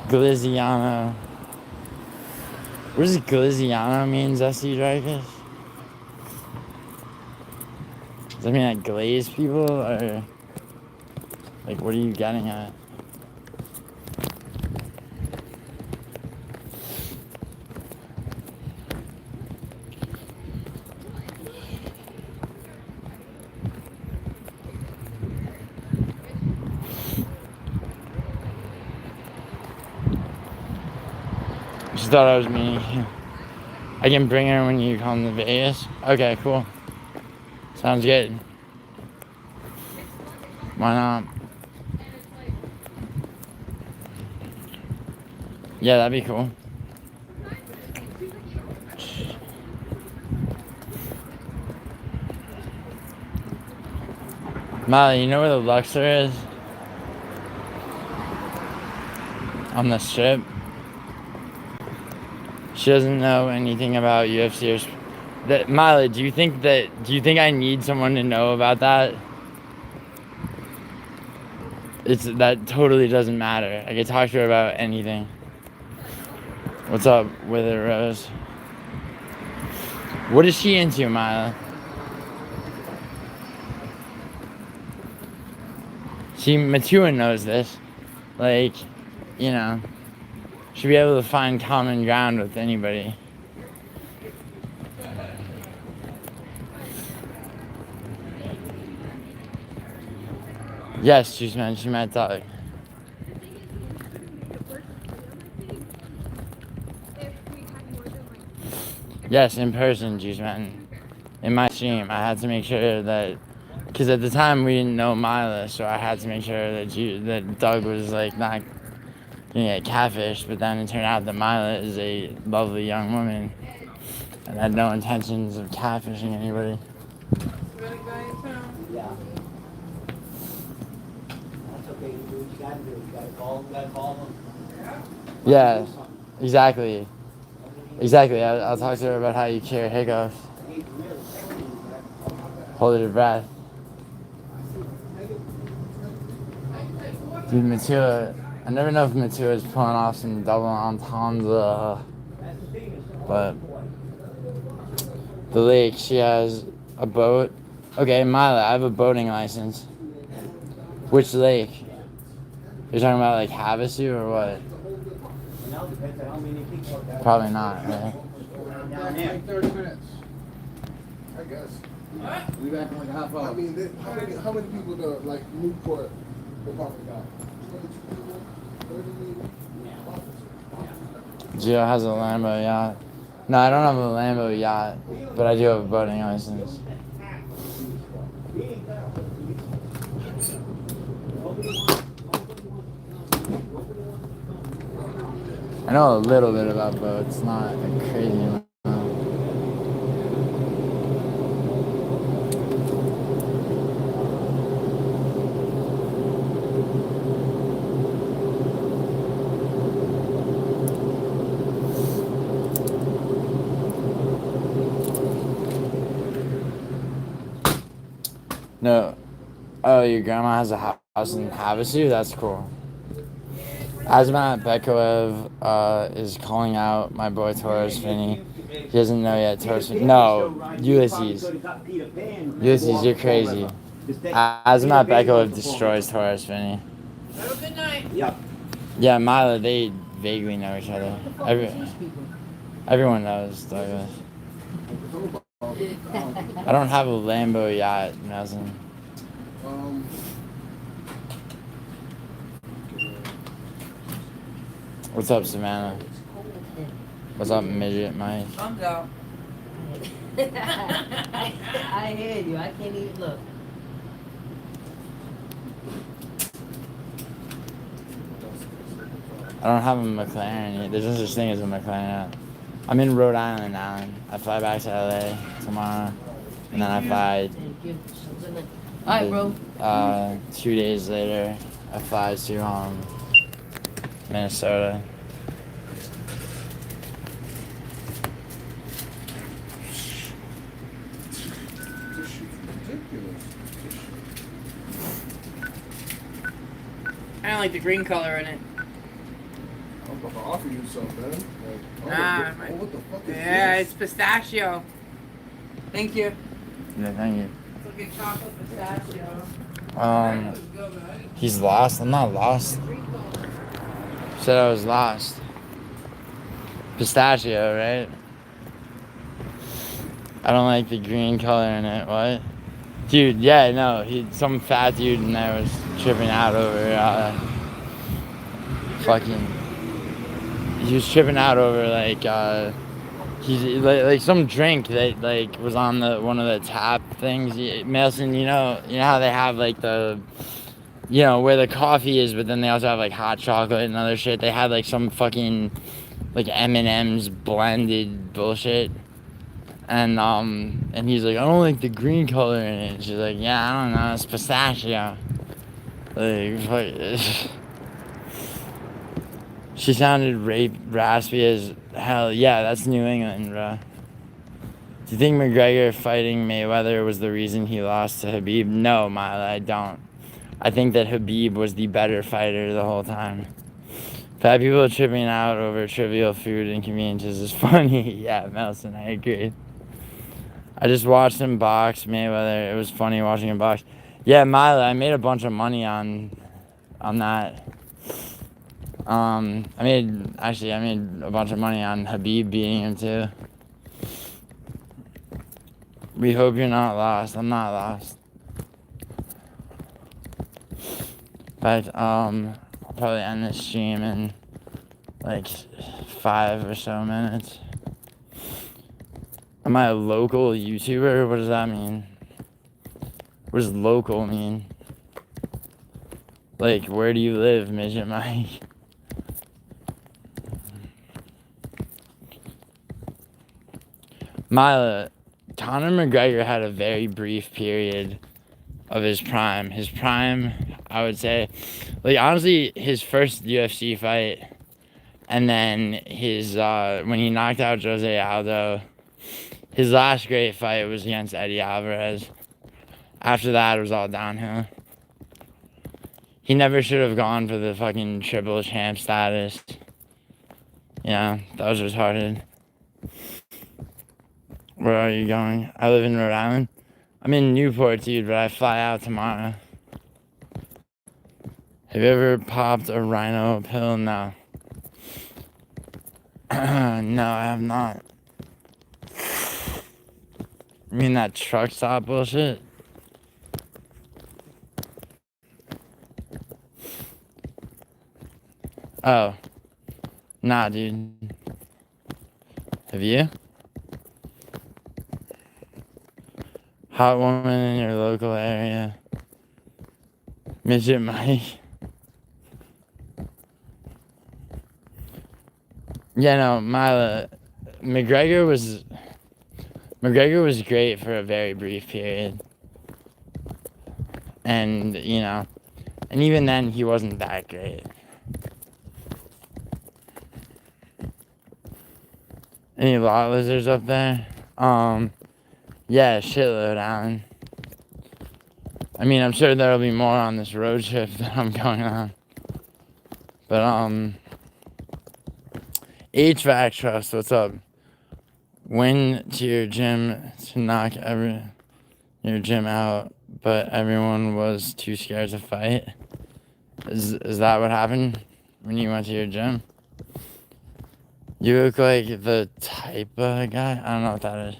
Giuliano. What does Giuliano mean, Zesty Dragons? Does that mean like glazed people? Or like, what are you getting at? She thought I was meaning you. I can bring her when you come to Vegas. Okay, cool. Sounds good. Why not? Yeah, that'd be cool. Molly, you know where the Luxor is? On the strip? She doesn't know anything about UFC or... Molly, do you think I need someone to know about that? That totally doesn't matter. I can talk to her about anything. What's up with it, Rose? What is she into, Mila? See, Matua knows this. Like, you know, should be able to find common ground with anybody. Yes, she met Doug. Yes, in person, Juice Man. In my stream, I had to make sure that, because at the time we didn't know Mila, so I had to make sure that Doug was like not gonna get catfished. But then it turned out that Mila is a lovely young woman and had no intentions of catfishing anybody. Yeah. That's okay. You do what you gotta do. You gotta call them. Yeah, exactly. Exactly. I'll talk to her about how you cure hiccups. Hold your breath. Dude, Matua, I never know if Matua is pulling off some double entendre, but the lake, she has a boat. Okay, Mila, I have a boating license. Which lake? You're talking about like Havasu or what? Probably not, right? Like 30 minutes. I guess. We back in like a half hour. I mean, how many people do like Newport we're talking about? 30 Gio has a Lambo yacht. No, I don't have a Lambo yacht, but I do have a boating license. I know a little bit about boats, not a crazy amount. No. Oh, your grandma has a house in Havasu? That's cool. Azmat Bekoev is calling out my boy Torres Finney. He doesn't know yet. Torres Finney. No, Ulysses. Ulysses, you're crazy. Azmat Bekoev destroys Torres Finney. Have a good night. Yep. Yeah, Mila, they vaguely know each other. Everyone knows Douglas. I don't have a Lambo yacht, Nelson. What's up, Savannah? What's up, midget Mike? Thumbs out. I hear you. I can't even look. I don't have a McLaren yet. There's no such thing as a McLaren yet. I'm in Rhode Island now. I fly back to LA tomorrow. And then I fly. Alright, bro. 2 days later, I fly to Minnesota. I don't like the green color in it. I'm about to offer you something, man. Nah, what the fuck is yeah, this? it's pistachio. Thank you. Yeah, thank you. Fucking chocolate pistachio. He's lost. I'm not lost. Said I was lost. Pistachio, right? I don't like the green color in it. What? Dude, yeah, no. Some fat dude in there was tripping out over fucking. He was tripping out over he's like some drink that like was on one of the tap things. Mason, you know how they have like the, where the coffee is, but then they also have like hot chocolate and other shit. They had like some fucking like M&M's blended bullshit, and he's like, I don't like the green color in it. She's like, yeah, I don't know, it's pistachio. Like, fuck. She sounded raspy as hell. Yeah, that's New England, bro. Do you think McGregor fighting Mayweather was the reason he lost to Habib? No, Mila, I don't. I think that Habib was the better fighter the whole time. Fat people tripping out over trivial food inconveniences is funny. Yeah, Melson, I agree. I just watched him box Mayweather. It was funny watching him box. Yeah, Mila, I made a bunch of money on that. I made a bunch of money on Habib beating him too. We hope you're not lost. I'm not lost. But I'll probably end this stream in like 5 or so minutes. Am I a local YouTuber? What does that mean? What does local mean? Like, where do you live, Midget Mike? Mila, Conor McGregor had a very brief period of his prime. His prime, I would say, like, honestly, his first UFC fight, and then his, when he knocked out Jose Aldo, his last great fight was against Eddie Alvarez. After that, it was all downhill. He never should have gone for the fucking triple champ status. Yeah, that was retarded. Where are you going? I live in Rhode Island. I'm in Newport, dude, but I fly out tomorrow. Have you ever popped a rhino pill? No. No, I have not. You mean that truck stop bullshit? Oh. Nah, dude. Have you? Hot woman in your local area. Midget Mike. Yeah, no, Mila. McGregor was great for a very brief period. And, and even then he wasn't that great. Any lot lizards up there? Yeah, shitload, Alan. I mean, I'm sure there'll be more on this road trip that I'm going on. But, HVAC Trust, what's up? Went to your gym to knock your gym out, but everyone was too scared to fight. Is that what happened when you went to your gym? You look like the type of guy. I don't know what that is.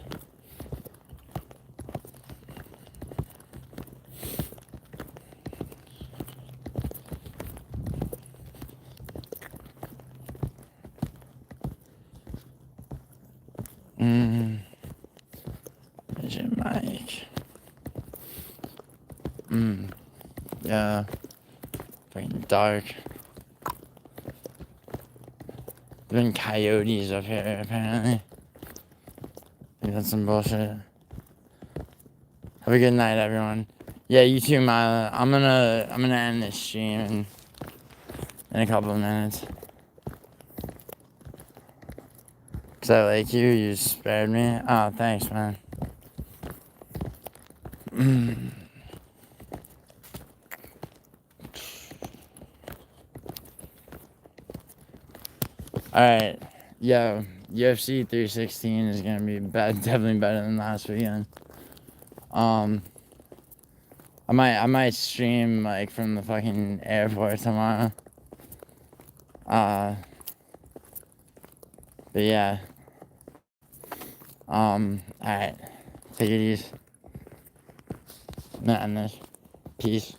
Midget Mike. Yeah. Fucking dark. been coyotes up here, apparently. I think that's some bullshit. Have a good night, everyone. Yeah, you too, Mila. I'm gonna end this stream in a couple of minutes. Cause I like you. You spared me. Oh, thanks, man. Alright. Yo, UFC 316 is gonna be definitely better than last weekend. I might stream like from the fucking airport tomorrow. But yeah. Alright. Take it easy. Not on this. Peace.